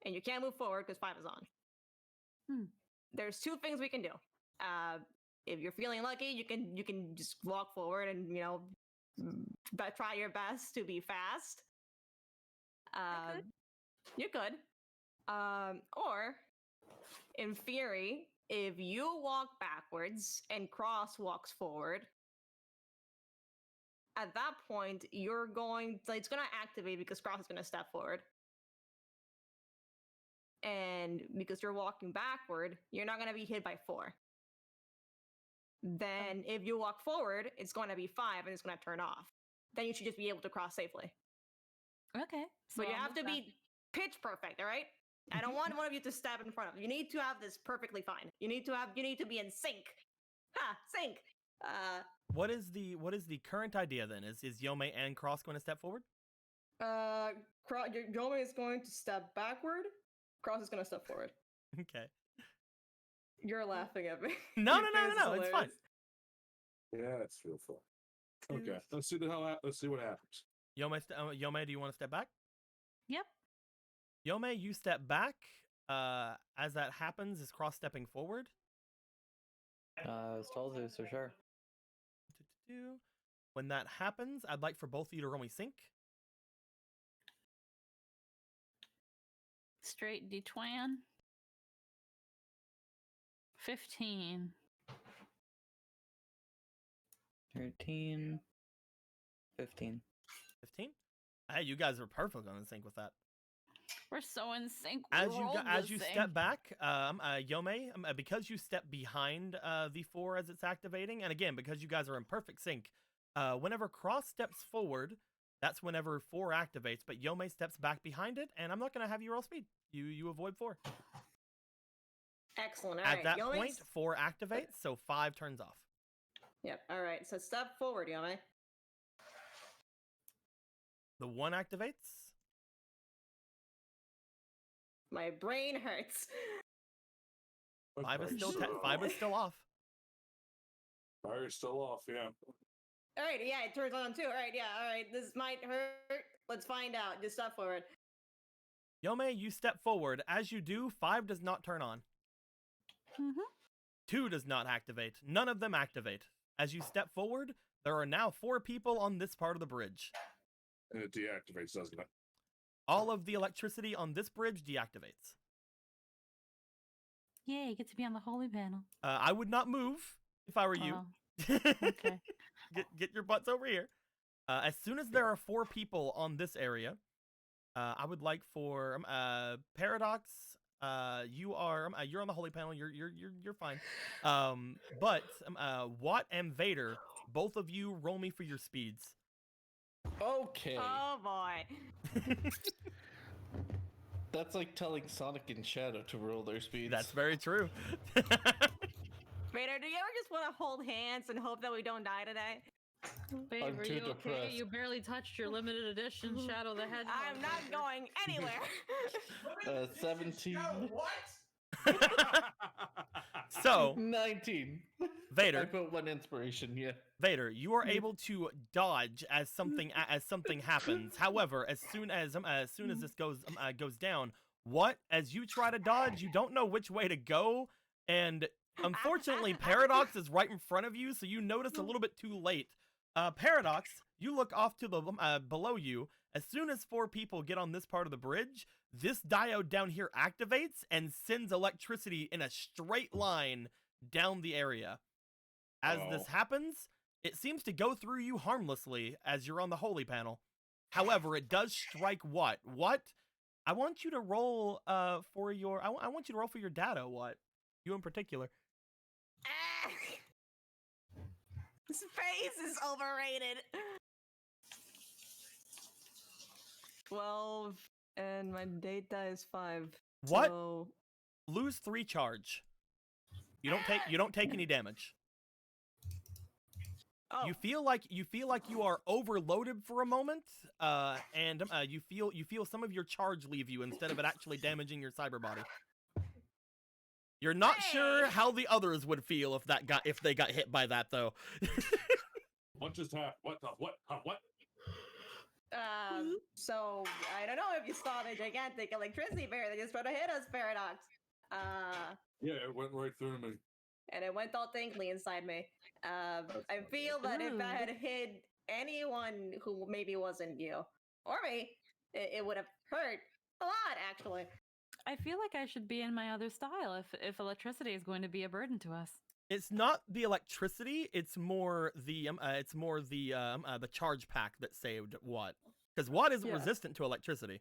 and you can't move forward because 5 is on. There's 2 things we can do. If you're feeling lucky, you can just walk forward and but try your best to be fast. You could. Or, in theory, if you walk backwards and Cross walks forward, at that point, it's going to activate because Cross is going to step forward. And because you're walking backward, you're not going to be hit by 4. Then if you walk forward, it's going to be 5 and it's going to turn off. Then you should just be able to cross safely. Okay. But you have to be pitch perfect, all right? I don't want one of you to step in front of you. You need to have this perfectly fine. You need to be in sync. Ha, sync. What is the current idea then? Is Yome and Cross going to step forward? Yome is going to step backward. Cross is going to step forward. Okay. You're laughing at me. No, Your no, no, face no, is it's fine. hilarious. Yeah, it's real fun. Okay, let's see let's see what happens. Yome, do you want to step back? Yep. Yome, you step back. As that happens, is Cross stepping forward? I was told to, so sure. When that happens, I'd like for both of you to roll me sync. Straight D-Twan. 15. 13. 15. 15. Hey, you guys are perfect on the sync with that. We're so in sync. We As rolled as this you thing. step back, Yome, because you step behind the 4 as it's activating, and again because you guys are in perfect sync, whenever Cross steps forward, that's whenever 4 activates. But Yome steps back behind it, and I'm not going to have you roll speed. You avoid 4. Excellent. All At right, that Yome's- point, 4 activates, so 5 turns off. Yep. All right. So step forward, Yome. The 1 activates. My brain hurts. 5 is Okay, still so- 5 is still off. Fire's still off, yeah. All right. Yeah, it turns on too. All right. Yeah. All right. This might hurt. Let's find out. Just step forward. Yome, you step forward. As you do, 5 does not turn on. Mm-hmm. 2 does not activate. None of them activate. As you step forward, there are now 4 people on this part of the bridge. And it deactivates, doesn't it? All of the electricity on this bridge deactivates. Yay, you get to be on the holy panel. I would not move if I were you. Oh, okay. Get your butts over here. As soon as there are 4 people on this area, I would like for Paradox. You're on the holy panel. You're fine. But Watt and Vader, both of you roll me for your speeds. Okay. Oh boy. That's like telling Sonic and Shadow to roll their speeds. That's very true. Vader, do you ever just want to hold hands and hope that we don't die today? Babe, I'm are too you okay? depressed. You barely touched your limited edition Shadow the Hedgehog. I'm not going anywhere. 17. So 19. I Vader, put 1 inspiration, yeah. Vader, you are able to dodge as something happens. However, as soon as this goes down, as you try to dodge, you don't know which way to go, and unfortunately, Paradox is right in front of you, so you notice a little bit too late. Paradox, you look off to the below you. As soon as 4 people get on this part of the bridge, this diode down here activates and sends electricity in a straight line down the area. As this happens, it seems to go through you harmlessly as you're on the holy panel. However, it does strike what? I want you to roll for your I want you to roll for your data, what? You in particular. Ah! Space is overrated. 12 and my data is 5. What? So... Lose 3 charge. You don't take any damage. Oh. You feel like you are overloaded for a moment, and you feel some of your charge leave you instead of it actually damaging your cyber body. You're not sure how the others would feel if they got hit by that though. What just happened? What? What? So I don't know if you saw the gigantic electricity bear that just tried to hit us, Paradox. Yeah, it went right through me. And it went all tingly inside me. I feel that if that had hit anyone who maybe wasn't you or me, it would have hurt a lot, actually. I feel like I should be in my other style if electricity is going to be a burden to us. It's not the electricity. It's more the charge pack that saved Watt, because Watt isn't resistant to electricity.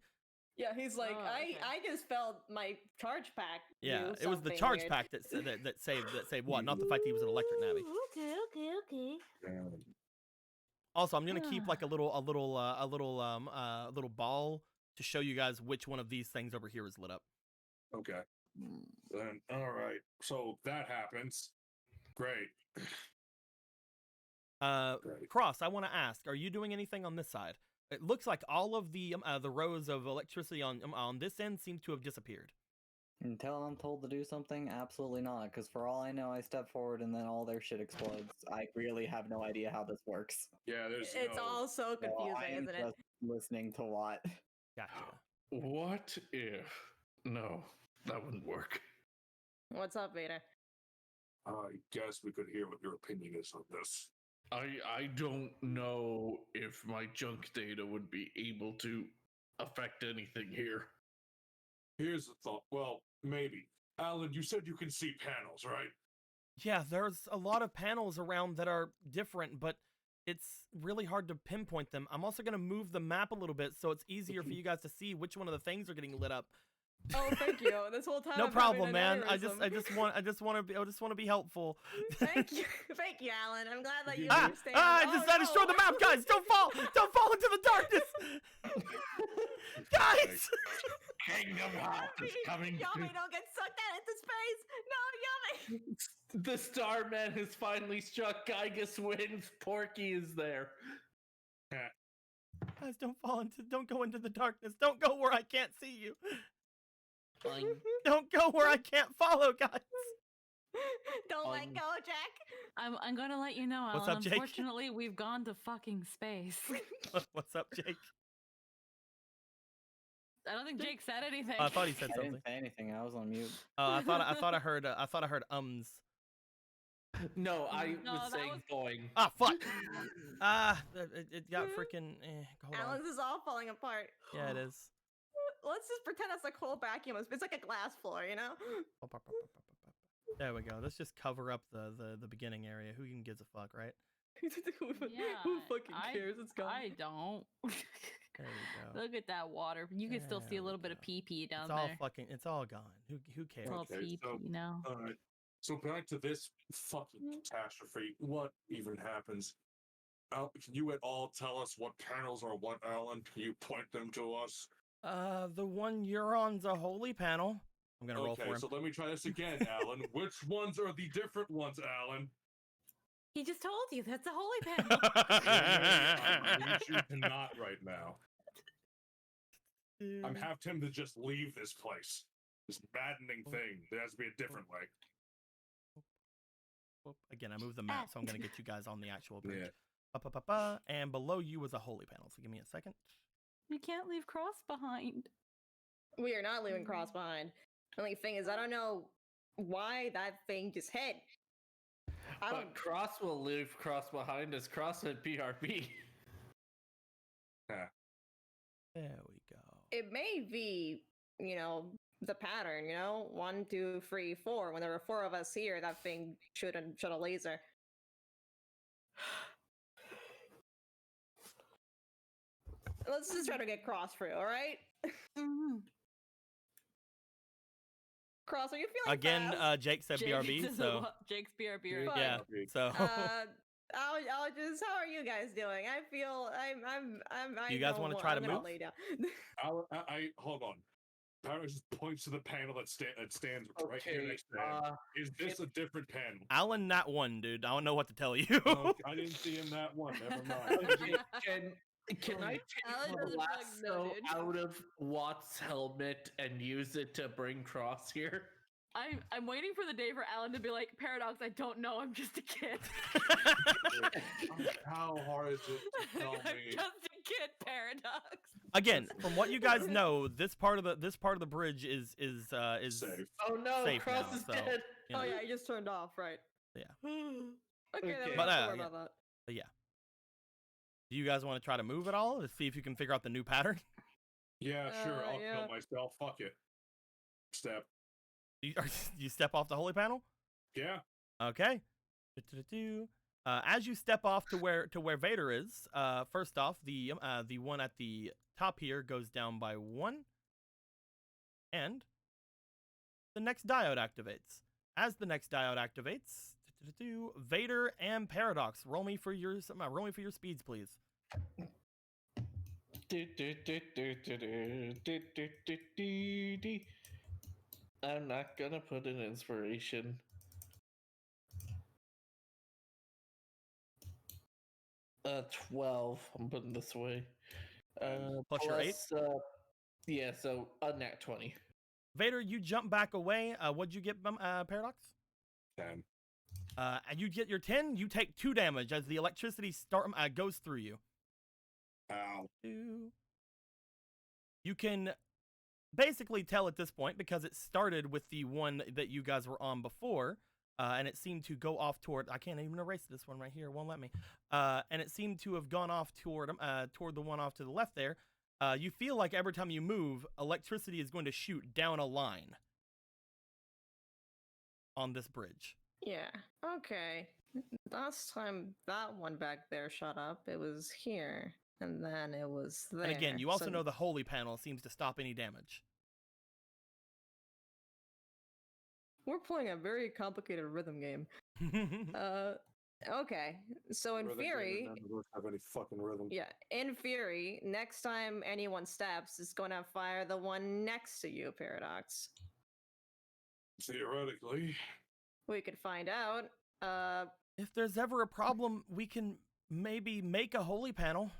Yeah, he's like, Oh, okay. I just felt my charge pack. Yeah, do it was the something charge weird. pack that saved Watt, not the fact that he was an electric Navi. Okay. Also, I'm gonna keep like a little ball to show you guys which one of these things over here is lit up. Okay. Then all right. So that happens. Great. Right. Cross, I want to ask, are you doing anything on this side? It looks like all of the rows of electricity on this end seem to have disappeared. Until I'm told to do something, absolutely not. Because for all I know, I step forward and then all their shit explodes. I really have no idea how this works. Yeah, there's It's no. all so So confusing, I am isn't it? just listening to what. Gotcha. What if? No, that wouldn't work. What's up, Vader? I guess we could hear what your opinion is on this. I don't know if my junk data would be able to affect anything here. Here's the thought. Well, maybe. Alan, you said you can see panels, right? Yeah, there's a lot of panels around that are different, but it's really hard to pinpoint them. I'm also going to move the map a little bit so it's easier for you guys to see which one of the things are getting lit up. Oh, thank you. This whole time. No I'm having problem, an man. I aneurysm. just want to be helpful. Thank you, Alan. I'm glad that you Ah, understand. I Oh, decided to destroy the map, guys. Don't fall into the darkness, guys. Kingdom Hearts is coming. Yummy, don't get sucked out into space. No, Yummy. The Starman has finally struck. Gygus wins. Porky is there. Guys, don't go into the darkness. Don't go where I can't see you. Don't go where I can't follow, guys. Don't let go, Jack. I'm gonna let you know, Alan. What's up, Jake? Unfortunately, we've gone to fucking space. What's up, Jake? I don't think Jake said anything. I thought he said I something. didn't say anything. I was on mute. I thought I heard ums. No, I No, was that saying was- going. Ah, fuck. It got freaking. Hold on. Alan's is all falling apart. Yeah, it is. Let's just pretend it's like whole vacuum. It's like a glass floor, you know? There we go. Let's just cover up the beginning area. Who even gives a fuck, right? Yeah, Who fucking cares? It's gone. I don't. There we go. Look at that water. You can still see There a we little bit of go. pee down It's there. all fucking. It's all gone. Who cares? It's all Okay, pee so- now. Alright. So back to this fucking catastrophe. What even happens? Can you at all tell us what panels are what, Alan? Can you point them to us? The one you're on's a holy panel. I'm gonna roll for Okay, him. so let me try this again, Alan. Which ones are the different ones, Alan? He just told you that's a holy panel. I need you to not right now. I'm have him to just leave this place. This maddening thing. There has to be a different way. Again, I moved the map, so I'm gonna get you guys on the actual bridge. Yeah. And below you was a holy panel. So give me a second. You can't leave Cross behind. We are not leaving Cross behind. The only thing is, I don't know why that thing just hit. I don't. But Cross will leave Cross behind as Cross at PRP. There we go. It may be, the pattern. 1, 2, 3, 4. When there were 4 of us here, that thing should a laser. Let's just try to get Cross through, all right? Cross, are you feeling Again, fast? Jake said BRB. So Jake's BRB. Fuck. yeah. So I'll just. How are you guys doing? I feel Do you guys want wanna try to gonna move? lay down. I hold on. Power just points to the panel that stands right here Okay, next to him. Is this a different panel? Alan, that one, dude. I don't know what to tell you. Oh, I didn't see him that one. Never mind. Okay, can I Alan take the doesn't fucking know, lasso dude. out of Watt's helmet and use it to bring Cross here? I'm waiting for the day for Alan to be like, Paradox, I don't know, I'm just a kid. How hard is it to tell I'm me? just a kid, Paradox. Again, from what you guys know, this part of the bridge is Safe. Oh no, Safe Cross now, is so- dead. you know. Oh yeah, you just turned off, right? Yeah. Okay, then we Okay. don't have to But, worry yeah. about that. Do you guys want to try to move at all to see if you can figure out the new pattern? Yeah, sure. I'll yeah. kill myself. Fuck it. Step. You step off the holy panel? Yeah. Okay. As you step off to where Vader is, first off, the one at the top here goes down by 1, and the next diode activates. As the next diode activates, Vader and Paradox, roll me for your speeds, please. I'm not gonna put an inspiration. 12. I'm putting this away. Plus your 8? Yeah, so a nat 20. Vader, you jump back away. What'd you get, Paradox? 10. And you get your 10. You take 2 damage as the electricity goes through you. Ow. You can basically tell at this point, because it started with the one that you guys were on before, and it seemed to go off toward, I can't even erase this one right here, it won't let me, and it seemed to have gone off toward the one off to the left there. You feel like every time you move, electricity is going to shoot down a line on this bridge. Yeah. Okay. Last time that one back there shut up, it was here, and then it was there. And again, you also So- know the holy panel seems to stop any damage. We're playing a very complicated rhythm game. Okay. So in Rhythm game, theory, none of us have any fucking rhythm. yeah, in theory, next time anyone steps, it's going to fire the one next to you, Paradox. Theoretically. We could find out. If there's ever a problem, we can maybe make a holy panel.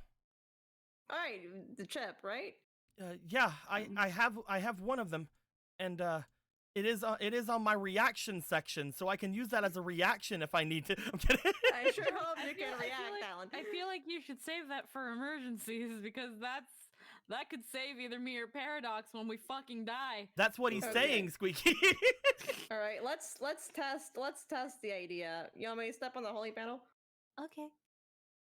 All right, the chip, right? Yeah, I have one of them, and it is on my reaction section, so I can use that as a reaction if I need to. I'm kidding. I sure hope you can I feel react, like, Alan. I feel like you should save that for emergencies because that could save either me or Paradox when we fucking die. That's what he's Okay. saying, Squeaky. All right, let's test the idea. You want me to step on the holy panel? Okay.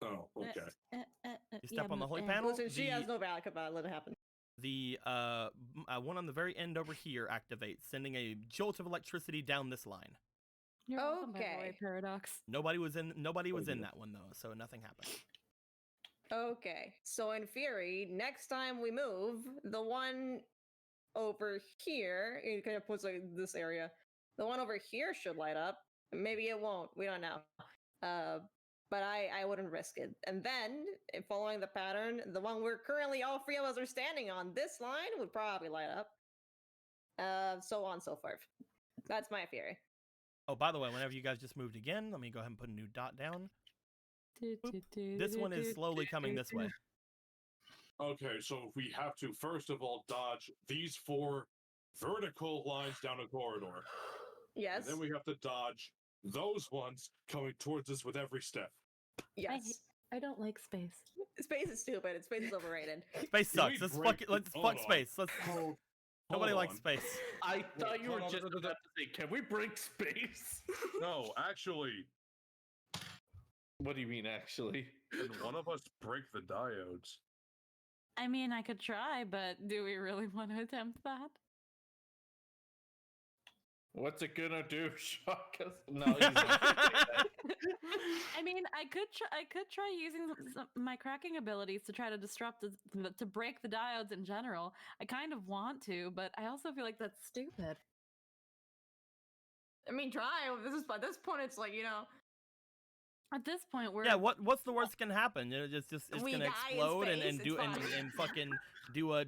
Oh, okay. You step on the holy panel. Listen, she has no backup about it. Let it happen. The one on the very end over here activates, sending a jolt of electricity down this line. You're welcome, by the way, Okay. Paradox. Nobody was in Okay. that one though, so nothing happened. Okay, so in theory, next time we move, the one over here, it kind of puts like this area. The one over here should light up. Maybe it won't. We don't know. But I wouldn't risk it. And then, following the pattern, the one we're currently all 3 of us are standing on, this line would probably light up. So on and so forth. That's my theory. Oh, by the way, whenever you guys just moved again, let me go ahead and put a new dot down. This one is slowly coming this way. Okay, so we have to first of all dodge these 4 vertical lines down a corridor. Yes. And then we have to dodge those ones coming towards us with every step. Yes. I don't like space. Space is stupid. Space is overrated. Space Can we sucks. Let's break fuck it. Let's hold fuck on. space. Let's. Hold Nobody likes on. space. I thought you were hold on, just no, no, no. about to say, can we break space? No, actually, What do you mean, actually? can one of us break the diodes? I mean, I could try, but do we really want to attempt that? What's it gonna do? Shock us? No, he's not gonna say that. I mean, I could try using my cracking abilities to try to disrupt to break the diodes in general. I kind of want to, but I also feel like that's stupid. I mean, try. At this point, it's like, you know, At this point, we're Yeah, what's the worst that can happen? You know, it's We gonna die in explode and space, do it's and, fine. and fucking do a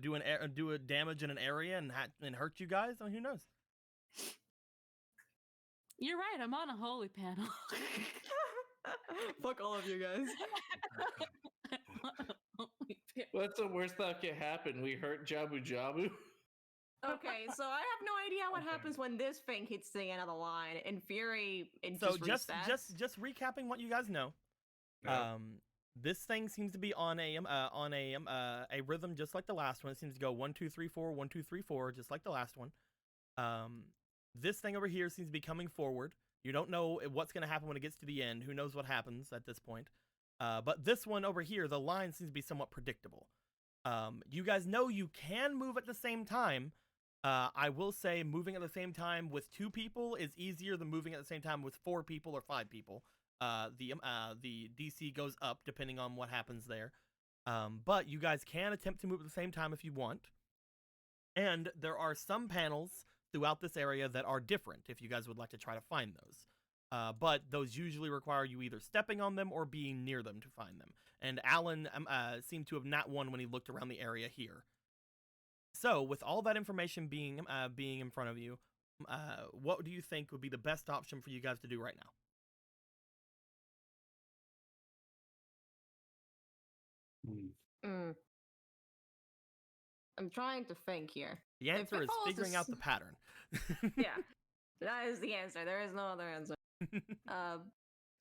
damage in an area and hurt you guys. I mean, who knows? You're right. I'm on a holy panel. fuck all of you guys. What's the worst that could happen? We hurt Jabu Jabu? Okay, so I have no idea what happens when this thing hits the end of the line. In Fury, it So just resets. just recapping what you guys know. Yeah. This thing seems to be on a rhythm just like the last one. It seems to go 1 2 3 4 1 2 3 4 just like the last one. This thing over here seems to be coming forward. You don't know what's going to happen when it gets to the end. Who knows what happens at this point? But this one over here, the line seems to be somewhat predictable. You guys know you can move at the same time. I will say moving at the same time with 2 people is easier than moving at the same time with 4 people or 5 people. The DC goes up depending on what happens there. But you guys can attempt to move at the same time if you want. And there are some panels throughout this area that are different if you guys would like to try to find those. But those usually require you either stepping on them or being near them to find them. And Alan seemed to have not won when he looked around the area here. So, with all that information being in front of you, what do you think would be the best option for you guys to do right now? Hmm. Mm. I'm trying to think here. The answer it is follows figuring this- out the pattern. Yeah, that is the answer. There is no other answer.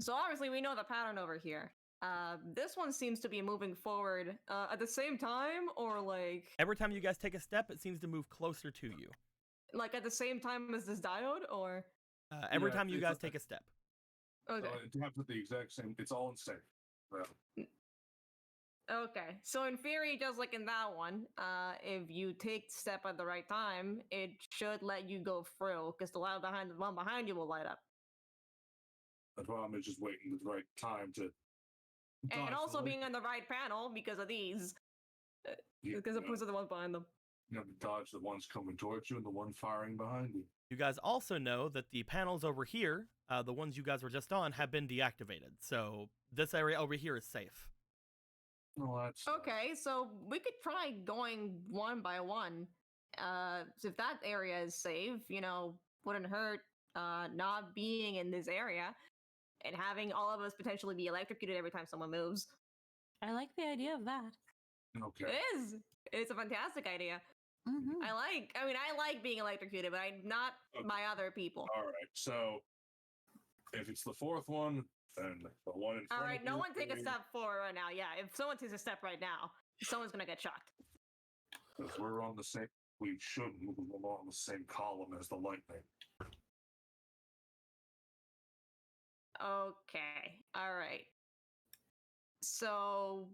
So obviously we know the pattern over here. This one seems to be moving forward at the same time, or like Every time you guys take a step, it seems to move closer to you. at the same time as this diode, or Every Yeah, time you it's guys a- take a step. okay. So it happens at the exact same. It's all in sync. Well, Okay, so in theory, just like in that one, if you take step at the right time, it should let you go through because the one behind you will light up, the problem is just waiting the right time to. dodge and the also being lightning. on the right panel because of these, You because opposed to the one behind them. you have to dodge the ones coming towards you and the one firing behind you. You guys also know that the panels over here, the ones you guys were just on, have been deactivated. So this area over here is safe. No, that's Okay, so we could try going one by one. So if that area is safe, wouldn't hurt not being in this area and having all of us potentially be electrocuted every time someone moves. I like the idea of that. okay. It is. It's a fantastic idea. Mm-hmm. I like being electrocuted, but not Okay. by other people. All right. So if it's the fourth one, then the one in All front. right, of no you, one take a three, step forward right now. Yeah, if someone takes a step right now, someone's gonna get shocked. If we're on the same, we should move along the same column as the lightning. Okay. All right. So,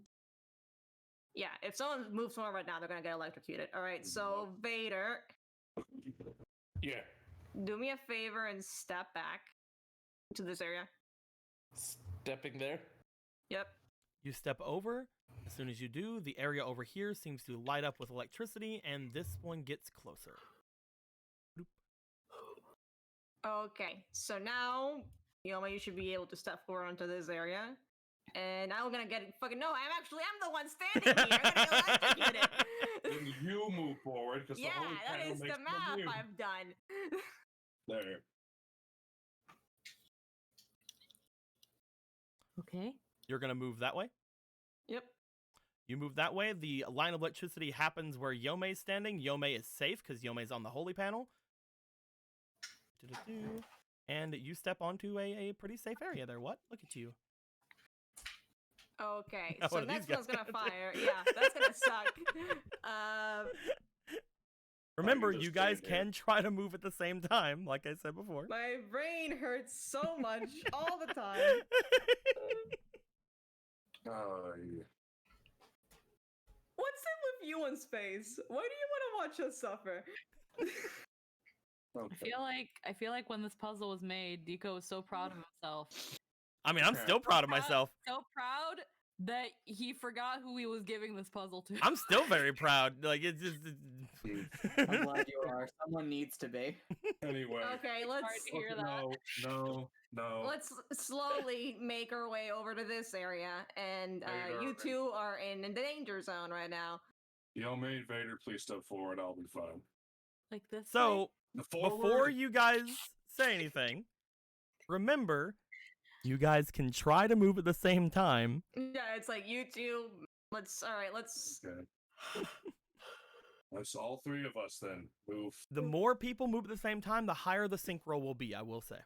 yeah, if someone moves forward right now, they're gonna get electrocuted. All right. So, Vader, Yeah. do me a favor and step back to this area. Stepping there. Yep. You step over. As soon as you do, the area over here seems to light up with electricity, and this one gets closer. Bloop. Okay. So now, Yoma, you should be able to step forward onto this area. And now we're gonna get fucking no. I'm the one standing here. I'm gonna get electrocuted. Then you move forward because Yeah, the holy that panel is makes the math move. I've done. There. Okay. You're going to move that way. Yep. You move that way. The line of electricity happens where Yome's standing. Yome is safe because Yome's on the holy panel. Do-do-do. And you step onto a pretty safe area there. What? Look at you. Okay, Now so what are these next one's guys gonna gonna do? fire. Yeah, that's gonna suck. Remember, just you guys stand here. can try to move at the same time, like I said before. My brain hurts so much all the time. Yeah. What's it with you in space? Why do you want to watch us suffer? Okay. I feel like when this puzzle was made, Deco was so proud of himself. I mean, I'm Okay. still proud of myself. So proud that he forgot who he was giving this puzzle to. I'm still very proud. Like, it's just... I'm glad you are. Someone needs to be. Anyway. Okay, Hard let's to hear that. No. let's slowly make our way over to this area, and you Vader. two are in the danger zone right now. Yome, Vader, please step forward. I'll be fine. Like this. So, Forward. before you guys say anything, remember, you guys can try to move at the same time. Yeah, it's like you two. Let's. All right, let's. Okay. That's all three of us then. Move. The more people move at the same time, the higher the sync roll will be, I will say.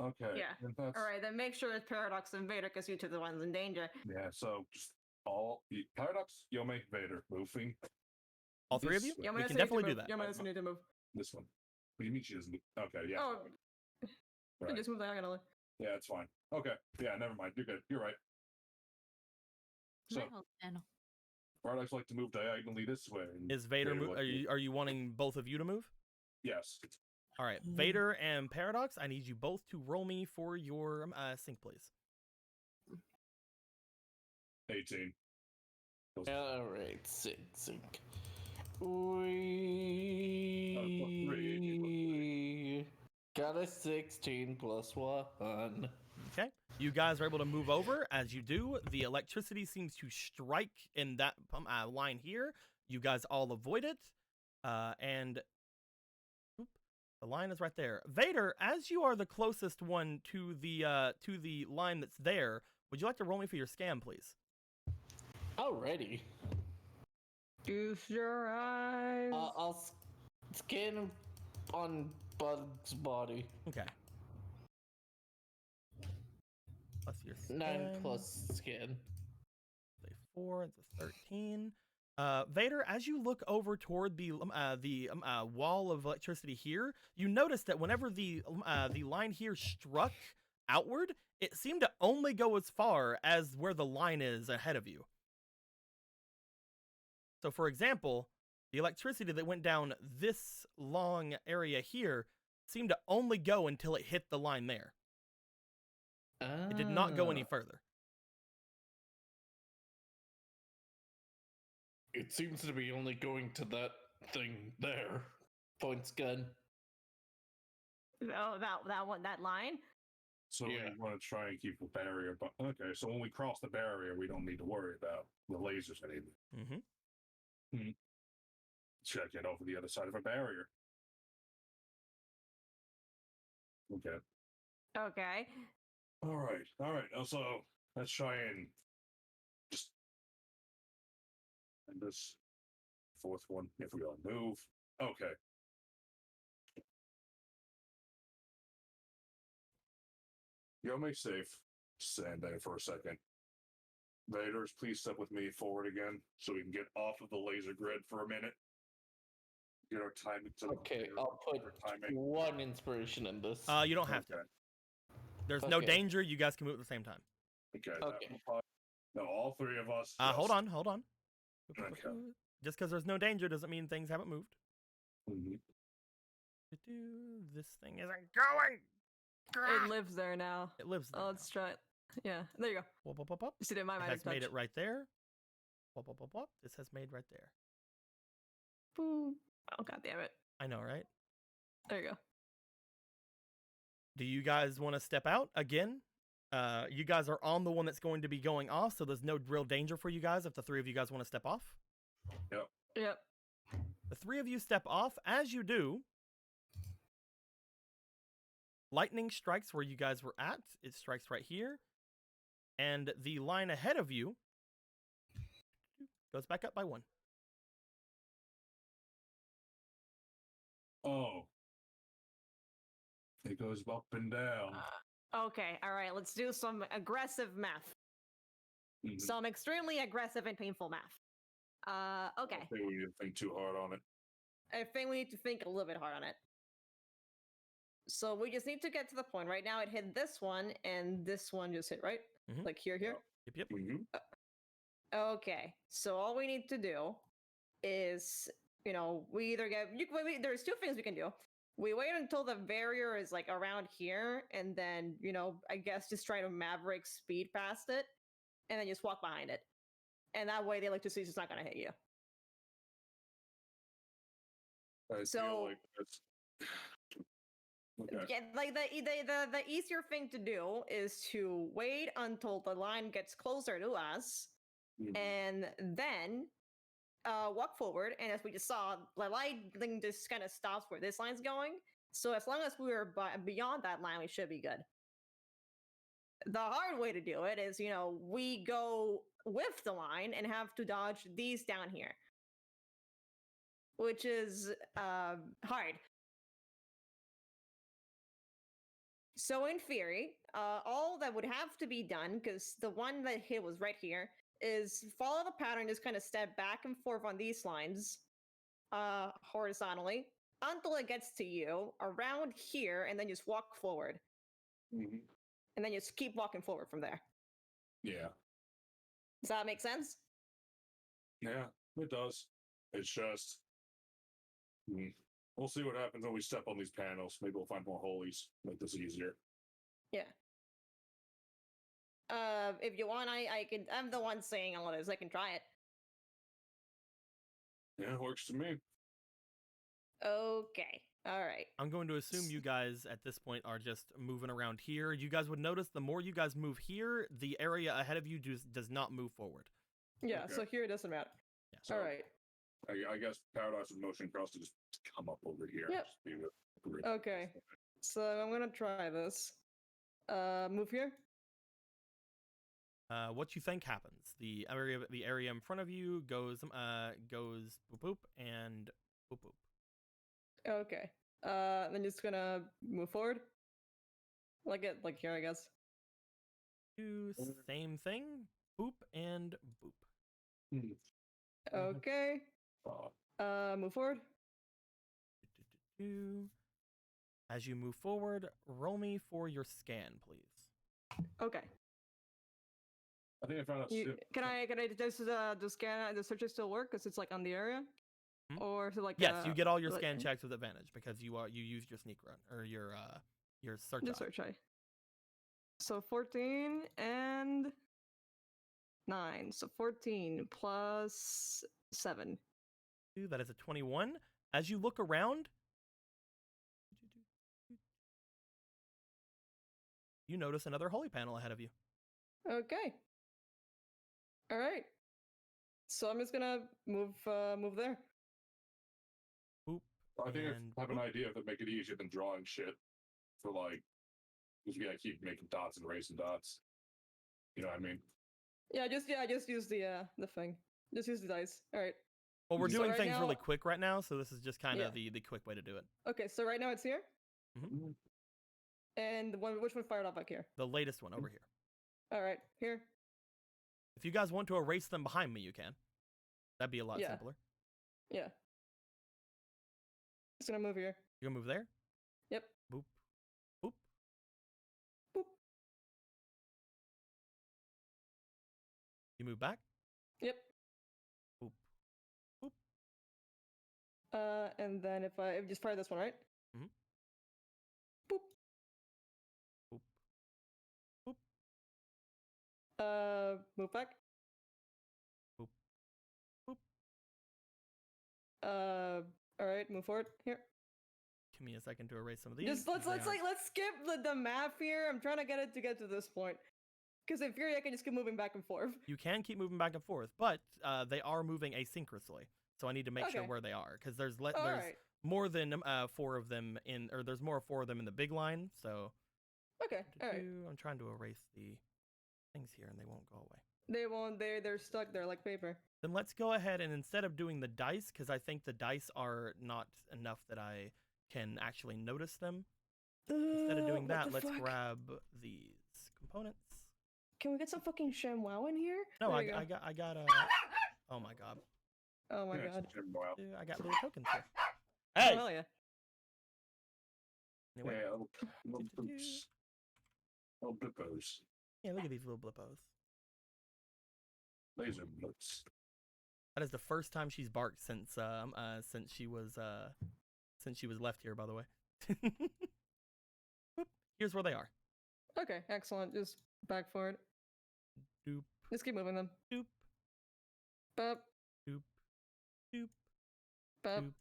Okay. Yeah. and that's- All right, then make sure it's Paradox and Vader because you two are the ones in danger. Yeah, so just Paradox, Yome, Vader, moving. All three of you? This way. Yoma We doesn't can need to definitely do move. that. Yoma doesn't need to move. This one. What do you mean she doesn't? Okay, yeah. Oh, right. just move diagonally. Yeah, it's fine. Okay. Yeah, never mind. You're good. You're right. So, Paradox like to move diagonally this way. and Is Vader Vader like to- are you wanting both of you to move? Yes. All right, Vader and Paradox, I need you both to roll me for your sync, please. 18. All right, sync. We got a 16 plus 1. Okay. You guys are able to move over. As you do, the electricity seems to strike in that line here. You guys all avoid it. And oop, the line is right there. Vader, as you are the closest one to the line that's there, would you like to roll me for your scam, please? Alrighty. Use your eyes. I'll scan on Bug's body. Okay. Plus your 9 scan. plus scan. Say 4. It's a 13. Vader, as you look over toward the wall of electricity here, you notice that whenever the line here struck outward, it seemed to only go as far as where the line is ahead of you. So, for example, the electricity that went down this long area here seemed to only go until it hit the line there. It did not go any further. It seems to be only going to that thing there. Points gun. Oh, that line. So Yeah. we want to try and keep the barrier, but okay. So when we cross the barrier, we don't need to worry about the lasers anymore. Mm-hmm. Check it over the other side of a barrier. Okay. Okay. All right. Also, let's try and just and this fourth one if we don't move. Okay. You'll make safe. Stand there for a second. Vaders, please step with me forward again so we can get off of the laser grid for a minute. Get our timing to Okay, I'll put timing. 1 inspiration in this. You don't have to. There's no Okay. danger. You guys can move at the same time. Okay. Okay. No, all three of us. Hold just- on. Okay. Just because there's no danger doesn't mean things haven't moved. Mhm. This thing isn't going. It lives there now. It lives there. Oh, let's try it. Yeah, there you go. Whoop, whoop, whoop, whoop. You see that my It magic has made touch. it right there. Whoop, whoop, whoop, whoop. This has made right there. Boom. Oh, god damn it. I know, right? There you go. Do you guys want to step out again? You guys are on the one that's going to be going off, so there's no real danger for you guys if the three of you guys want to step off. Yep. The three of you step off. As you do, lightning strikes where you guys were at. It strikes right here. And the line ahead of you goes back up by 1. Oh. It goes up and down. Okay. All right. Let's do some aggressive math. Mhm. Some extremely aggressive and painful math. Okay. I think we need to think too hard on it. I think we need to think a little bit hard on it. So we just need to get to the point. Right now, it hit this one, and this one just hit, right? Mhm. Like here. Yep. Mhm. Okay. So all we need to do is, we either get. There's 2 things we can do. We wait until the barrier is like around here, and then, I guess just try to maverick speed past it, and then just walk behind it. And that way, the electricity is just not going to hit you. I So- feel like that's okay. Yeah, like the easier thing to do is to wait until the line gets closer to us, Mhm. and then walk forward. And as we just saw, the lightning just kind of stops where this line's going. So as long as we're beyond that line, we should be good. The hard way to do it is, we go with the line and have to dodge these down here, which is hard. So in theory, all that would have to be done, because the one that hit was right here, is follow the pattern, just kind of step back and forth on these lines, horizontally, until it gets to you, around here, and then just walk forward. Mhm. And then just keep walking forward from there. Yeah. Does that make sense? Yeah, it does. It's just we'll see what happens when we step on these panels. Maybe we'll find more holies. Make this easier. Yeah. If you want, I'm the one saying all this. I can try it. Yeah, it works to me. Okay. All right. I'm going to assume you guys at this point are just moving around here. You guys would notice the more you guys move here, the area ahead of you does not move forward. Yeah, Okay. so here it doesn't matter. Yeah. So, All right. I guess Paradise of Motion Cross to just come up over here. Yep. Just be with the grid. Okay. So I'm gonna try this. Move here. What you think happens? The area in front of you goes boop boop and boop boop. Okay. Then just gonna move forward. Like here, I guess. Do same thing, boop and boop. Hmm. Okay. Move forward. As you move forward, roll me for your scan, please. Okay. I think I found out. Can I does the scan the searches still work because it's like on the area, or is it like Yes, you get all your like- scan checks with advantage because you used your sneak run or your search. the search eye. So 14 and 9. So 14 plus 7. That is a 21. As you look around, you notice another holy panel ahead of you. Okay. All right. So I'm just gonna move there. Boop. I think and I have an boop. idea that make it easier than drawing shit. For like, because we gotta keep making dots and erasing dots. You know what I mean? Just use the thing. Just use the dice. All right. Well, we're So doing right things really now- quick right now, so this is just kind of Yeah. the quick way to do it. Okay. So right now it's here, Mm-hmm. and which one fired up back here? The latest one over here. All right. Here. If you guys want to erase them behind me, you can. That'd be a lot Yeah. simpler. Yeah. Just gonna move here. You gonna move there? Yep. Boop. Boop. Boop. You move back? Yep. Boop. Boop. And then if I just fire this one, right? Mhm. Boop. Boop. Boop. Move back. Boop. Boop. All right, move forward here. Give me a second to erase some of these. Just 'cause let's they aren't- skip the map here. I'm trying to get it to this point. Because in theory, I can just keep moving back and forth. You can keep moving back and forth, but they are moving asynchronously. So I need to make sure Okay. where they are because there's All there's right. more than 4 of them in, or there's more 4 of them in the big line. So Okay. All right. I'm trying to erase the things here and they won't go away. They won't. They're stuck there like paper. Then let's go ahead and instead of doing the dice, because I think the dice are not enough that I can actually notice them. Instead of doing What that, the let's fuck? grab these components. Can we get some fucking ShamWow in here? No, There I you go. got oh my god. Oh my Yeah, god. it's Jim Boyle. Dude, I got little tokens here. Oh Hey! hell yeah. Anyway, Yeah, little boops. Little blippos. yeah, look at these little blippos. Laser blips. That is the first time she's barked since she was left here, by the way. Whoop. Here's where they are. Okay, excellent. Just back forward. Doop, Just keep moving them. doop, Bop. doop, doop, Bop. doop,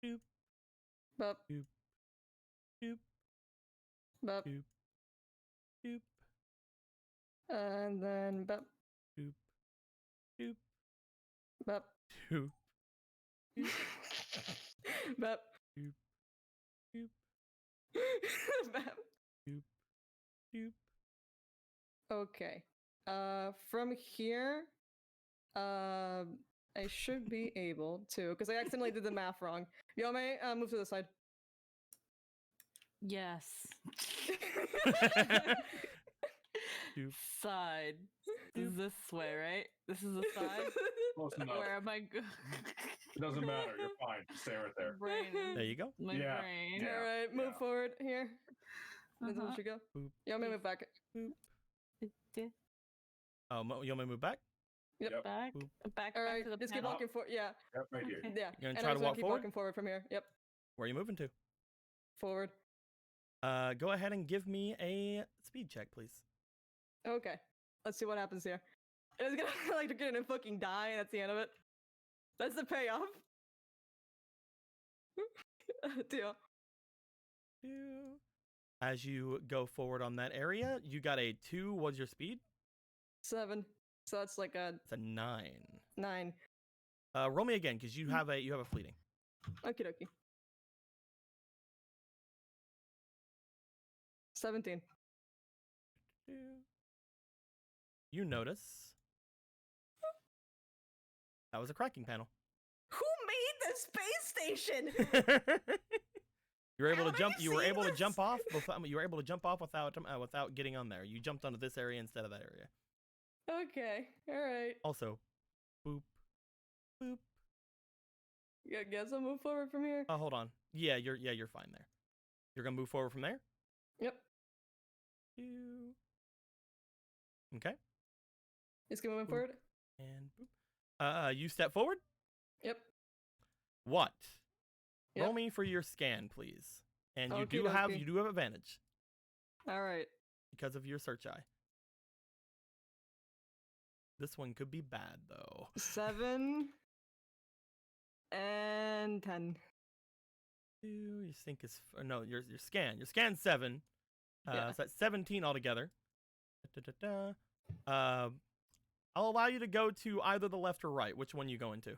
doop, Bop. doop, doop, Bop. doop, doop, And then bop. doop, doop, Bop. doop, Bop. doop, doop, Bop. doop, doop. Okay. From here, I should be able to, because I accidentally did the math wrong. Y'all may move to the side. Yes. Doop. Side. This is this way, right? This is the side. Close enough. Where am I go? It doesn't matter. You're fine. Stay right there. Brain. There you go. My Yeah. brain. Yeah. All right, move yeah. forward here. This is Uh-huh. where you go. Boop. Y'all may move back. Oh, you want me to move back? Yep. Back. Boop. Back. All back right, to the just keep panel. walking forward. Yeah, Yep, right here. Okay. yeah. You're gonna And try I'm to just walk keep forward? walking forward from here. Yep, Where are you moving to? forward. Go ahead and give me a speed check, please. Okay, let's see what happens here. It's gonna like get in and fucking die, and that's the end of it. That's the payoff. Deal. As you go forward on that area, you got a 2. What's your speed? 7. So that's like a It's a 9. 9. Roll me again, because you have a fleeting. Okie dokie. 17. you notice that was a cracking panel. Who made the space station? You were able to How jump. have You were seen able to this? jump off. You were able to jump off without getting on there. You jumped onto this area instead of that area. Okay, alright. Also, boop, boop. Yeah, guess I'll move forward from here. Oh, hold on. Yeah, you're fine there. You're gonna move forward from there. Yep. Okay. Just keep moving Boop. forward. And boop. You step forward. Yep. What? Yep. Roll me for your scan, please. And you Okie do have dokie. advantage Alright. because of your search eye. This one could be bad though. 7 and 10. Your sync is no, your scan. Your scan's 7. Yeah. So that's 17 altogether. I'll allow you to go to either the left or right. Which one you going to?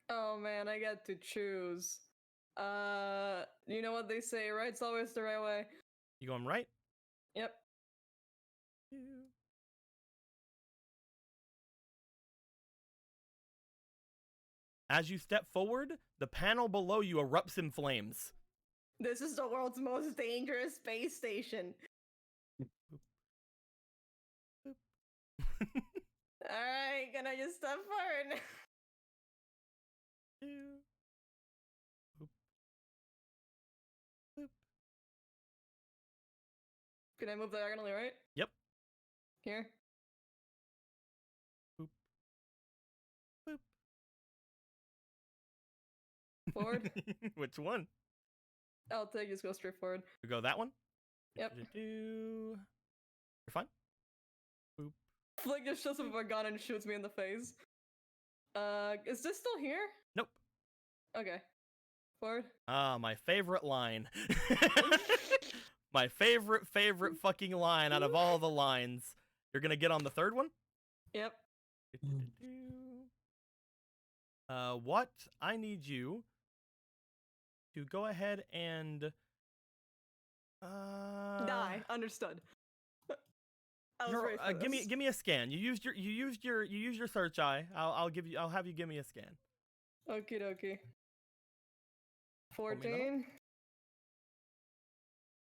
Oh man, I get to choose. You know what they say, right's always the right way. You going right? Yep. As you step forward, the panel below you erupts in flames. This is the world's most dangerous space station. Alright, gonna just step forward. Can I move diagonally, right? Yep. Here? Boop. Boop. Forward? Which one? I'll take just go straight forward. You go that one? Yep. You're fine. Boop. Flick just shows up with a gun and shoots me in the face. Is this still here? Nope. Okay. Forward. Ah, my favorite line. My favorite fucking line out of all the lines. You're gonna get on the third one? Yep. What? I need you to go ahead and Die. Understood. I was ready for give this. me a scan. You used your search eye. I'll have you give me a scan. Okie dokie. Hold me 14.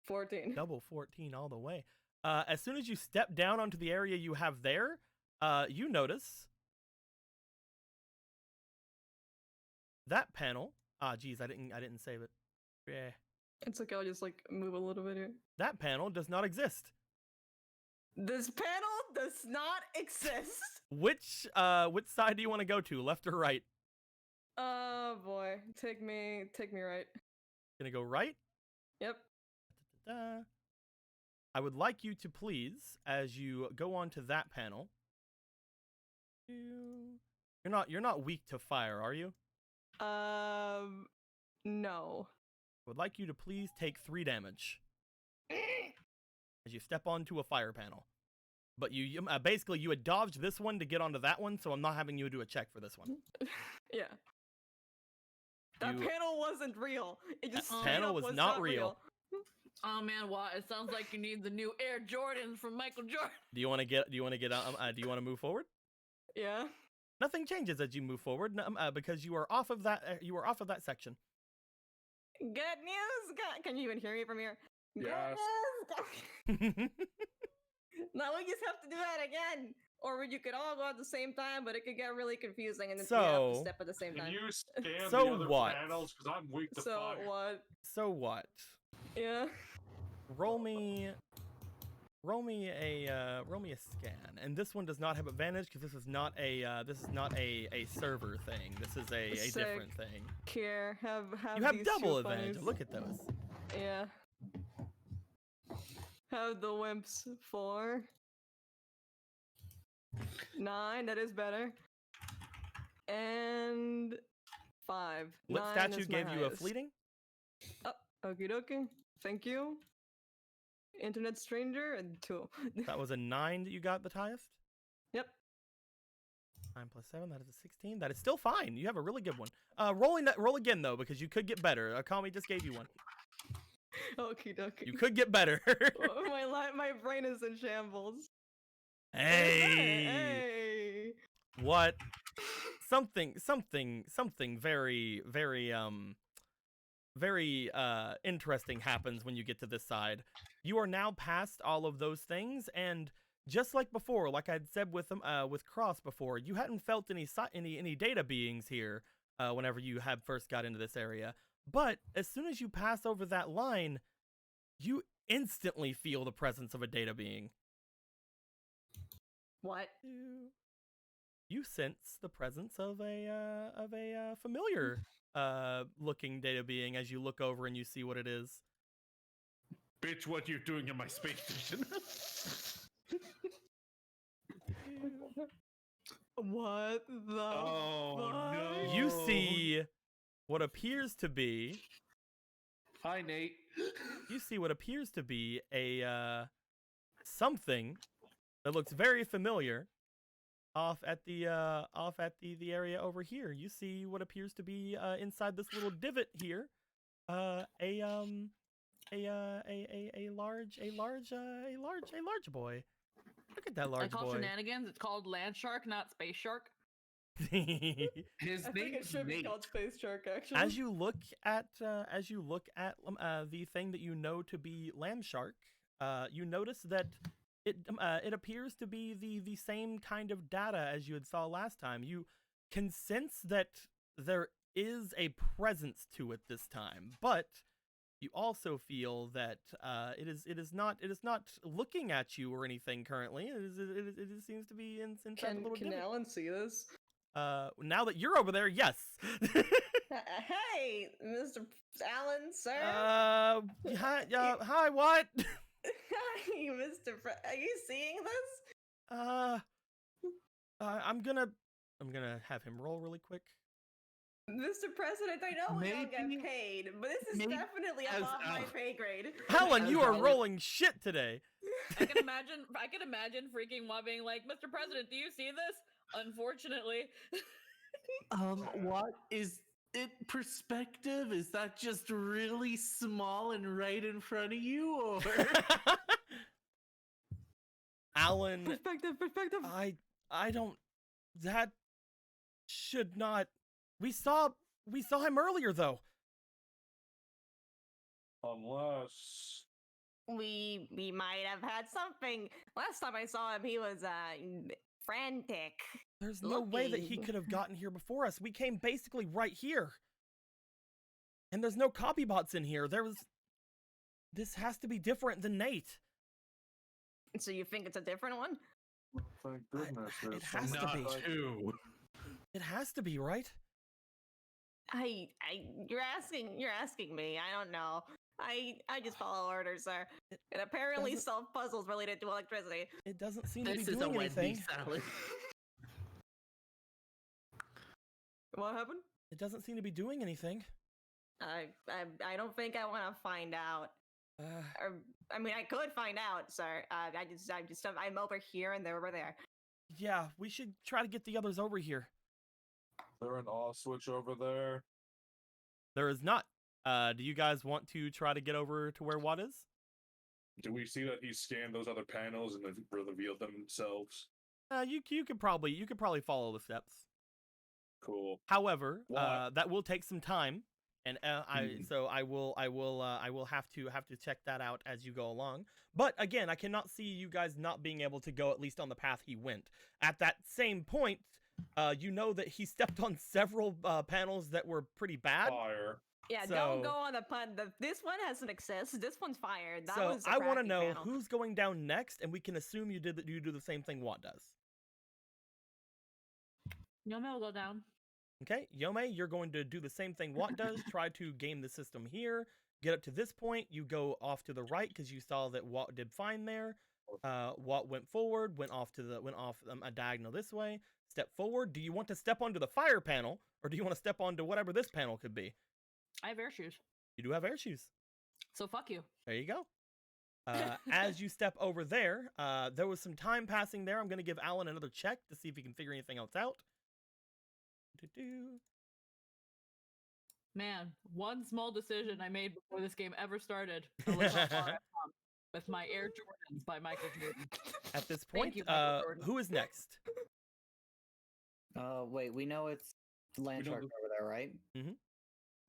14. Double 14 all the way. As soon as you step down onto the area you have there, you notice that panel. Ah, geez, I didn't save it. Yeah. It's okay, I'll just like move a little bit here. That panel does not exist. This panel does not exist. Which side do you want to go to, left or right? Oh boy, take me right. Gonna go right. Yep. Da-da-da. I would like you to please, as you go on to that panel. You're not weak to fire, are you? No. I would like you to please take 3 damage as you step onto a fire panel. But you basically you had dodged this one to get onto that one, so I'm not having you do a check for this one. Yeah. That You- panel wasn't real. It just That straight panel up was not real. Oh man, what? It sounds like you need the new Air Jordans from Michael Jordan. Do you want to move forward? Yeah. Nothing changes as you move forward because you are off of that section. Good news! Can you even hear me from here? Yes. Good news! Now we just have to do that again. Or you could all go at the same time, but it could get really confusing and then you have So- to step at the same Can time. you scan So the other what? panels? Because I'm weak to So fire. what? So what? Yeah. Roll me a scan, and this one does not have advantage because this is not a server thing. This is a Sick. different thing. Here, have You have these double two advantage. bunnies. Look at those. Yeah. Have the wimps 4. 9, that is better. And 5. What 9 statue is my gave you a highest. fleeting? Oh, okie dokie. Thank you. Internet stranger and 2. That was a 9 that you got the highest. Yep. 9 plus 7, that is a 16. That is still fine. You have a really good one. Roll again though, because you could get better. Akami just gave you one. Okie dokie. You could get better. My brain is in shambles. Hey. What? Something very interesting happens when you get to this side. You are now past all of those things, and just like before, like I'd said with Cross before, you hadn't felt any data beings here whenever you had first got into this area. But as soon as you pass over that line, you instantly feel the presence of a data being. What? You sense the presence of a familiar looking data being as you look over and you see what it is. Bitch, what you doing in my space station? What the Oh, fuck? no. You see what appears to be. Hi, Nate. You see what appears to be a something that looks very familiar off at the area over here. You see what appears to be inside this little divot here. A large boy. Look at that I large call boy. shenanigans. It's called land shark, not space shark. His I think it name's should be Nate. called Space Shark, actually. As you look at the thing that you know to be land shark, you notice that it appears to be the same kind of data as you had saw last time. You can sense that there is a presence to it this time, but you also feel that it is not looking at you or anything currently. It seems to be inside the little Can divot. Alan see this? Now that you're over there, yes. Hey, Mr. Allen, sir. Hi, what? Hi, Mr. Are you seeing this? I'm gonna have him roll really quick. Mr. President, I know we don't Maybe- get paid, but this is maybe definitely as above my Alan- pay grade. Helen, you are Alan- rolling shit today. I can imagine freaking Wa being like, Mr. President, do you see this? Unfortunately. What is it? Perspective? Is that just really small and right in front of you, or? Alan, Perspective. I don't. That should not. We saw him earlier though. Unless We might have had something. Last time I saw him, he was frantic. There's no way that he Looking. could have gotten here before us. We came basically right here. And there's no copy bots in here. This has to be different than Nate. So you think it's a different one? thank goodness it there's has to something be. like- two. It has to be, right? You're asking me. I don't know. I just follow orders, sir. And apparently doesn't- solve puzzles related to electricity. It doesn't seem to This be is a doing Wendy anything. salad. What happened? It doesn't seem to be doing anything. I don't think I want to find out. Or, I mean, I could find out, sir. I'm over here and they're over there. Yeah, we should try to get the others over here. There an off switch over there? There is not. Do you guys want to try to get over to where Watt is? Do we see that he scanned those other panels and they've revealed themselves? You could probably follow the steps. Cool. However, Why? that will take some time, and I will have to check that out as you go along. But again, I cannot see you guys not being able to go at least on the path he went. At that same point, you know that he stepped on several panels that were pretty bad. Fire. Yeah, So- don't go on the pun. This one has an access. This one's fired. That So was a I want to cracking know panel. who's going down next, and we can assume you do the same thing Watt does. Yome will go down. Okay, Yome, you're going to do the same thing Watt does. Try to game the system here. Get up to this point. You go off to the right because you saw that Watt did fine there. Watt went forward, went off a diagonal this way. Step forward. Do you want to step onto the fire panel, or do you want to step onto whatever this panel could be? I have air shoes. You do have air shoes. So fuck you. There you go. As you step over there, there was some time passing there. I'm going to give Alan another check to see if he can figure anything else out. Man, one small decision I made before this game ever started. I look how far I've come. with my Air Jordans by Michael Jordan. At this Thank point, you, Michael Jordan. who is next? Wait, we know it's Land know Shark the- over there, right? Mhm.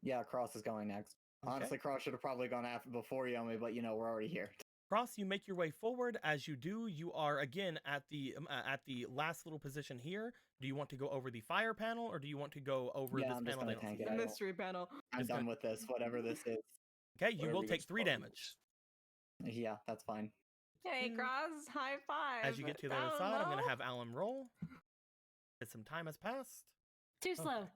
Yeah, Cross is going next. Okay. Honestly, Cross should have probably gone after before Yomi, but we're already here. Cross, you make your way forward. As you do, you are again at the last little position here. Do you want to go over the fire panel, or do you want to go over Yeah, this I'm just panel? gonna they don't tank see? it. The I don't- mystery panel. I'm Just done gonna- with this, whatever this is. Okay, you will Whatever take gets 3 followed. damage. Yeah, that's fine. Hey, Mm. Cross, high five. As you get to the other Down side, I'm going low. to have Alan roll. As some time has passed. Too slow.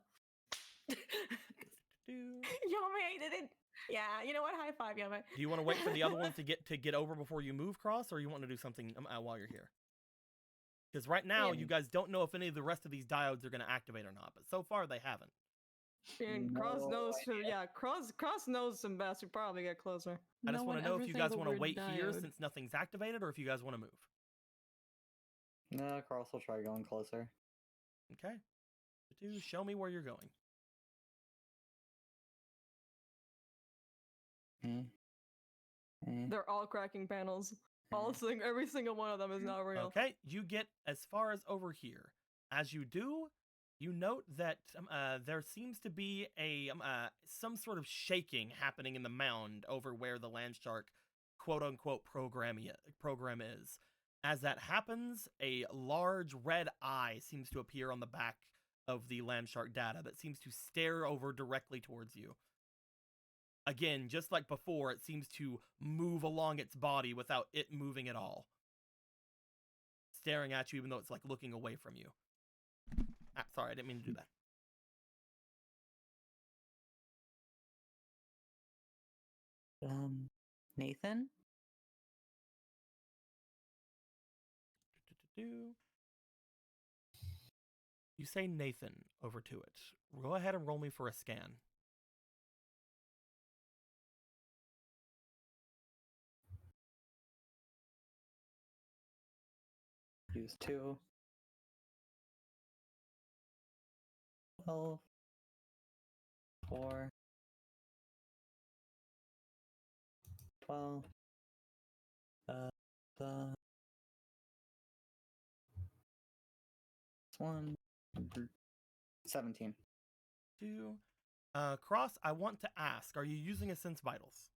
Do Yomi, I didn't. Yeah, you know what? High five, Yomi. you want to wait for the other ones to get over before you move, Cross, or you want to do something while you're here? Because right now, Yeah. you guys don't know if any of the rest of these diodes are going to activate or not, but so far they haven't. And Cross No knows. idea. Yeah, Cross knows some best. We probably get closer. I just No want one to know ever if you say guys the want to word wait here diode. since nothing's activated, or if you guys want to move. No, Cross will try going closer. Okay. Show me where you're going. They're all cracking panels. Every single one of them is not real. Okay, you get as far as over here. As you do, you note that there seems to be some sort of shaking happening in the mound over where the land shark quote-unquote program is. As that happens, a large red eye seems to appear on the back of the land shark data that seems to stare over directly towards you. Again, just like before, it seems to move along its body without it moving at all. Staring at you even though it's like looking away from you. Sorry, I didn't mean to do that. Nathan? You say Nathan over to it. Go ahead and roll me for a scan. Use 2. 12. 4. 12. 1. 17. Cross, I want to ask, are you using a Sense Vitals?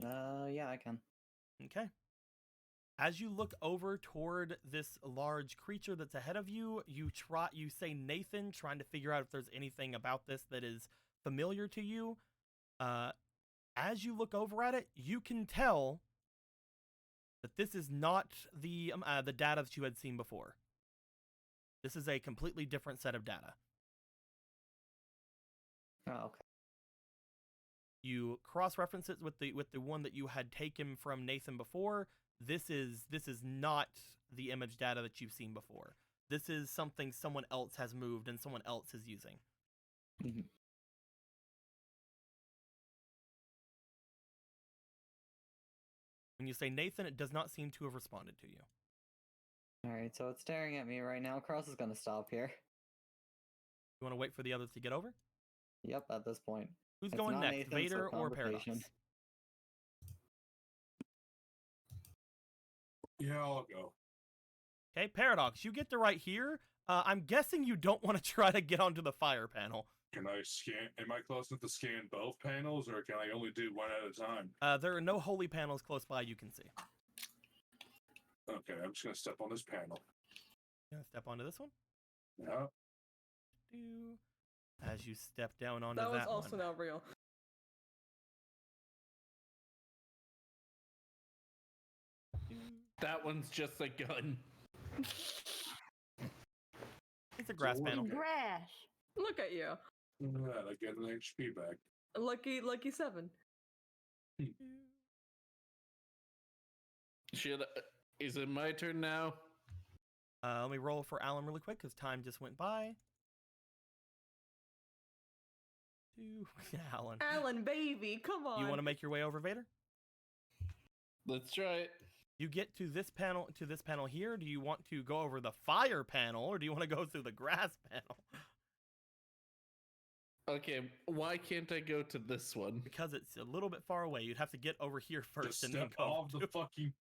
Yeah, I can. Okay. As you look over toward this large creature that's ahead of you, you say Nathan, trying to figure out if there's anything about this that is familiar to you. As you look over at it, you can tell that this is not the data that you had seen before. This is a completely different set of data. Oh, okay. You cross-reference it with the one that you had taken from Nathan before. This is not the image data that you've seen before. This is something someone else has moved and someone else is using. Mm-hmm. When you say Nathan, it does not seem to have responded to you. Alright, so it's staring at me right now. Cross is gonna stop here. You want to wait for the others to get over? Yep, at this point. Who's It's going not next, Nathan, so Vader or Paradox? conversation. Yeah, I'll go. Okay, Paradox, you get to right here. I'm guessing you don't want to try to get onto the fire panel. Can I scan? Am I close enough to scan both panels, or can I only do one at a time? There are no holy panels close by you can see. Okay, I'm just gonna step on this panel. Step onto this one. Yeah. As you step down onto That that was also one. not real. That one's just a gun. It's a grass So what- panel. Grass. Look at you. Right, I get an HP back. Lucky 7. Is it my turn now? Let me roll for Alan really quick because time just went by. Alan. Alan, baby, come on. You want to make your way over, Vader? Let's try it. You get to this panel here. Do you want to go over the fire panel or do you want to go through the grass panel? Okay, why can't I go to this one? Because it's a little bit far away. You'd have to get over here first Just and then step go. off the fucking.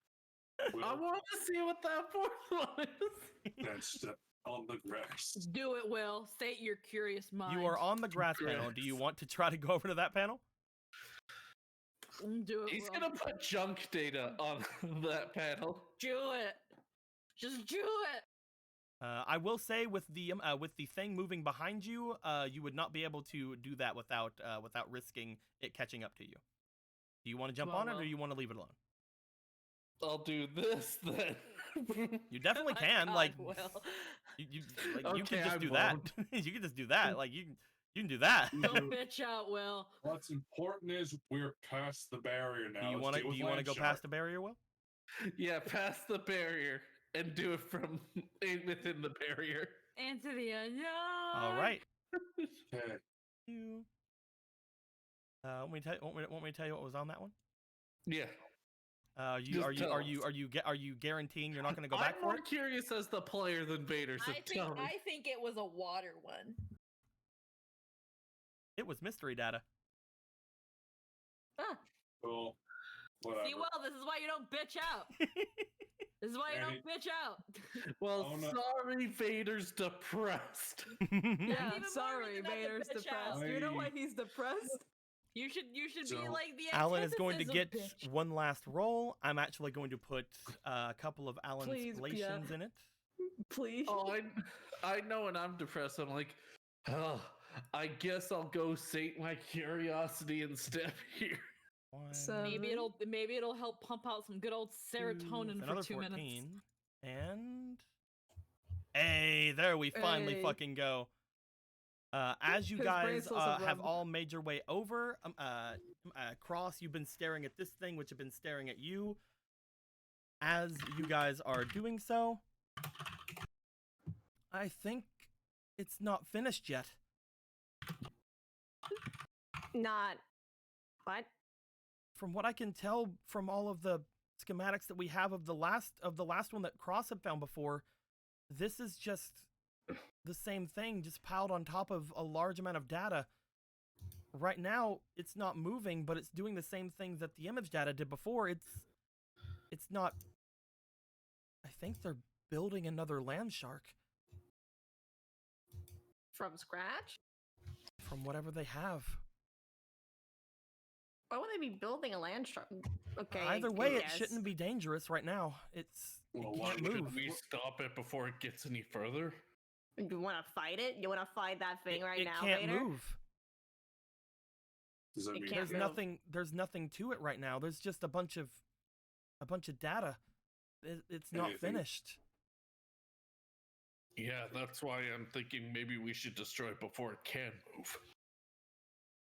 I want to see what that fourth one is. Then step on the grass. Do it, Will. State your curious mind. You are on the grass panel. Do you Grass. want to try to go over to that panel? Do it, He's Will. gonna put junk data on that panel. Do it. Just do it. I will say with the thing moving behind you, you would not be able to do that without risking it catching up to you. Do you want to jump on it, or do you want to leave it alone? I'll do this then. You definitely My can. God, Like Will. you Okay, can just I do that. You can just do that. Like you can do that. Don't bitch out, Will. What's important is we're past the barrier now. Do you want to go past the barrier, Will? Yeah, past the barrier and do it from within the barrier. Into the unknown. All right. Okay. You. Want me to tell you what was on that one? Yeah. Are you guaranteeing you're not going to go back I'm for more it? curious as the player than Vader, so tell me. I think it was a water one. It was mystery data. Cool. Whatever. See, Will, this is why you don't bitch out. This is why you don't bitch out. Well, Oh, no. sorry, Vader's depressed. Yeah, even more sorry, reason not to Vader's bitch out. depressed. You know why he's depressed? You should be So- like the Alan is going to antithesis get of bitch. one last roll. I'm actually going to put a couple of Alan's Please, relations yeah. in it. Please. Oh, I know when I'm depressed, I'm like, oh, I guess I'll go sate my curiosity and step here. One, So- Maybe it'll help pump out some good old serotonin two, for another 2 14, minutes. and hey, there we finally Hey. fucking go. As you His brain guys cells have have rubbed. all made your way over, Cross, you've been staring at this thing, which have been staring at you. As you guys are doing so, I think it's not finished yet. Not. What? From what I can tell from all of the schematics that we have of the last one that Cross had found before, this is just the same thing, just piled on top of a large amount of data. Right now, it's not moving, but it's doing the same things that the image data did before. It's not. I think they're building another land shark From scratch? from whatever they have. Why would they be building a land shark? Okay. Either way, it yes. shouldn't be dangerous right now. It Well, why can't would move. Should we stop it before it gets any further? You want to fight it? You want to fight that thing right it now, can't Vader? move. Does that It mean can't There's move. nothing. There's nothing to it right now. There's just a bunch of data. It's not Anything. finished. Yeah, that's why I'm thinking maybe we should destroy it before it can move.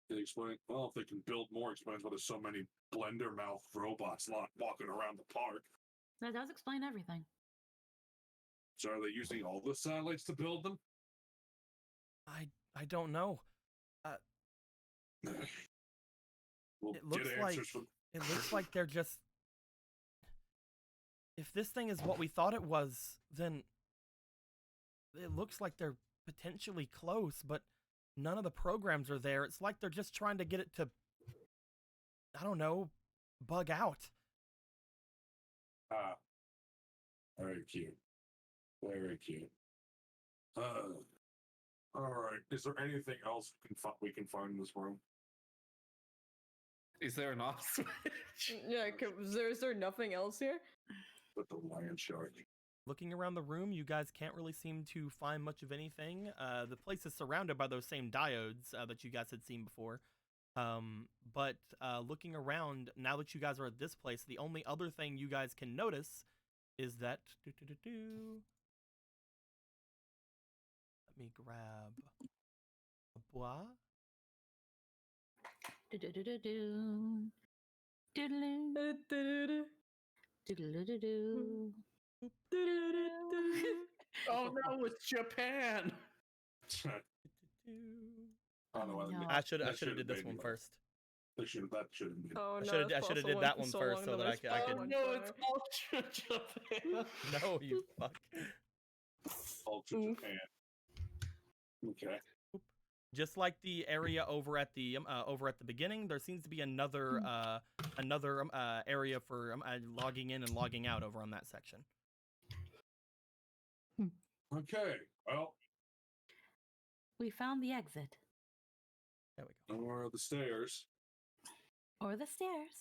they explain? Well, if they can build more, explains why there's so many blender mouth robots walking around the park. That does explain everything. So are they using all the satellites to build them? I don't know. We'll It looks get like answers from. it looks like they're just. If this thing is what we thought it was, then it looks like they're potentially close, but none of the programs are there. It's like they're just trying to get it to, I don't know, bug out. Ah, very cute. Very cute. All right. Is there anything else we can find in this room? Is there an off switch? Yeah, is there nothing else here? But the lion shark. Looking around the room, you guys can't really seem to find much of anything. The place is surrounded by those same diodes that you guys had seen before. But looking around, now that you guys are at this place, the only other thing you guys can notice is that... Let me grab a bois. Do-do-do-do-do. Doodle-oo. Doodle-oo-do-do. Oh no, it's Japan! I don't know. No. I should have should've did this made one me first. That should have been. Oh I no, shoulda- it's I shoulda also did that been one so first long so that that I there's c- I Oh could- one no, corner. it's Ultra Japan! No, you fuck. Ultra Oof. Japan. Okay. Just like the area over at the beginning, there seems to be another area for logging in and logging out over on that section. Okay, well, We found the exit. There we go. or the stairs. Or the stairs.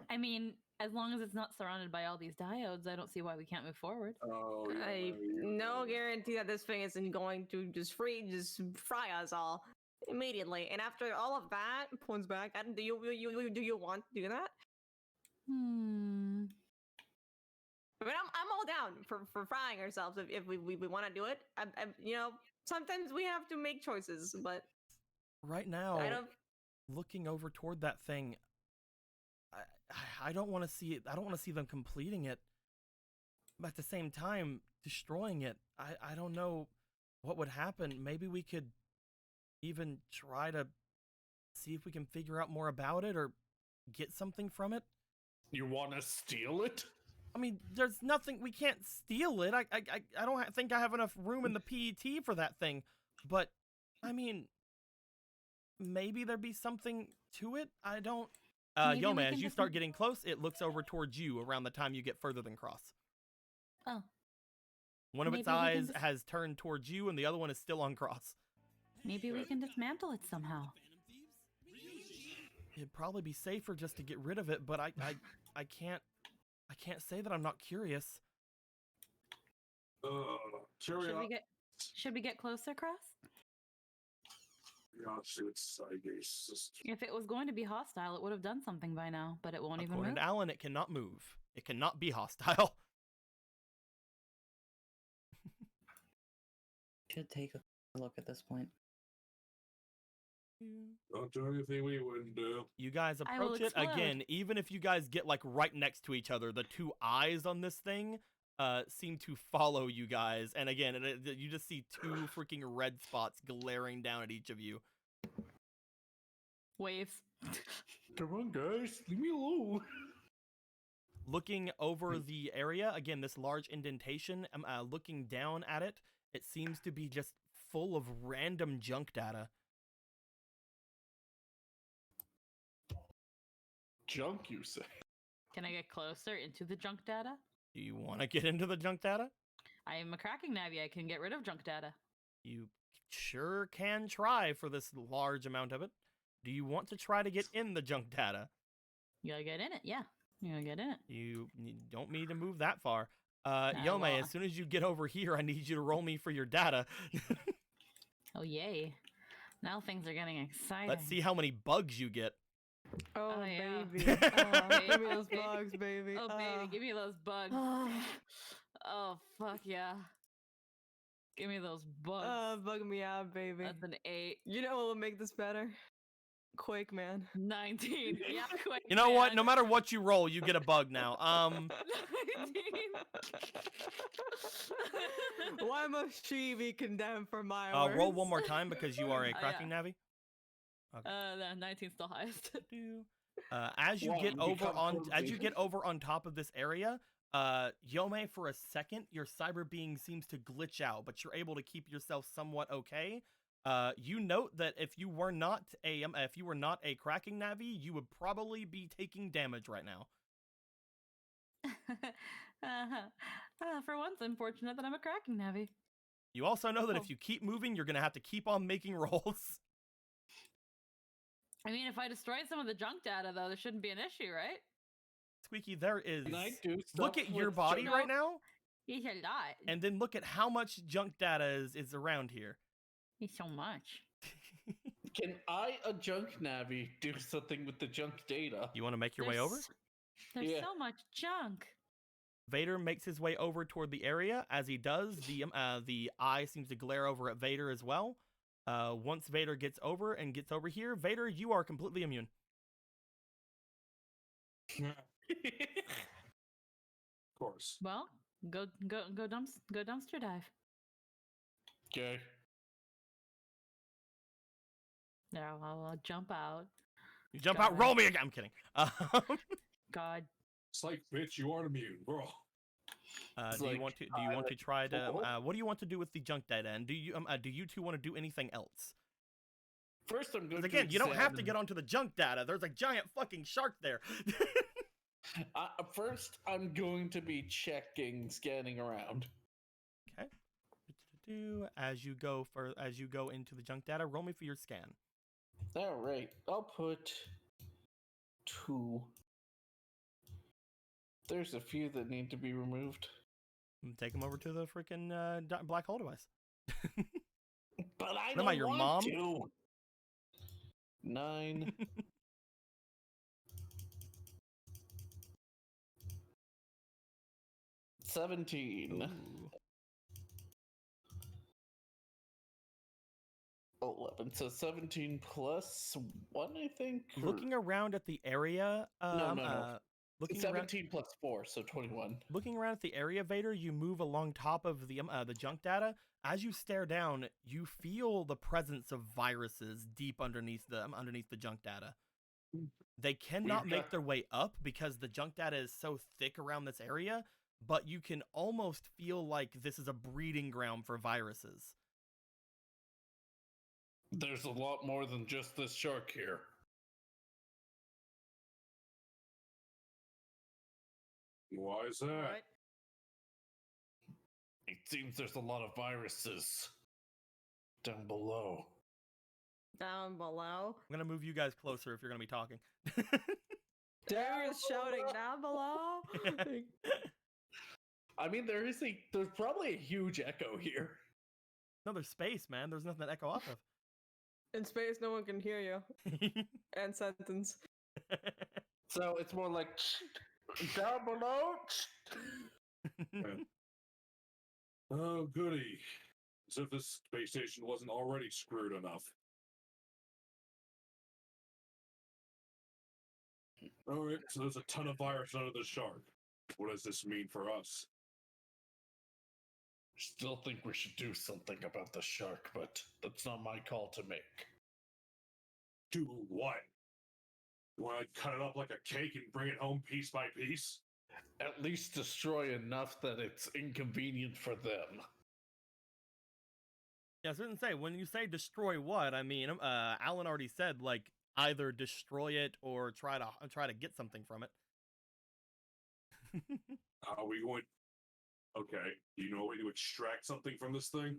I mean, as long as it's not surrounded by all these diodes, I don't see why we can't move forward. Oh, yeah, I no guarantee that this thing isn't going to just fry us all immediately. And after all of that, Points back. do you want to do that? Hmm. I mean, I'm all down for frying ourselves if we want to do it. You know, sometimes we have to make choices, but Right now, I don't. looking over toward that thing, I don't want to see it. I don't want to see them completing it, but at the same time, destroying it. I don't know what would happen. Maybe we could even try to see if we can figure out more about it or get something from it. You want to steal it? I mean, there's nothing, we can't steal it. I don't think I have enough room in the PET for that thing. But I mean, maybe there'd be something to it. I don't. Maybe we Yoma, can as you just- start getting close, it looks over towards you around the time you get further than Cross. Oh. One of its Maybe we can eyes just- has turned towards you, and the other one is still on Cross. Maybe we can dismantle it somehow. It'd probably be safer just to get rid of it, but I can't say that I'm not curious. Should we get closer, Cross? It's, I guess, just If it was going to be hostile, it would have done something by now, but it won't even According move. to Alan, it cannot move. It cannot be hostile. Should take a look at this point. don't do anything we wouldn't do. You guys I will approach it explode. again. Even if you guys get like right next to each other, the two eyes on this thing seem to follow you guys. And again, you just see two freaking red spots glaring down at each of you. Waves. Come on, guys, leave me alone. Looking over the area, again, this large indentation, looking down at it, it seems to be just full of random junk data. Junk, you say? Can I get closer into the junk data? Do you want to get into the junk data? I am a cracking Navi. I can get rid of junk data. You sure can try for this large amount of it. Do you want to try to get in the junk data? You gotta get in it, yeah. You gotta get in it. You don't need to move that far. well, Yome, as soon as you get over here, I need you to roll me for your data. Oh, yay. Now things are getting exciting. Let's see how many bugs you get. Oh, Oh, yeah. baby. Oh, give me Oh, those baby. bugs, baby. Oh, baby, give me those bugs. Oh, fuck yeah. Give me those bugs. Bug me out, baby. That's an 8. You know what will make this better? Quake, man. 19. Yeah, quick. You know what? man. No matter what you roll, you get a bug now. 19. Why must she be condemned for my words? Roll one more time because you are a yeah. cracking Navi. No, 19's still highest. As you Well, get we over become on conversations. top of this area, Yome, for a second, your cyber being seems to glitch out, but you're able to keep yourself somewhat okay. You note that if you were not a cracking Navi, you would probably be taking damage right now. For once, I'm fortunate that I'm a cracking Navi. You also know that Oh. if you keep moving, you're gonna have to keep on making rolls. I mean, if I destroyed some of the junk data, though, there shouldn't be an issue, right? Squeaky, there is. Can I do Look stuff at your with body junk? right now, It's a lot. and then look at how much junk data is around here. It's so much. Can I, a junk Navi, do something with the junk data? You want to make your way over? There's Yeah. so much junk. Vader makes his way over toward the area. As he does, the eye seems to glare over at Vader as well. Once Vader gets over here, Vader, you are completely immune. Of course. Well, go dumpster dive. Okay. There, I'll jump out. You jump Got out, it. roll me again. I'm kidding. God. It's like, bitch, you aren't immune, bro. Do you want to try to? oh. What do you want to do with the junk data? And do you two want to do anything else? First, I'm going Because to again, you don't have to examine- get onto the junk data. There's a giant fucking shark there. First, I'm going to be scanning around. Okay. As you go into the junk data, roll me for your scan. All right, I'll put 2. There's a few that need to be removed. Take them over to the freaking black hole device. But I Am don't I your want mom? to. 9. 17. Ooh. 11. So 17 plus 1, I think? or- Looking around at the area, No. looking around, 17 plus 4, so 21. looking around at the area, Vader, you move along top of the junk data. As you stare down, you feel the presence of viruses deep underneath the junk data. They cannot We've make got- their way up because the junk data is so thick around this area, but you can almost feel like this is a breeding ground for viruses. There's a lot more than just this shark here. Why is that? What? It seems there's a lot of viruses down below. Down below? I'm gonna move you guys closer if you're gonna be talking. Everyone's shouting down below. I mean, there's probably a huge echo here. No, there's space, man. There's nothing to echo off In space, no one can hear you. of. End sentence. So it's more like down below. Oh, goody. As if this space station wasn't already screwed enough. Alright, so there's a ton of virus under the shark. What does this mean for us? Still think we should do something about the shark, but that's not my call to make. Do what? You want to cut it up like a cake and bring it home piece by piece? At least destroy enough that it's inconvenient for them. Yeah, I was gonna say, when you say destroy what, I mean, Alan already said, like, either destroy it or try to get something from it. How are we going? Okay, do you know a way to extract something from this thing?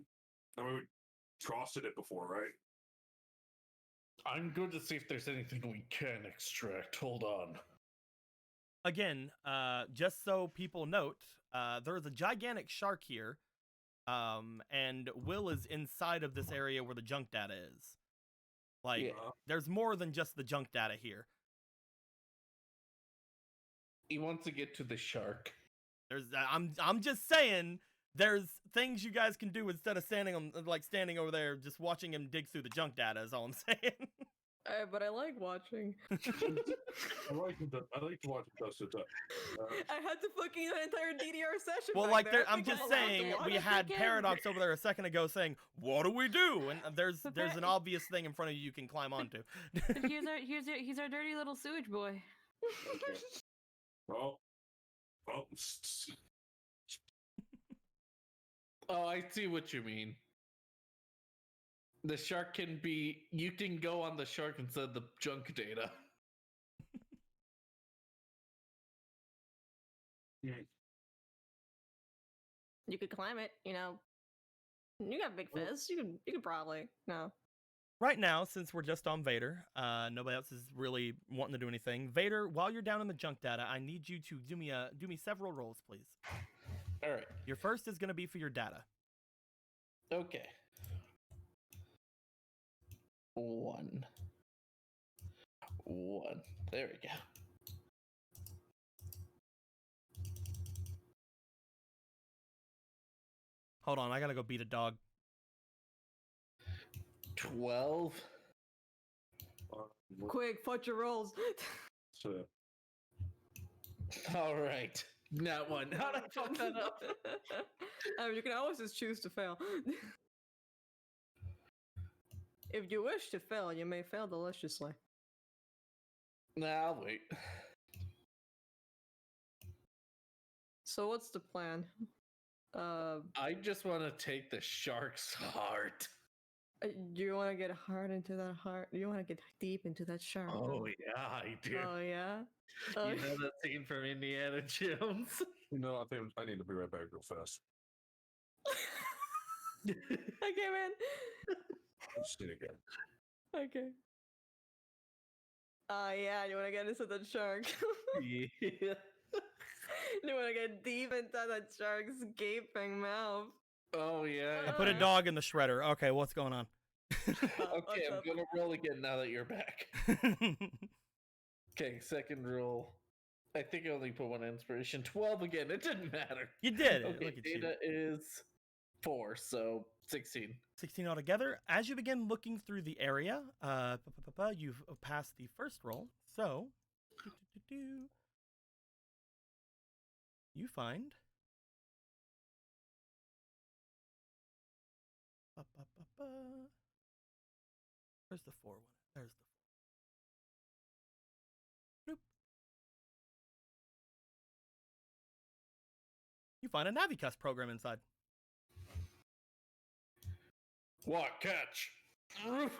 I mean, we trusted it before, right? I'm going to see if there's anything we can extract. Hold on. Again, just so people note, there is a gigantic shark here, and Will is inside of this area where the junk data is. Like, Yeah. there's more than just the junk data here. He wants to get to the shark. I'm just saying, there's things you guys can do instead of standing over there just watching him dig through the junk data. Is all I'm saying. But I like watching. I like to watch it dust it up. I had to fucking an entire DDR session. Well, back like, there. I'm just saying, we had Paradox over there a second ago saying, "What do we do?" And there's an obvious thing in front of you can climb onto. But here's our dirty little sewage boy. Okay. Well, Oh, I see what you mean. The shark you can go on the shark instead of the junk data. You could climb it, you know. You got big fizz. You could probably no. Right now, since we're just on Vader, nobody else is really wanting to do anything. Vader, while you're down in the junk data, I need you to do me several rolls, please. All right. Your first is going to be for your data. Okay. 1. There we go. Hold on, I gotta go beat a dog. 12. Quick, put your rolls. so, All right. Not one. How did I fuck that up? You can always just choose to fail. If you wish to fail, you may fail deliciously. Nah, I'll wait. So what's the plan? I just want to take the shark's heart. Do you want to get hard into that heart? Do you want to get deep into that shark? Oh yeah, I do. Oh yeah. Oh, You know that scene from Indiana Jones? You know, I think I need to be right back real fast. okay, man. Let's see it again. Okay. Yeah. You want to get into that shark? Yeah. You want to get deep into that shark's gaping mouth? Oh yeah. I put a dog in the shredder. Okay, what's going on? Okay, What's I'm up? gonna roll again now that you're back. Okay, second roll. I think I only put one inspiration. 12 again. It didn't matter. You did. Okay, Look at you. data is 4, so 16. 16 altogether. As you begin looking through the area, you've passed the first roll. So, you find where's the 4 one? There's the 4. Bloop. You find a Navicus program inside. What catch? Aren't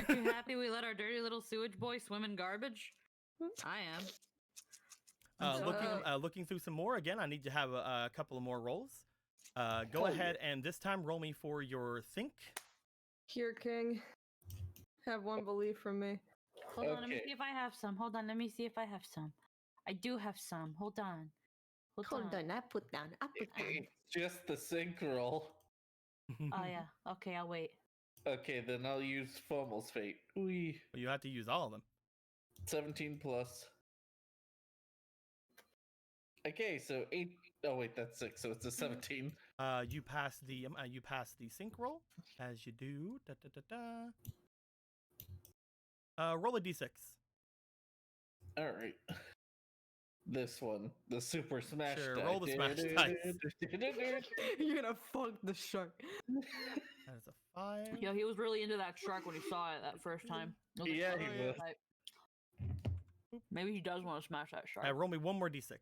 you happy we let our dirty little sewage boy swim in garbage? I am. Looking through some more again. I need to have a couple of more rolls. Go Oh, ahead and this time roll me for your think. Here, King. Have one belief from me. Hold on, let me Okay. see if I have some. Hold on, let me see if I have some. I do have some. Hold on. Hold on. I put down. It's just the sync roll. Oh yeah. Okay, I'll wait. Okay, then I'll use Fummel's Fate. Wee. You have to use all of them. 17 plus. Okay, so 8. Oh wait, that's 6, so it's a 17. You pass the sync roll as you do. Roll a d6. All right. This one, the Super Smash. Sure, die. roll the Smash dice. You're gonna fuck the shark. That is a 5. Yo, he was really into that shark when he saw it that first time. I was like, Yeah, oh, he was. like, maybe he does want to smash that shark. Roll me one more d6.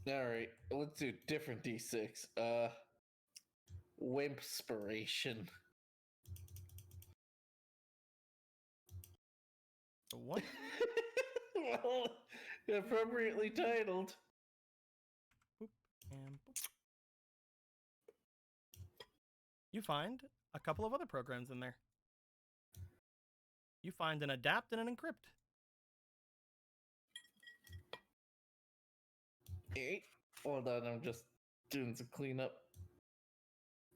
All right, let's do different D6. Wimpspiration. A 1. Well, appropriately titled. Boop, and boop. You find a couple of other programs in there. You find an adapt and an encrypt. 8. Hold on, I'm just doing some cleanup.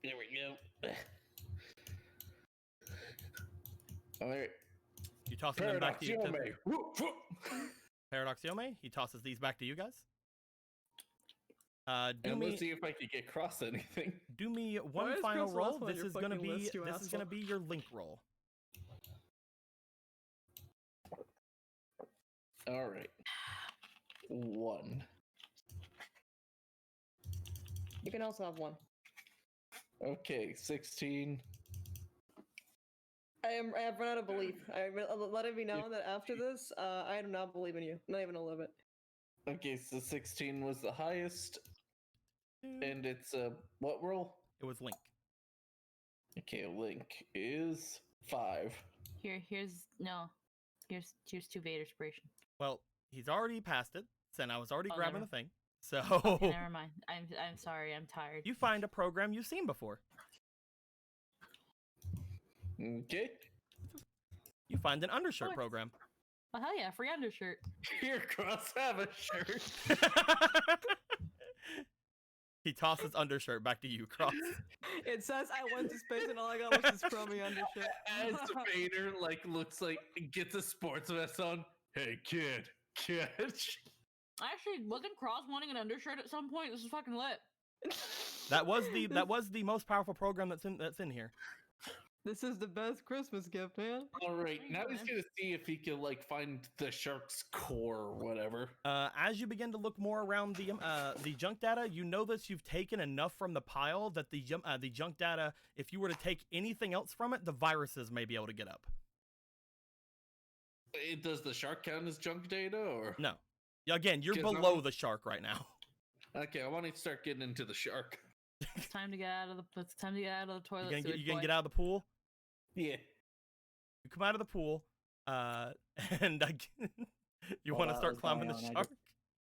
There we go. All right. You toss them back to you. Paradoxiome. Paradoxiome. He tosses these back to you guys. Do And me let's see if I can get cross anything. do me Why one is final Chris roll. last one on This your is gonna fucking be list, you this is gonna asshole? be your link roll. All right. 1. You can also have one. Okay, 16. I have run out of belief. I'm letting me know that after this, I do not believe in you. Not even a little bit. Okay, so 16 was the highest, and it's a what roll? It was link. Okay, link is 5. Here's 2 Vader inspiration. Well, he's already passed it, and I was already Oh, grabbing never- the thing. So Okay, never mind. I'm sorry. I'm tired. you find a program you've seen before. Okay. You find an undershirt Oh, program. Oh hell yeah, free undershirt. Here, Cross, have a shirt. He tosses undershirt back to you, Cross. It says I went to space and all I got was this crummy undershit. As Vader looks like gets a sports vest on. Hey kid, catch. Actually, wasn't Cross wanting an undershirt at some point? This is fucking lit. That was the most powerful program that's in here. This is the best Christmas gift, man. All right, now he's man. gonna see if he can find the shark's core or whatever. As you begin to look more around the junk data, you notice you've taken enough from the pile that the junk data, if you were to take anything else from it, the viruses may be able to get up. Does the shark count as junk data or? No. Again, you're 'Cause below the shark right now. Okay, I want to start getting into the shark. It's time to get out of the. It's time to get out of the toilet. You sewage gonna boy. get out of the pool? Yeah. You come out of the pool, and you While want to that start was climbing the going on,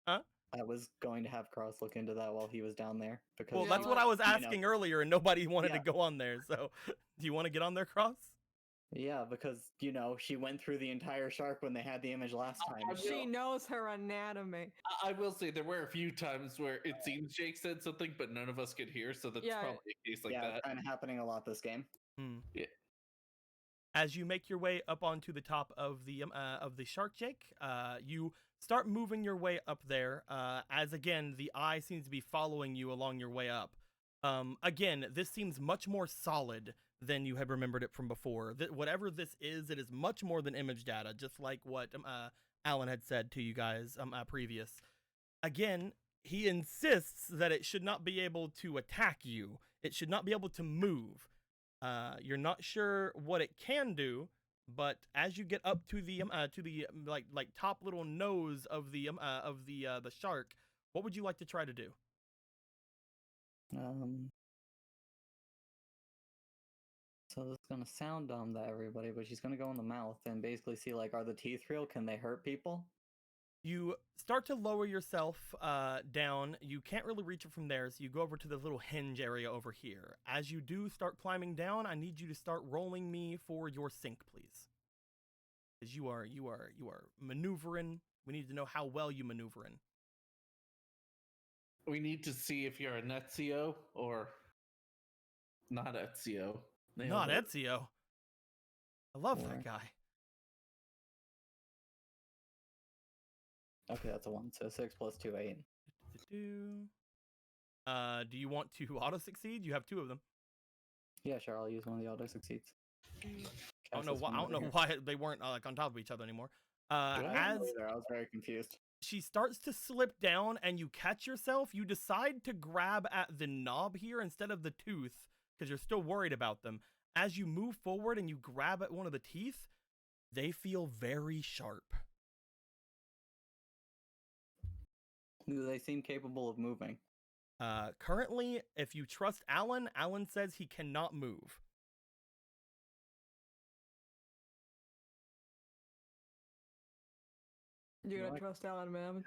shark? I was going to have Cross look into that while he was down there because Well, Yeah, that's what I was you know, asking earlier, and nobody wanted Yeah. to go on there. So, do you want to get on there, Cross? yeah, because she went through the entire shark when they had the image last time. I She knows her anatomy. I will say there were a few times where it seems Jake said something, but none of us could hear, so that's Yeah. probably a case like yeah, that. it's kind of happening a lot this game. Hmm. Yeah. As you make your way up onto the top of the shark, Jake, you start moving your way up there. As again, the eye seems to be following you along your way up. Again, this seems much more solid than you had remembered it from before. Whatever this is, it is much more than image data, just like what Alan had said to you guys previous. Again, he insists that it should not be able to attack you. It should not be able to move. You're not sure what it can do, but as you get up to the like top little nose of the shark, what would you like to try to do? So this is gonna sound dumb to everybody, but she's gonna go in the mouth and basically see like, are the teeth real? Can they hurt people? You start to lower yourself down. You can't really reach it from there, so you go over to the little hinge area over here. As you do start climbing down, I need you to start rolling me for your sink, please. Because you are maneuvering. We need to know how well you maneuvering. We need to see if you're a Netzio or not Ezio. Not Ezio. I love Four. that guy. Okay, that's a 1. So 6 plus 2, 8. Do you want to auto succeed? You have 2 of them. Yeah, sure. I'll use one of the auto succeeds. I don't know why they weren't like on top of each other anymore. As I was very confused. she starts to slip down and you catch yourself, you decide to grab at the knob here instead of the tooth because you're still worried about them. As you move forward and you grab at one of the teeth, they feel very sharp. Do they seem capable of moving? Currently, if you trust Alan, Alan says he cannot move. You gotta What? trust Alan, man.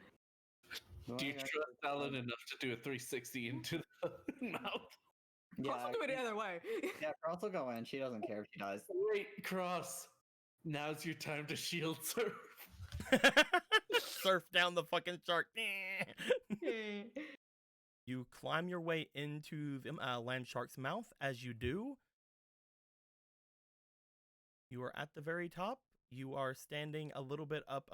Do you trust Alan enough to do a 360 into the mouth? Yeah, Cross will do it the other way. yeah, Cross will go in. She doesn't care if she dies. Wait, Cross. Now's your time to shield surf. Surf down the fucking shark. You climb your way into the land shark's mouth. As you do, you are at the very top. You are standing a little bit up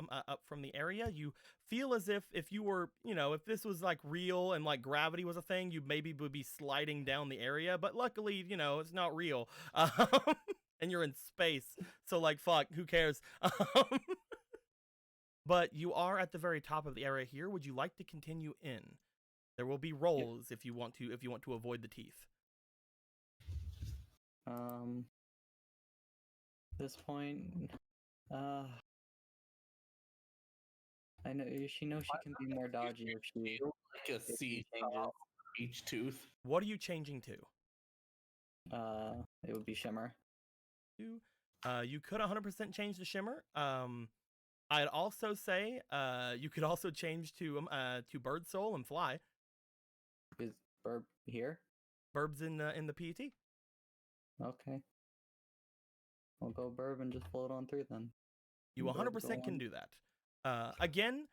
from the area. You feel as if you were, if this was like real and like gravity was a thing, you maybe would be sliding down the area. But luckily, it's not real. And you're in space. So like, fuck, who cares? But you are at the very top of the area here. Would you like to continue in? There will be rolls if you want to avoid the teeth. This point, I know she knows she can be more dodgy if she Like a if C she changes. each tooth. What are you changing to? It would be Shimmer. You could 100% change to Shimmer. I'd also say you could also change to Bird Soul and fly. Is Burb here? Burb's in the PET. Okay. I'll go Burb and just float on through then. You Burb, 100% go can on. do that. Again,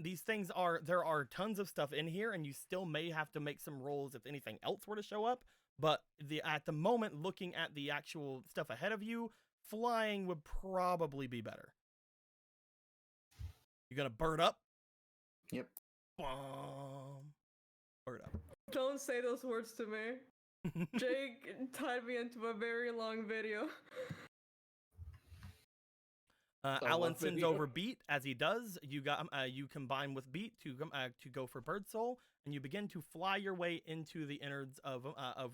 these things there are tons of stuff in here, and you still may have to make some rolls if anything else were to show up. But at the moment, looking at the actual stuff ahead of you, flying would probably be better. You gonna bird up? Yep. Bird up. Don't say those words to me. Jake tied me into a very long video. Alan what sends video? over Beat. As he does, you combine with Beat to go for Bird Soul, and you begin to fly your way into the innards of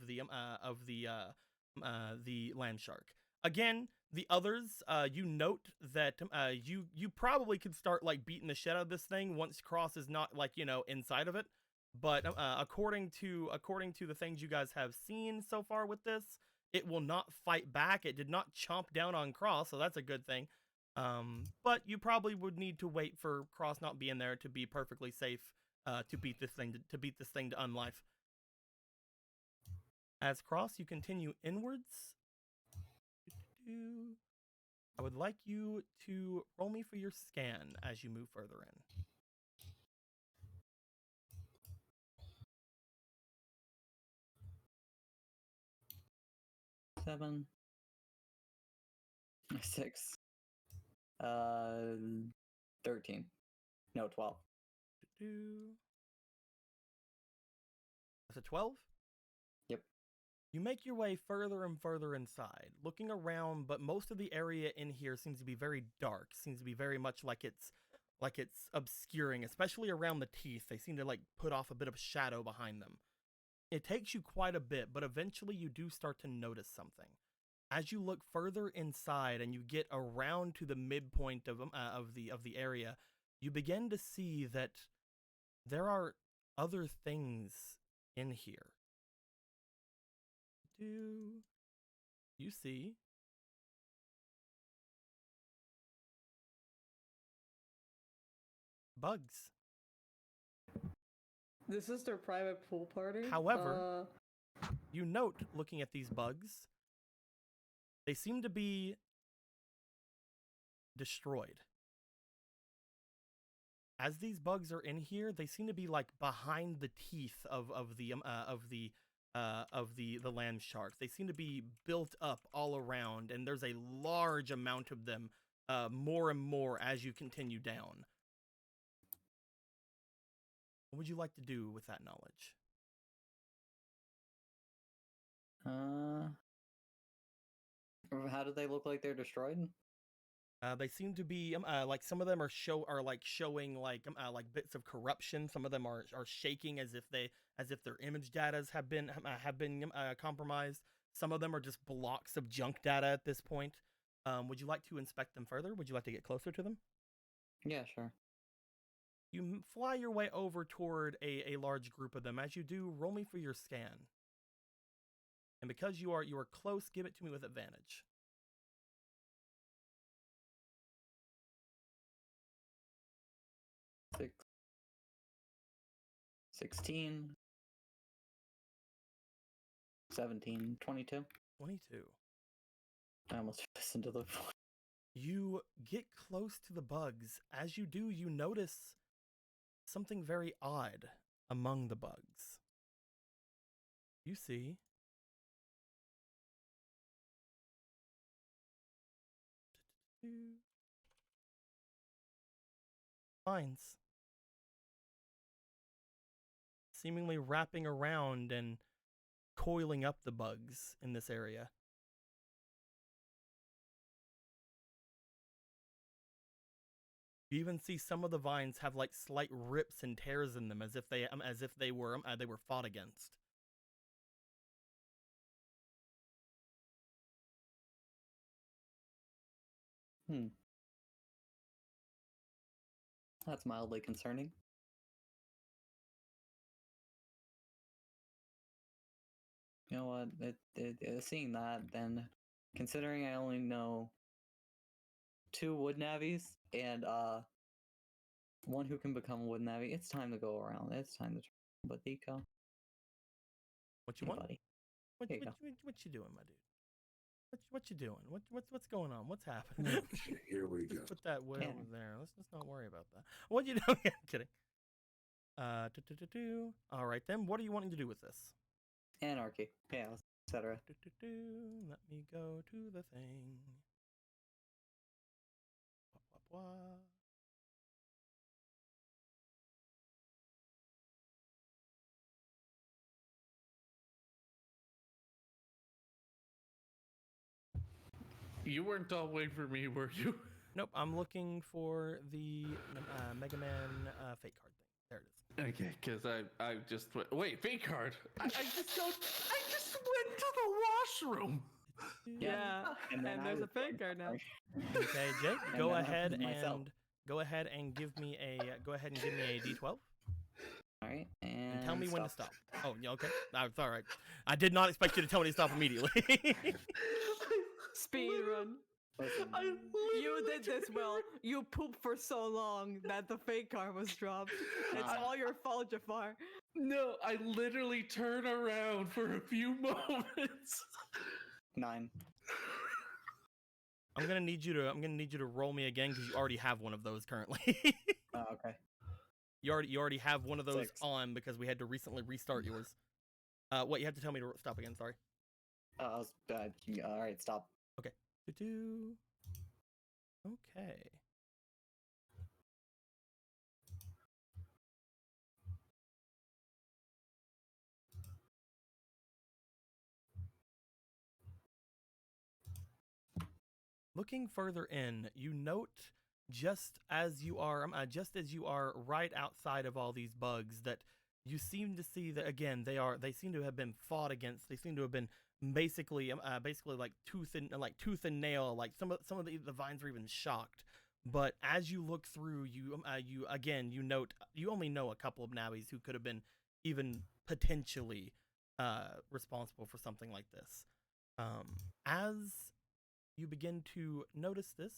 the land shark. Again, the others, you note that you probably could start like beating the shit out of this thing once Cross is not like inside of it. But according to the things you guys have seen so far with this, it will not fight back. It did not chomp down on Cross, so that's a good thing. But you probably would need to wait for Cross not being there to be perfectly safe to beat this thing to unlife. As Cross, you continue inwards. I would like you to roll me for your scan as you move further in. 7, 6, 13. No, 12. That's a 12? Yep. You make your way further and further inside, looking around, but most of the area in here seems to be very dark, seems to be very much like it's obscuring, especially around the teeth. They seem to like put off a bit of shadow behind them. It takes you quite a bit, but eventually you do start to notice something. As you look further inside and you get around to the midpoint of the area, you begin to see that there are other things in here. Do you see bugs? This is their private pool party. However, you note, looking at these bugs, they seem to be destroyed. As these bugs are in here, they seem to be like behind the teeth of the land sharks. They seem to be built up all around, and there's a large amount of them, more and more as you continue down. What would you like to do with that knowledge? How do they look like they're destroyed? They seem to be like some of them are showing like bits of corruption. Some of them are shaking as if their image data have been compromised. Some of them are just blocks of junk data at this point. Would you like to inspect them further? Would you like to get closer to them? Yeah, sure. You fly your way over toward a large group of them. As you do, roll me for your scan. And because you are close, give it to me with advantage. 6, 16, 17, 22. 22. I almost listened to the voice. You get close to the bugs. As you do, you notice something very odd among the bugs. You see vines seemingly wrapping around and coiling up the bugs in this area. You even see some of the vines have like slight rips and tears in them, as if they were fought against. That's mildly concerning. You know what? Seeing that, then, considering I only know 2 wood navies and one who can become a wood navi, it's time to go around. It's time to. But Nico, What you hey, want? buddy? What Here you go. you doing, my dude? What you doing? What's going on? What's happening? Okay, here we go. Just put that way Yeah. over there. Let's not worry about that. What you doing? I'm kidding. All right then. What are you wanting to do with this? Anarchy, chaos, etc. Let me go to the thing. Blah, blah, blah. You weren't all waiting for me, were you? Nope, I'm looking for the Megaman fate card thing. There it is. Okay, because I just wait, fake card. I just went to the washroom. Yeah, And then I there's a was fake card now. Okay, Jake, And go then I ahead was myself. and give me a D12. All right, And tell me when to stop. stop. Oh, yeah, okay. That's all right. I did not expect you to tell me to stop immediately. Speed run. Listen, You did this well. You pooped for so long that the fake car was dropped. It's all your fault, Jafar. No, I literally turn around for a few moments. 9. I'm gonna need you to roll me again because you already have one of those currently. Oh, okay. You already have one of those 6. on because we had to recently restart yours. What you have to tell me to stop again? Sorry. I was all right. Stop. Do-do. Okay. Looking further in, you note just as you are right outside of all these bugs that you seem to see that again they seem to have been fought against. They seem to have been basically like tooth and nail. Like some of the vines were even shocked. But as you look through, you note you only know a couple of Navis who could have been even potentially responsible for something like this. As you begin to notice this,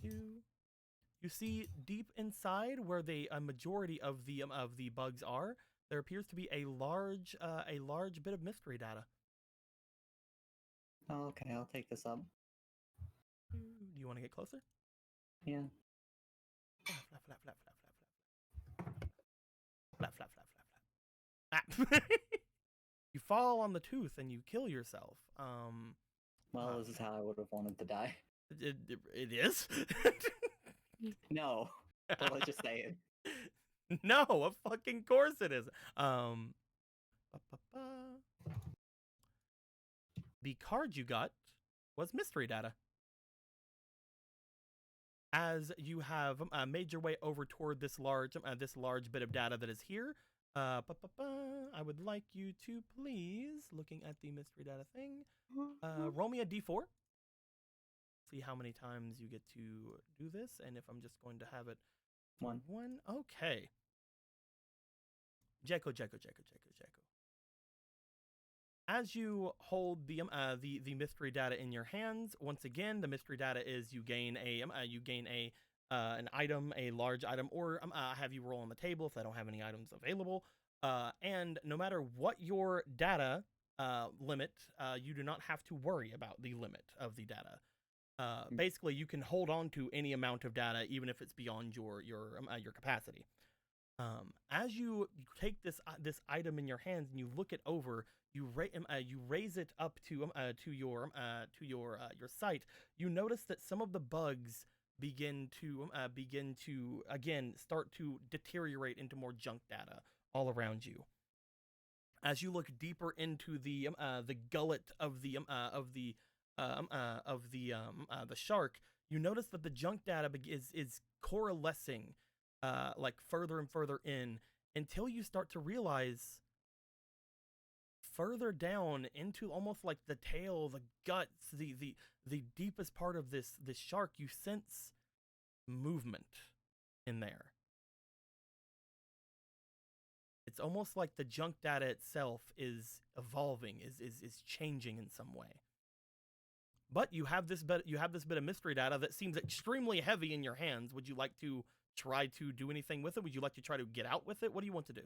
you see deep inside where a majority of the bugs are, there appears to be a large bit of mystery data. Oh, okay, I'll take this up. Do you want to get closer? Yeah. Flap, flap, flap, flap, flap, flap. Flap, flap, flap, flap, flap. Ah. You fall on the tooth and you kill yourself. Well, this is how I would have wanted to die. It is? No, but let's just say it. No, of fucking course it is. The card you got was mystery data. As you have made your way over toward this large bit of data that is here, I would like you to please, looking at the mystery data thing, roll me a d4. See how many times you get to do this, and if I'm just going to have it 1. Okay. Jeko. As you hold the mystery data in your hands, once again, the mystery data is you gain an item, a large item, or have you roll on the table if I don't have any items available. And no matter what your data limit, you do not have to worry about the limit of the data. Basically, you can hold on to any amount of data, even if it's beyond your capacity. As you take this item in your hands and you look it over, you raise it up to your sight. You notice that some of the bugs begin to again start to deteriorate into more junk data all around you. As you look deeper into the gullet of the shark, you notice that the junk data is coalescing like further and further in until you start to realize further down into almost like the tail, the guts, the deepest part of this shark, you sense movement in there. It's almost like the junk data itself is evolving, is changing in some way. But you have this bit of mystery data that seems extremely heavy in your hands. Would you like to try to do anything with it? Would you like to try to get out with it? What do you want to do?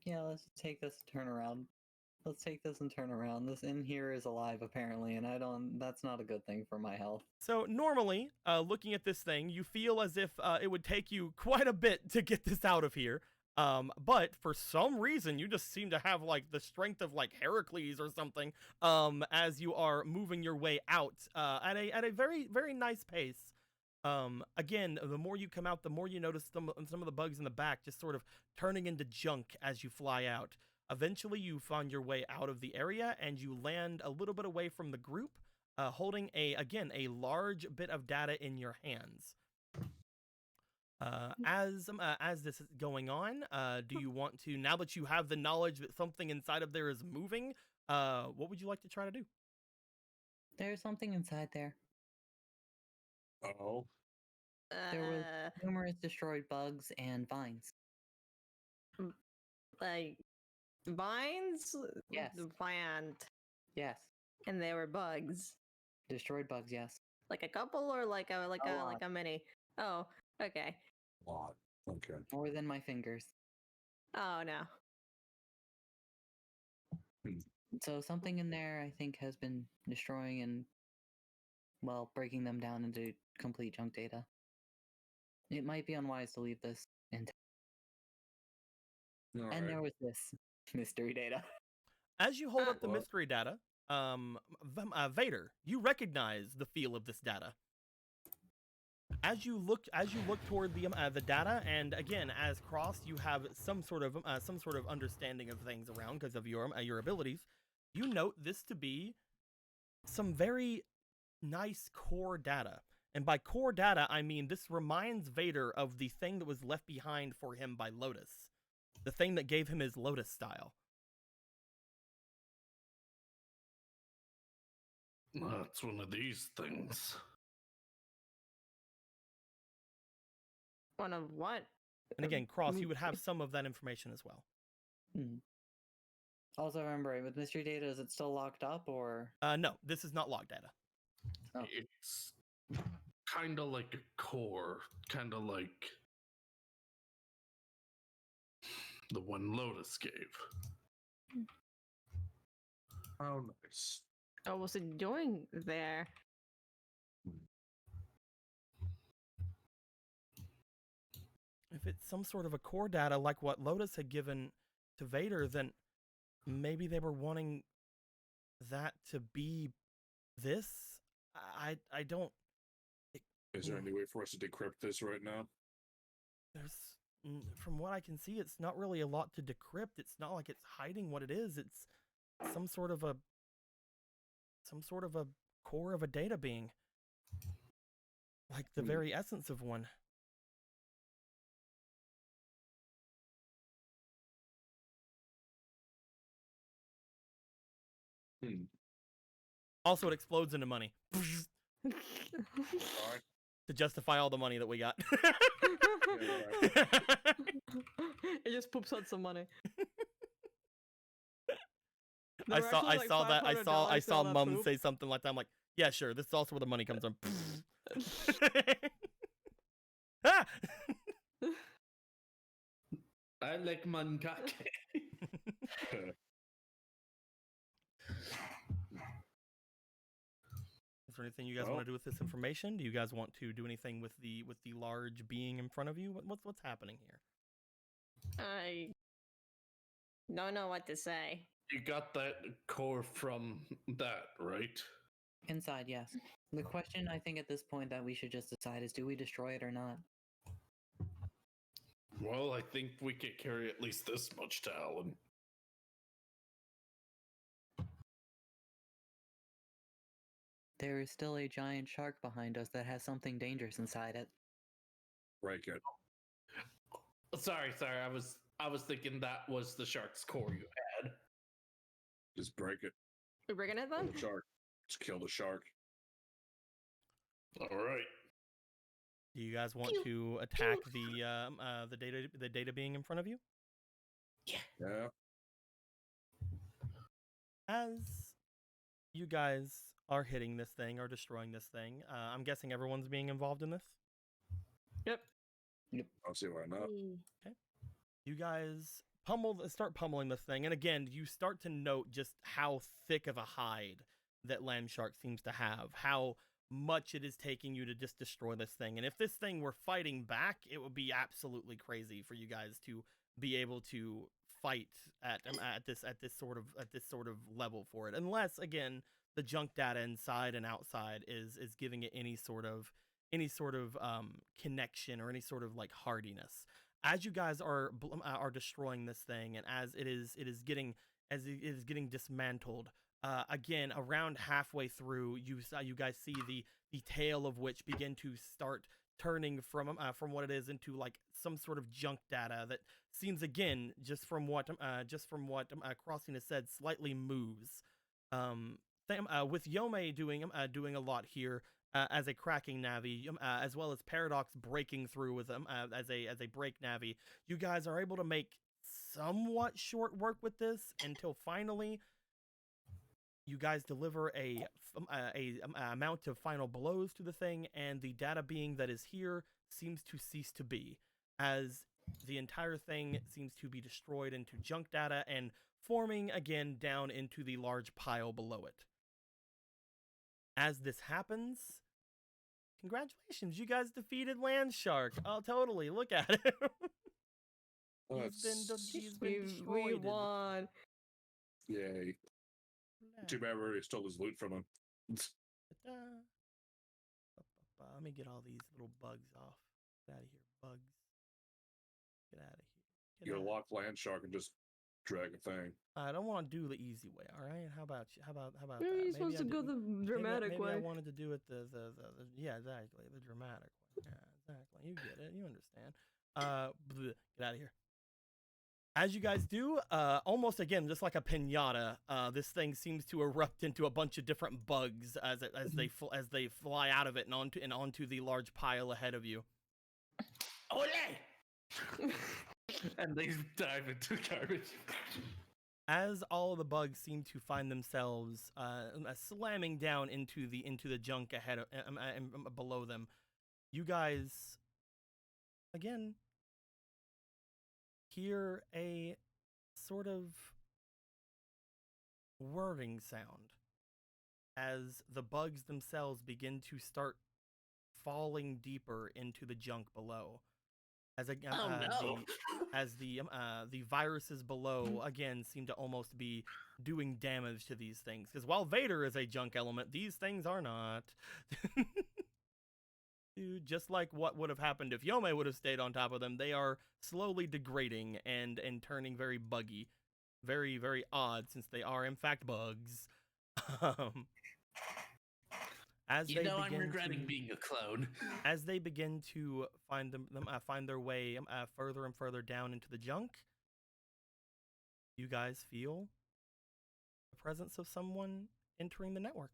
Yeah, let's take this and turn around. Let's take this and turn around. This in here is alive apparently, and that's not a good thing for my health. So normally, looking at this thing, you feel as if it would take you quite a bit to get this out of here. But for some reason, you just seem to have like the strength of like Heracles or something. As you are moving your way out at a very, very nice pace. Again, the more you come out, the more you notice some of the bugs in the back just sort of turning into junk as you fly out. Eventually, you find your way out of the area and you land a little bit away from the group, holding a large bit of data in your hands. As this is going on, do you want to, now that you have the knowledge that something inside of there is moving, what would you like to try to do? There's something inside there. Oh, There was numerous destroyed bugs and vines. like vines? Yes. The plant. Yes. And they were bugs. Destroyed bugs, yes. Like a couple or like a lot. mini? Oh, okay. Lot. Okay. More than my fingers. Oh no. So something in there, I think, has been destroying and, well, breaking them down into complete junk data. It might be unwise to leave this intact. All And right. there was this mystery data. As you hold up the What? mystery data, Vader, you recognize the feel of this data. As you look toward the data, and again, as Cross, you have some sort of understanding of things around because of your abilities. You note this to be some very nice core data, and by core data, I mean this reminds Vader of the thing that was left behind for him by Lotus, the thing that gave him his Lotus style. That's one of these things. One of what? And again, Cross, you would have some of that information as well. Also, remember, with mystery data, is it still locked up or? No, this is not log data. Oh. It's kind of like a core, kind of like the one Lotus gave. How nice. What was it doing there? If it's some sort of a core data like what Lotus had given to Vader, then maybe they were wanting that to be this? I don't... Is there any way for us to decrypt this right now? From what I can see, it's not really a lot to decrypt. It's not like it's hiding what it is. It's some sort of a core of a data being. Like the very essence of one. Also, it explodes into money. All right. To justify all the money that we got. It just poops out some money. I saw Mum say something like that. I'm like, yeah, sure. This is also where the money comes from. Ah! I like mankake. Is there anything you guys want to do with this information? Do you guys want to do anything with the large being in front of you? What's happening here? I don't know what to say. You got that core from that, right? Inside, yes. The question I think at this point that we should just decide is, do we destroy it or not? Well, I think we can carry at least this much to Alan. There is still a giant shark behind us that has something dangerous inside it. Break it. Sorry. I was thinking that was the shark's core you had. Just break it. We're breaking it Kill then? the shark. Just kill the shark. All right. Do you guys want to attack the data being in front of you? Yeah. As you guys are hitting this thing or destroying this thing, I'm guessing everyone's being involved in this? Yep. I'll see why not. Okay. You guys start pummeling this thing, and again, you start to note just how thick of a hide that Land Shark seems to have, how much it is taking you to just destroy this thing. And if this thing were fighting back, it would be absolutely crazy for you guys to be able to fight at this sort of level for it, unless again the junk data inside and outside is giving it any sort of connection or any sort of like hardiness. As you guys are destroying this thing, and as it is getting dismantled, again around halfway through, you guys see the tail of which begin to start turning from what it is into like some sort of junk data that seems, again, just from what Crossing has said, slightly moves. With Yome doing a lot here as a cracking Navi, as well as Paradox breaking through with them as a break Navi, you guys are able to make somewhat short work with this until finally you guys deliver a amount of final blows to the thing, and the data being that is here seems to cease to be, as the entire thing seems to be destroyed into junk data and forming again down into the large pile below it. As this happens, congratulations, you guys defeated Land Shark. Oh, totally, look at him. He's been We destroyed. won. Yay. Too bad we already stole his loot from him. Let me get all these little bugs off. Get out of here, bugs. Get out of here. You lock Land Shark and just drag a thing. I don't want to do the easy way. All right, how about you? How about Maybe that? you're supposed to go the dramatic maybe way. I wanted to do it the yeah, exactly, the dramatic way. Yeah, exactly. You get it. You understand. Get out of here. As you guys do, almost again, just like a pinata, this thing seems to erupt into a bunch of different bugs as they fly out of it and onto the large pile ahead of you. Ole! And they dive into garbage. As all of the bugs seem to find themselves slamming down into the junk ahead of below them, you guys again hear a sort of whirring sound as the bugs themselves begin to start falling deeper into the junk below. As the viruses below again seem to almost be doing damage to these things. Because while Vader is a junk element, these things are not. Dude, just like what would have happened if Yome would have stayed on top of them, they are slowly degrading and turning very buggy. Very, very odd, since they are in fact bugs. I'm regretting being a clone. As they begin to find their way further and further down into the junk, you guys feel the presence of someone entering the network.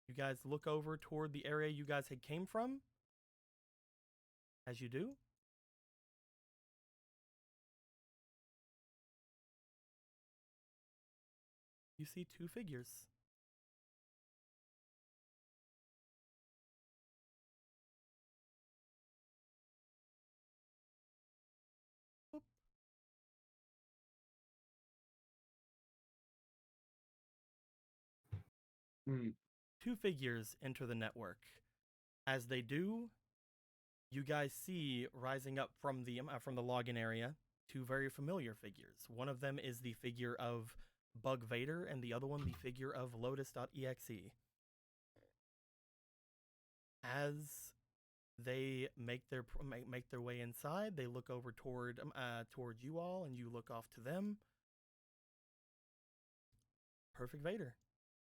You guys look over toward the area you guys had came from. As you do, you see two figures. Boop. Two figures enter the network. As they do, you guys see rising up from the login area two very familiar figures. One of them is the figure of Bug Vader, and the other one the figure of Lotus.exe. As they make their way inside, they look over toward you all, and you look off to them. Perfect Vader.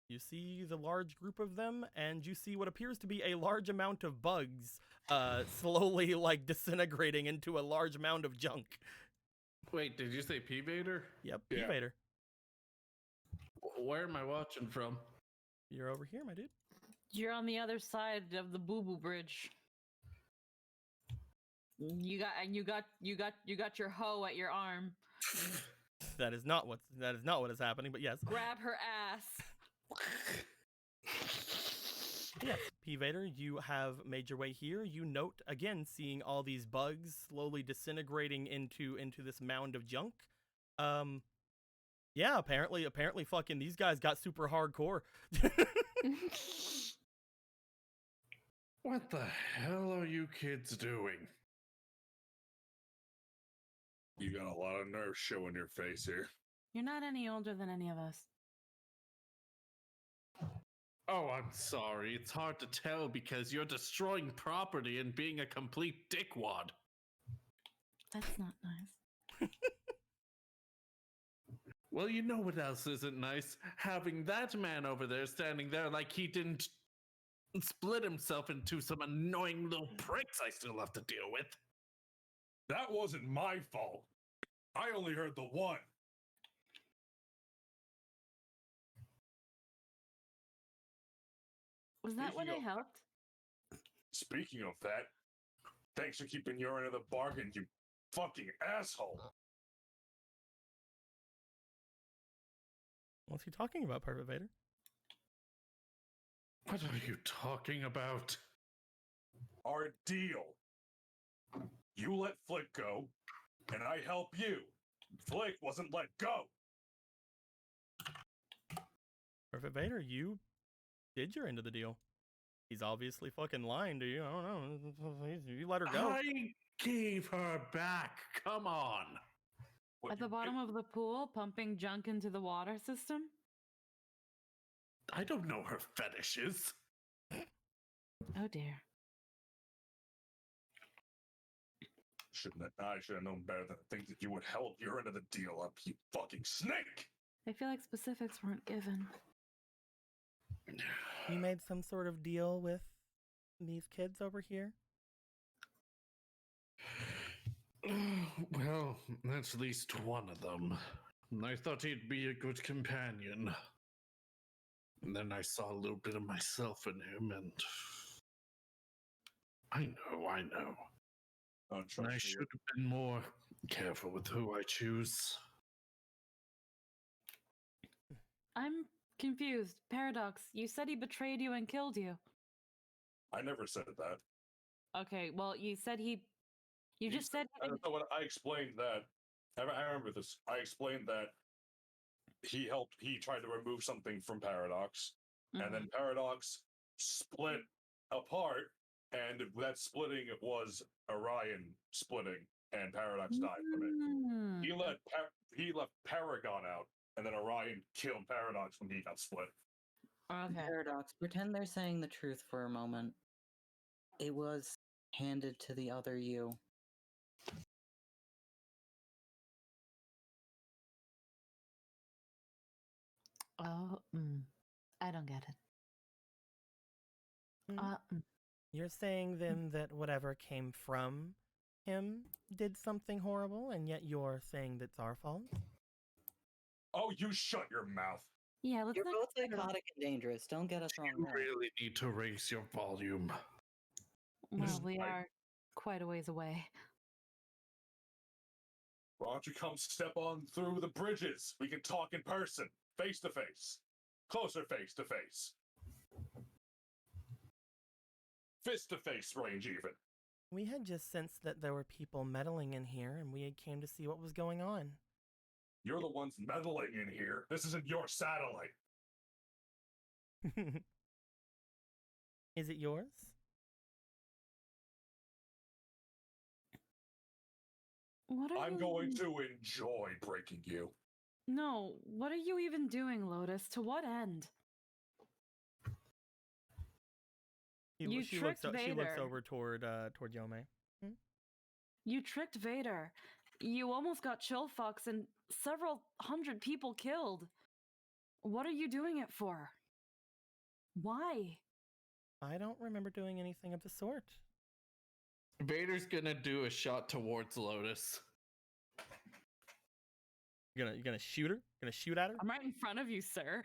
You see the large group of them, and you see what appears to be a large amount of bugs slowly like disintegrating into a large mound of junk. Wait, did you say P Vader? Yep, Yeah. P Vader. Where am I watching from? You're over here, my dude. You're on the other side of the Boo Boo Bridge. You got your hoe at your arm. That is not what is happening, but yes. Grab her ass. Yes, P Vader, you have made your way here. You note again seeing all these bugs slowly disintegrating into this mound of junk. Yeah, apparently fucking these guys got super hardcore. What the hell are you kids doing? You got a lot of nerve showing your face here. You're not any older than any of us. Oh, I'm sorry. It's hard to tell because you're destroying property and being a complete dickwad. That's not nice. Well, you know what else isn't nice? Having that man over there standing there like he didn't split himself into some annoying little pricks I still have to deal with. That wasn't my fault. I only heard the one. Was that when I Speaking of- helped? Speaking of that, thanks for keeping your end of the bargain, you fucking asshole. What's he talking about, Private Vader? What are you talking about? Our deal. You let Flick go, and I help you. Flick wasn't let go. Private Vader, you did your end of the deal. He's obviously fucking lying to you. I don't know. You let her go. I gave her back. Come on. What At the you bottom of the pool, pumping junk into the water system? I don't know her fetishes. Oh dear. I should have known better than to think that you would help your end of the deal up, you fucking snake! I feel like specifics weren't given. You made some sort of deal with these kids over here? Well, that's at least one of them. I thought he'd be a good companion. And then I saw a little bit of myself in him, and I know. Don't trust I me. should have been more careful with who I choose. I'm confused. Paradox, you said he betrayed you and killed you. I never said that. Okay, well, you said he. You just said. I don't know what I explained that. I remember this. I explained that he tried to remove something from Paradox, and then Paradox split apart, and that splitting was Orion splitting, and Paradox died from it. He left Paragon out, and then Orion killed Paradox when he got split. Okay. Paradox, pretend they're saying the truth for a moment. It was handed to the other you. Oh, I don't get it. You're saying then that whatever came from him did something horrible, and yet you're saying that's our fault? Oh, you shut your mouth. Yeah, let's You're not. both psychotic and dangerous. Don't get us wrong You there. really need to raise your volume. Well, we Right. are quite a ways away. Why don't you come step on through the bridges? We can talk in person, face to face, closer face to face, fist to face range even. We had just sensed that there were people meddling in here, and we had came to see what was going on. You're the ones meddling in here. This isn't your satellite. Is it yours? What are I'm you going even- to enjoy breaking you. No, what are you even doing, Lotus? To what end? You She tricked looks Vader. over toward Yome. You tricked Vader. You almost got Chill Fox and several hundred people killed. What are you doing it for? Why? I don't remember doing anything of the sort. Vader's gonna do a shot towards Lotus. You're gonna shoot her? Gonna shoot at her? I'm right in front of you, sir.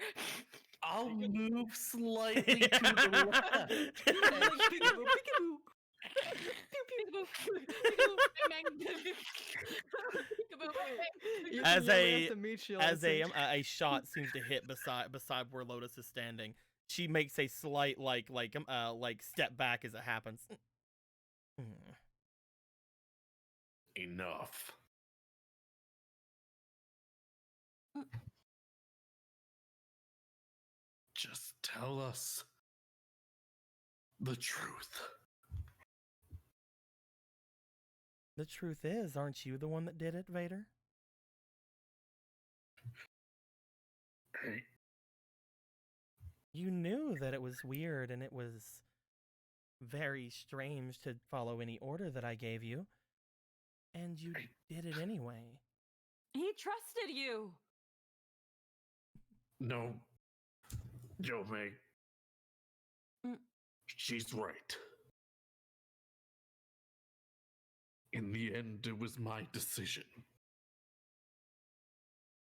I'll move slightly to the left. Peekaboo, peekaboo. Peekaboo, peekaboo, bang, bang. Peekaboo, bang, bang. You As really a- have to meet Sheila, As I a shot seems to hit beside where Lotus is standing, she makes a slight like step back as it happens. Enough. Just tell us the truth. The truth is, aren't you the one that did it, Vader? Hey, You knew that it was weird and it was very strange to follow any order that I gave you, and you did it anyway. He trusted you. no, Yome. Mm. She's right. In the end, it was my decision.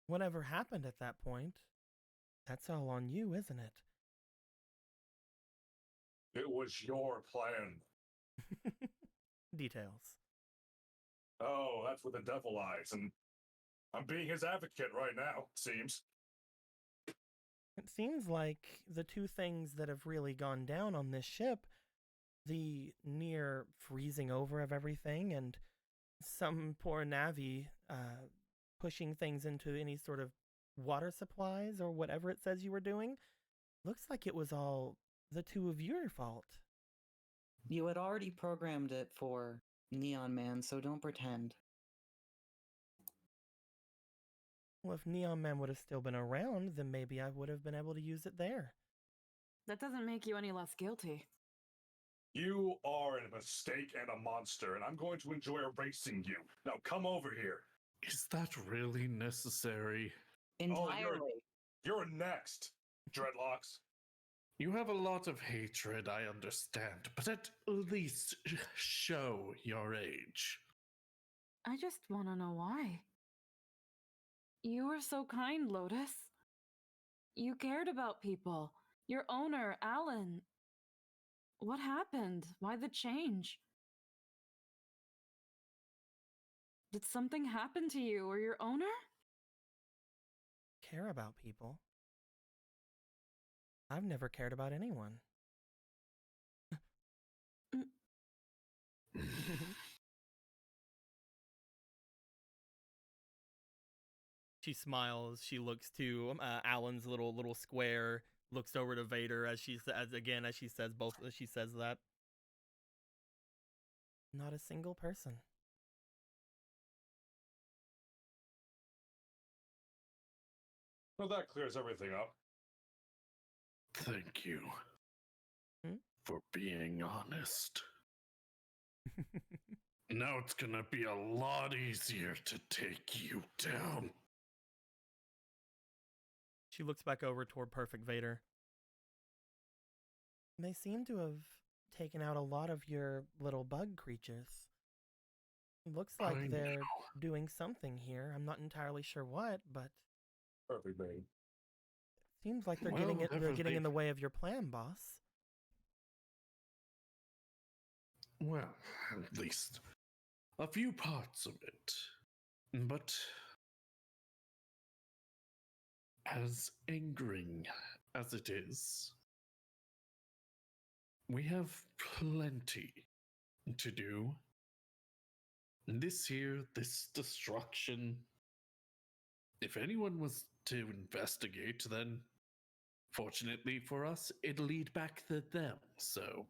Whatever happened at that point, that's all on you, isn't it? It was your plan. Details. Oh, that's with the devil eyes, and I'm being his advocate right now, it seems. It seems like the two things that have really gone down on this ship, the near freezing over of everything and some poor Navi pushing things into any sort of water supplies or whatever it says you were doing, looks like it was all the two of your fault. You had already programmed it for Neon Man, so don't pretend. Well, if Neon Man would have still been around, then maybe I would have been able to use it there. That doesn't make you any less guilty. You are a mistake and a monster, and I'm going to enjoy erasing you. Now come over here. Is that really necessary? Entirely. You're next, Dreadlocks. You have a lot of hatred, I understand, but at least show your age. I just want to know why. You were so kind, Lotus. You cared about people. Your owner, Alan. What happened? Why the change? Did something happen to you or your owner? Care about people? I've never cared about anyone. She smiles. She looks to Alan's little square. Looks over to Vader as she says she says that. Not a single person. Well, that clears everything up. Thank you Hmm? for being honest. Now it's gonna be a lot easier to take you down. She looks back over toward Perfect Vader. They seem to have taken out a lot of your little bug creatures. Looks I like they're know. doing something here. I'm not entirely sure what, but Perfect, babe. seems like they're Well, getting whatever in the they've- way of your plan, boss. Well, at least a few parts of it. But as angering as it is, we have plenty to do. This destruction, if anyone was to investigate, then fortunately for us, it'll lead back to them. So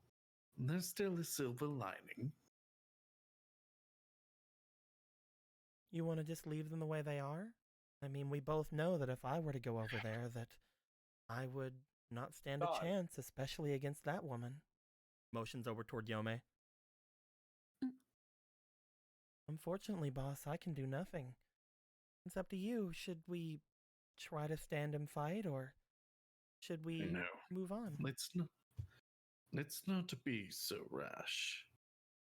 there's still a silver lining. You want to just leave them the way they are? I mean, we both know that if I were to go over there, that I would not stand a God. chance, especially against that woman. Motions over toward Yome. Unfortunately, boss, I can do nothing. It's up to you. Should we try to stand and fight, or should we No. move on? Let's not be so rash.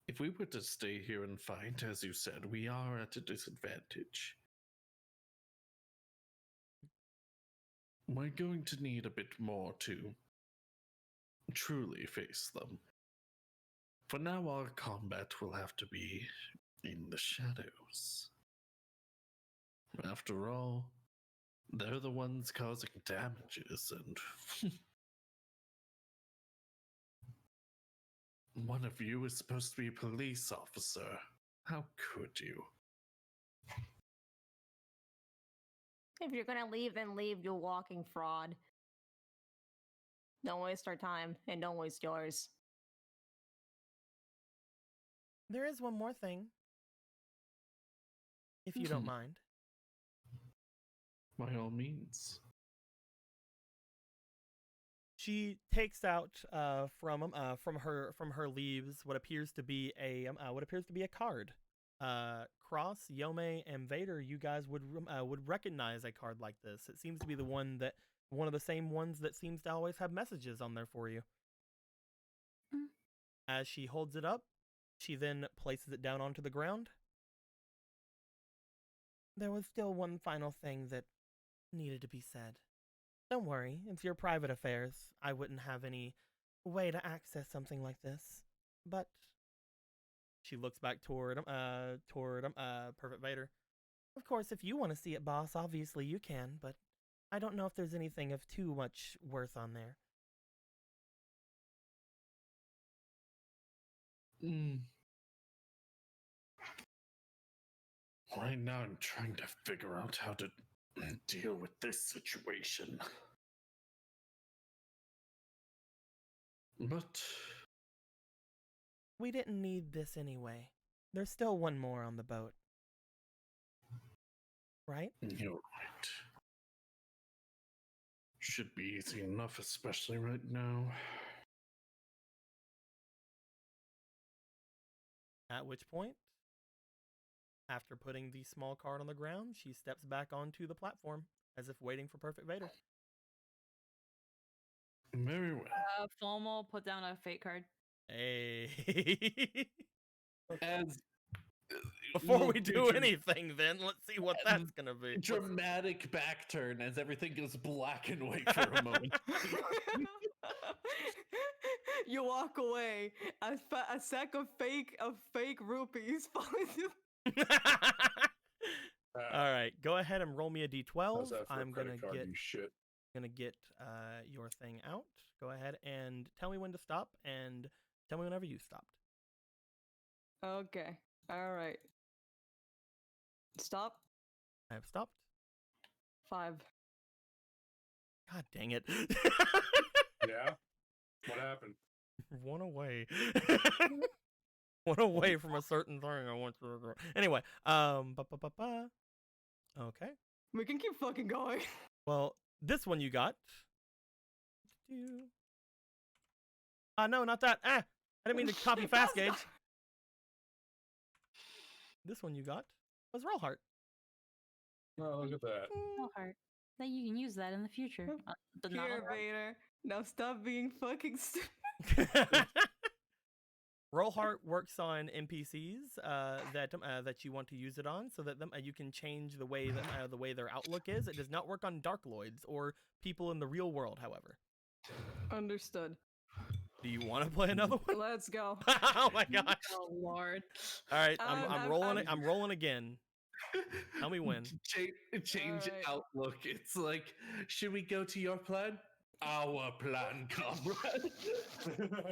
If we were to stay here and fight, as you said, we are at a disadvantage. We're going to need a bit more to truly face them. For now, our combat will have to be in the shadows. After all, they're the ones causing damages, and one of you is supposed to be a police officer. How could you? If you're gonna leave, then leave, you walking fraud. Don't waste our time, and don't waste yours. There is one more thing, if you don't Mhm. mind. By all means. She takes out from her leaves what appears to be a card. Cross, Yome, and Vader, you guys would recognize a card like this. It seems to be one of the same ones that seems to always have messages on there for you. Mm. As she holds it up, she then places it down onto the ground. There was still one final thing that needed to be said. Don't worry, it's your private affairs. I wouldn't have any way to access something like this. But She looks back toward Perfect Vader. Of course, if you want to see it, boss, obviously you can, but I don't know if there's anything of too much worth on there. Right now, I'm trying to figure out how to deal with this situation. But We didn't need this anyway. There's still one more on the boat. Right? you're right. Should be easy enough, especially right now. At which point, after putting the small card on the ground, she steps back onto the platform as if waiting for Perfect Vader. Very well. FOMO, put down a fate card. Hey. As Before we look, do anything, then, let's see what that's going to be. dramatic back turn as everything goes black and white for a moment. You walk away. A sack of fake rupees falls through. All right, go ahead and roll me a d12. How's that for a I'm gonna credit card, get you shit? your thing out. Go ahead and tell me when to stop, and tell me whenever you stopped. Okay. All right. Stop. I have stopped. 5. God dang it! Yeah? What happened? One away. One away from a certain thing I want to. Anyway, okay. We can keep fucking going. Well, this one you got. No, not that. I didn't mean to copy fast gauge. This one you got was Roll Heart. Oh, look at that. Oh, heart. That you can use that in the future. But not Here, on Rock. Vader. Now stop being fucking stupid. Roll Heart works on NPCs that you want to use it on, so that you can change the way that the way their outlook is. It does not work on Darkloids or people in the real world, however. Understood. Do you want to play another one? Let's go. Oh my god! Oh lord. All right, I'm rolling. I'm- I'm rolling again. Tell me when. Change Alright. outlook. It's like, should we go to your plan? Our plan, comrade.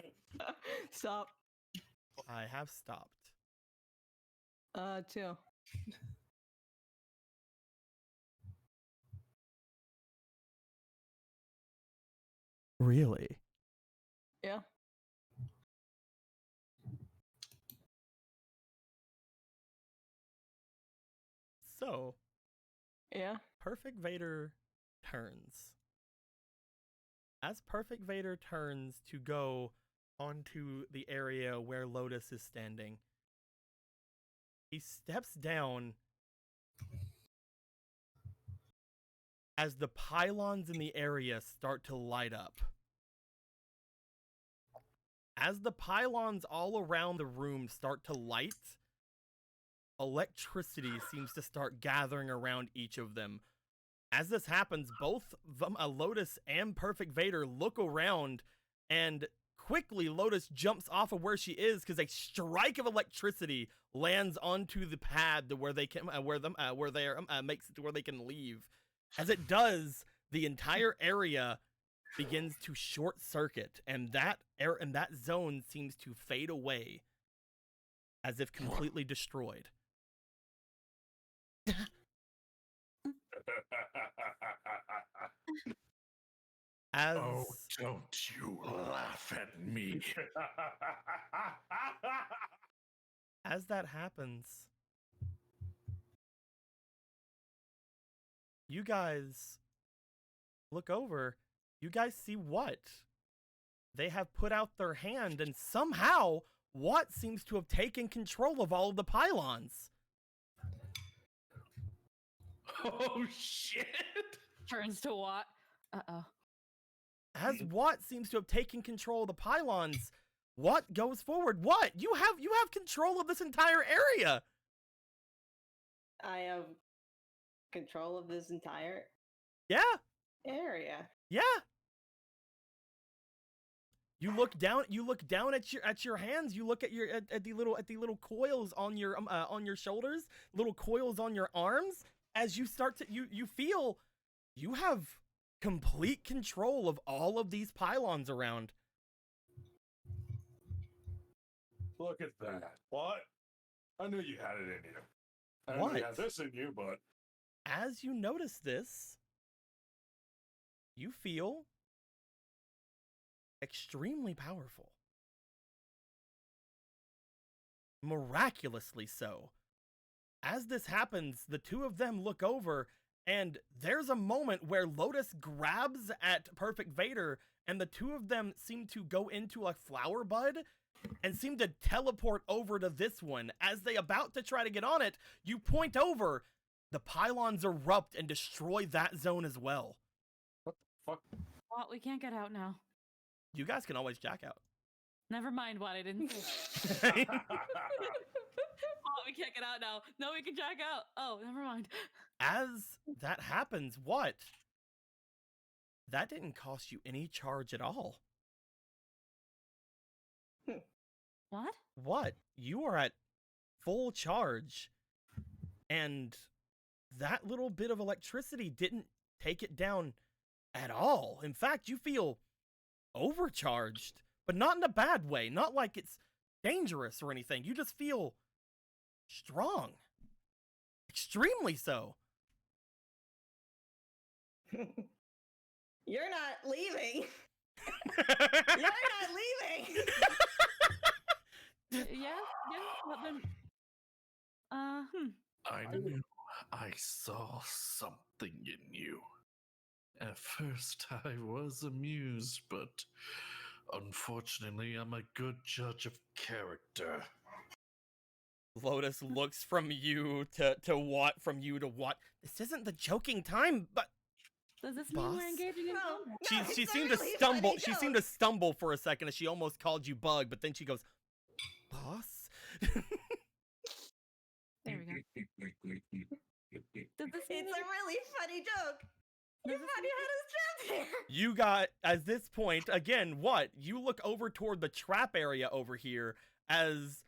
Stop. I have stopped. 2. Really? Yeah. So, Yeah. Perfect Vader turns. As Perfect Vader turns to go onto the area where Lotus is standing, he steps down as the pylons in the area start to light up. As the pylons all around the room start to light, electricity seems to start gathering around each of them. As this happens, both Lotus and Perfect Vader look around, and quickly Lotus jumps off of where she is because a strike of electricity lands onto the pad to where they can makes it to where they can leave. As it does, the entire area begins to short circuit, and that zone seems to fade away as if completely destroyed. As Oh, don't you laugh at me. as that happens, you guys look over. You guys see what? They have put out their hand, and somehow Watt seems to have taken control of all of the pylons. Oh, shit. Turns to what? Uh-oh. As Watt seems to have taken control of the pylons, Watt goes forward. What? You have control of this entire area. I have control of this entire Yeah. area. Yeah. You look down at your hands. You look at the little coils on your shoulders, little coils on your arms. As you start to you feel you have complete control of all of these pylons around. Look at that. What? I knew you had it in you. I What? knew you had this in you, but As you notice this, you feel extremely powerful. Miraculously so. As this happens, the two of them look over, and there's a moment where Lotus grabs at Perfect Vader, and the two of them seem to go into a flower bud and seem to teleport over to this one. As they about to try to get on it, you point over. The pylons erupt and destroy that zone as well. what the fuck? Well, we can't get out now. You guys can always jack out. Never mind what I didn't say. Oh, we can't get out now. No, we can jack out. Oh, never mind. As that happens, what? That didn't cost you any charge at all. What? What? You are at full charge. And that little bit of electricity didn't take it down at all. In fact, you feel overcharged, but not in a bad way. Not like it's dangerous or anything. You just feel strong. Extremely so. You're not leaving. You're not leaving. Yeah, but then... I knew I saw something in you. At first, I was amused, but unfortunately, I'm a good judge of character. Lotus looks from you to what, from you to what. This isn't the joking time, but Does this mean Boss? we're engaging in No. combat? she it's seemed a to really stumble. funny She seemed joke. to stumble for a second as she almost called you Bug, but then she goes, "Boss." There we go. Does this mean It's a really funny joke. You thought you had us trapped here. You got, at this point, again, what? You look over toward the trap area over here as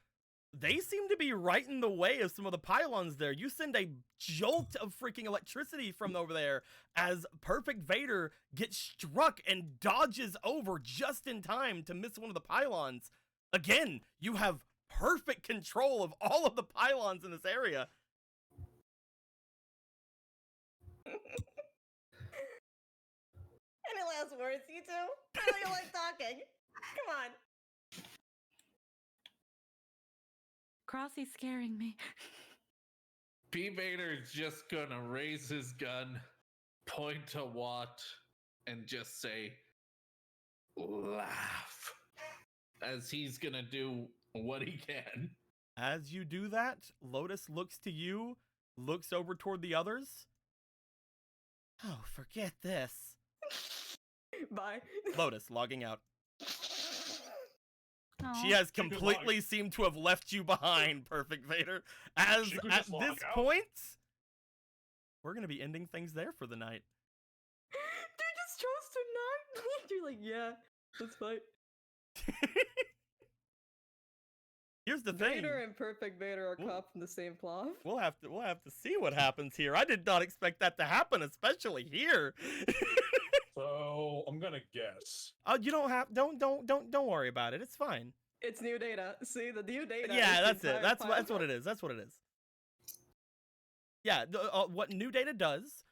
they seem to be right in the way of some of the pylons there. You send a jolt of freaking electricity from over there as Perfect Vader gets struck and dodges over just in time to miss one of the pylons. Again, you have perfect control of all of the pylons in this area. Any last words, you two? I know you like talking. Come on. Crossy's scaring me. P. Vader's just gonna raise his gun, point to Watt, and just say, laugh. As he's gonna do what he can. As you do that, Lotus looks to you, looks over toward the others. Oh, forget this. Bye. Lotus logging out. Aw. She has She could completely seemed to have left you behind, Perfect Vader. As She could at just log this out. point, we're gonna be ending things there for the night. Dude just chose to not. You're like, yeah, that's fine. Here's the thing. Vader and Perfect Vader are Well- caught from the same cloth. We'll have to see what happens here. I did not expect that to happen, especially here. So I'm gonna guess. You don't worry about it. It's fine. It's new data. See the new data. Yeah, is the that's it. entire That's what pile. it is. That's what it is. Yeah, what new data does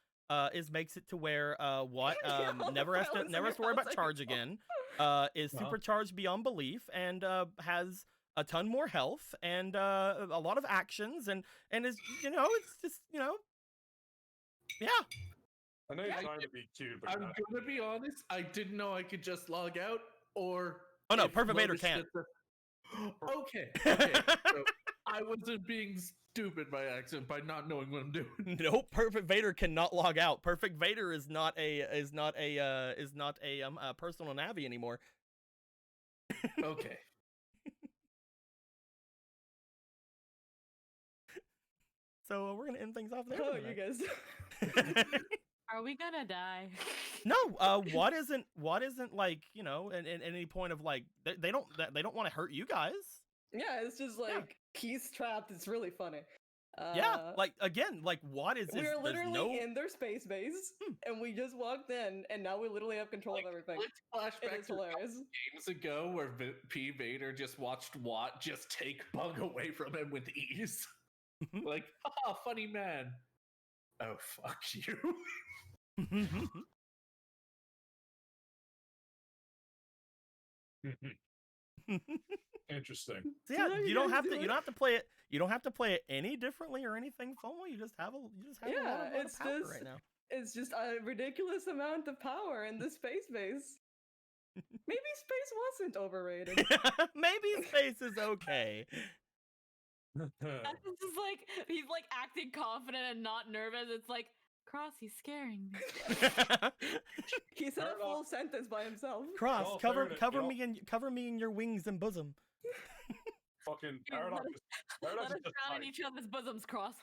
is makes it to where what All the never has to pylons in never has to your worry about house are charge full. again. Is Uh-huh. supercharged beyond belief and has a ton more health and a lot of actions and is it's just yeah. I know you're Yeah. trying to be cute, but I'm you're not. gonna be honest, I didn't know I could just log out, or... Oh, no, if Perfect Vader Lotus can't. just- Okay, okay. So I wasn't being stupid by accident by not knowing what I'm doing. Nope, Perfect Vader cannot log out. Perfect Vader is not a personal Navi anymore. Okay. So we're gonna end things off there. Oh, for you tonight. guys. Are we gonna die? No, what isn't like, you know, in any point of like they don't want to hurt you guys. Yeah, it's just like he's trapped. It's really funny. Yeah, like again, like what is we this? are There's literally no in their space base, and we just walked in, and now we literally have control of everything. Let's flash It back is to a couple hilarious. games ago where P. Vader just watched Watt just take Bug away from him with ease. Like, ah, funny man. Oh, fuck you. Interesting. So yeah, how you you don't guys have to do you it? don't have to play it. You don't have to play it any differently or anything, FOMO. You just have a lot Yeah, of it's power just right now. it's just a ridiculous amount of power in the space base. Maybe space wasn't overrated. Maybe space is okay. That's just like he's like acting confident and not nervous. It's like Cross, he's scaring me. He said a full sentence by himself. Cross, Y'all cover fair to- cover me in your wings and bosom. Fucking Let Paradox. us- is- Paradox Let is us just drown in tight. each other's bosoms, Cross.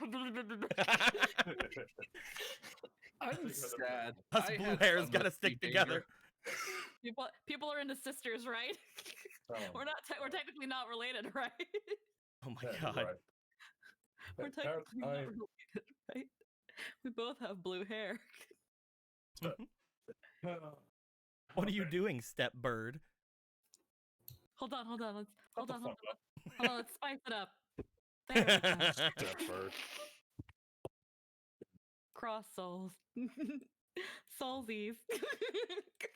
I'm sad. Us I blue had hairs fun gotta with stick P. together. Vader. People are into sisters, right? Oh, We're not. We're technically not related, right? Oh my yeah, you're god. right. We're Par- technically not I- related, right? We both have blue hair. What are you doing, step bird? Hold on. Let's Shut the fuck up. hold on. Let's spice it up. There we go. Step bird. Cross souls. Soulsies.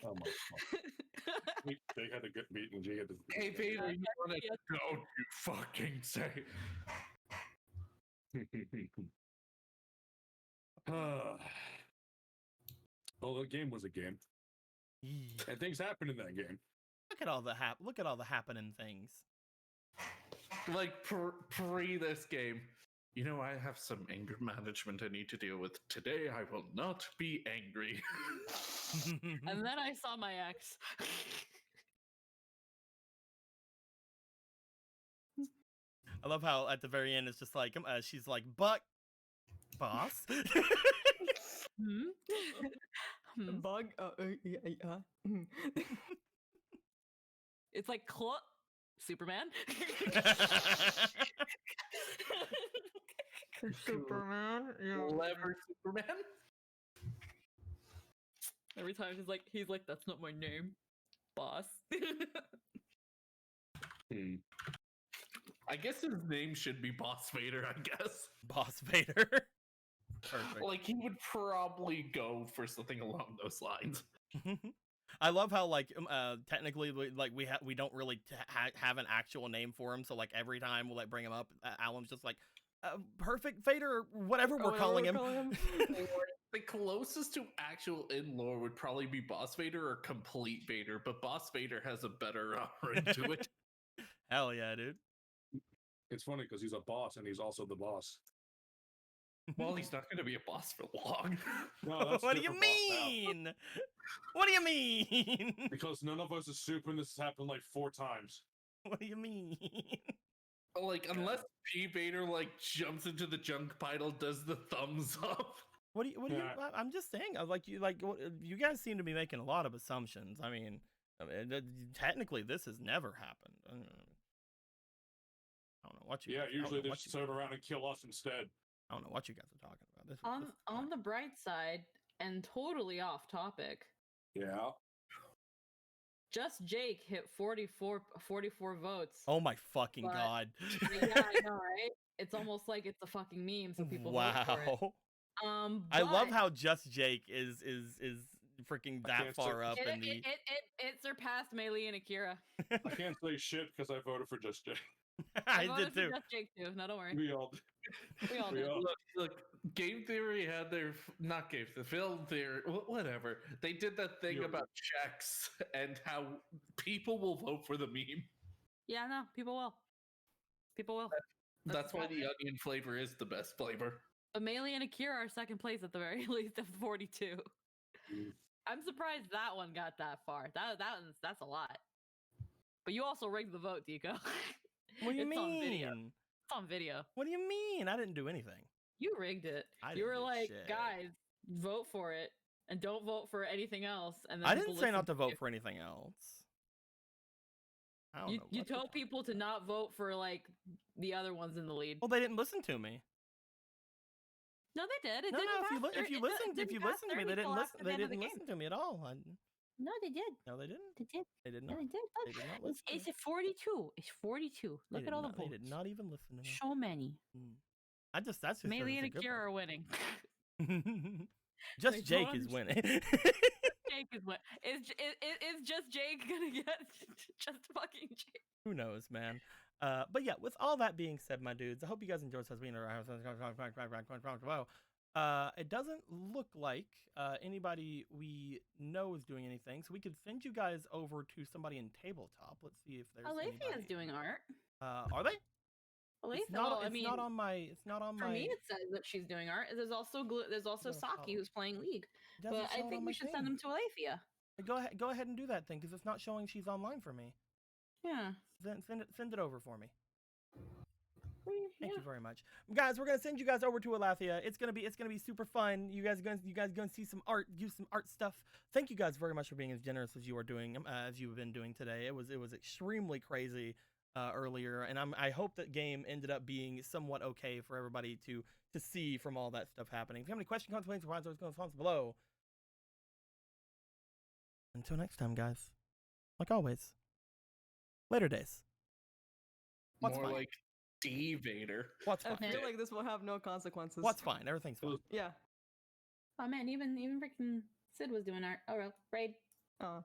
Oh my god. They had a good meeting. G had to. Hey, Vader, you want to yes. go? You fucking say. Well, the game was a game, and things happened in that game. Look at all the happening things. Like, pre this game. You know, I have some anger management I need to deal with. Today, I will not be angry. And then I saw my ex. I love how at the very end it's just like she's like, but boss. Hmm? Hmm. Bug. Yeah. It's like Superman. Superman. Clever Superman. Every time he's like, that's not my name, boss. I guess his name should be Boss Vader, I guess. Boss Vader. Perfect. Like, he would probably go for something along those lines. I love how like technically we don't really have an actual name for him, so like every time we'll like bring him up, Alan's just like perfect Vader or whatever we're calling him. The closest to actual in-lore would probably be Boss Vader or Complete Vader, but Boss Vader has a better ring to it. Hell yeah, dude. It's funny because he's a boss and he's also the boss. Well, he's not going to be a boss for long. No, that's What do you different boss now. mean? What do you mean? Because none of us is super, and this has happened like 4 times. What do you mean? Like, unless P. Vader, like, jumps into the junk pile, does the thumbs up. What do you? I'm just saying. You guys seem to be making a lot of assumptions. I mean, technically, this has never happened. I don't know what you. Yeah, guys- I don't usually know they what just you- turn around and kill us instead. I don't know what you guys are talking about. This On the bright side, and totally off topic, Yeah. just Jake hit 44 votes. Oh my fucking But- god! Yeah, I know, right? It's almost like it's a fucking meme, so people vote for it. Wow. I love but how just Jake is freaking I that can't far say- up in the. it surpassed Melee and Akira. I can't say shit because I voted for Just Jay. I voted did for too. Just Jake too. No, don't worry. We all did. We all we did. all- Look, Game Theory had their, not Game Theory, Film Theory, whatever. They did that thing You're- about checks and how people will vote for the meme. Yeah, no, people will. People will. That's why about the onion flavor is the best flavor. But Melee and Akira are second place at the very least at 42. Mm. I'm surprised that one got that far. That's a lot. But you also rigged the vote, Deco. What do you It's on video. mean? It's on video. What do you mean? I didn't do anything. You rigged it. I You didn't were do like, shit. guys, vote for it and don't vote for anything else. And then I people didn't say listen not to vote you. for anything else. I don't You know. you what you're told talking- people to not vote for like the other ones in the lead. Well, they didn't listen to me. No, they did. It No, didn't no. pass If you it listened, if didn't you pass listened to me, 30 they didn't till listen. after the They end of the didn't game. listen to me at all. No, they did. No, they didn't. They did. They did No, not. they did. They did not It's, listen. it's a 42. It's 42. They Look did at all not, the votes. They did not even listen to me. So many. That's just Melee it's a and good Akira are winning. one. Just Like, Jake don't is winning. Jake is what? Is just Jake gonna get just fucking Jake? Who knows, man? But yeah, with all that being said, my dudes, I hope you guys enjoyed this being it doesn't look like anybody we know is doing anything, so we could send you guys over to somebody in tabletop. Let's see if there's Alethea's anybody. doing art. Are they? Alethea, It's not. well, I It's mean, not on my. It's not on for my. me, it says that she's doing art. There's also Gotta Saki follow. who's playing League. It doesn't But show I it on think my we should thing. send them to Alethea. Go ahead and do that thing because it's not showing she's online for me. Yeah. Send it over for me. Thank Yeah. you very much, guys. We're gonna send you guys over to Aletheia. It's gonna be super fun. You guys gonna see some art, do some art stuff. Thank you guys very much for being as generous as you are doing, as you've been doing today. It was extremely crazy earlier, and I hope that game ended up being somewhat okay for everybody to see from all that stuff happening. If you have any questions, complaints, or comments below. Until next time, guys. Like always, later days. What's More fine? like D-Vader. What's I fine? feel like this will have no consequences. What's fine? Everything's fine. Yeah. Oh man, even freaking Sid was doing art. Oh well, raid. Oh.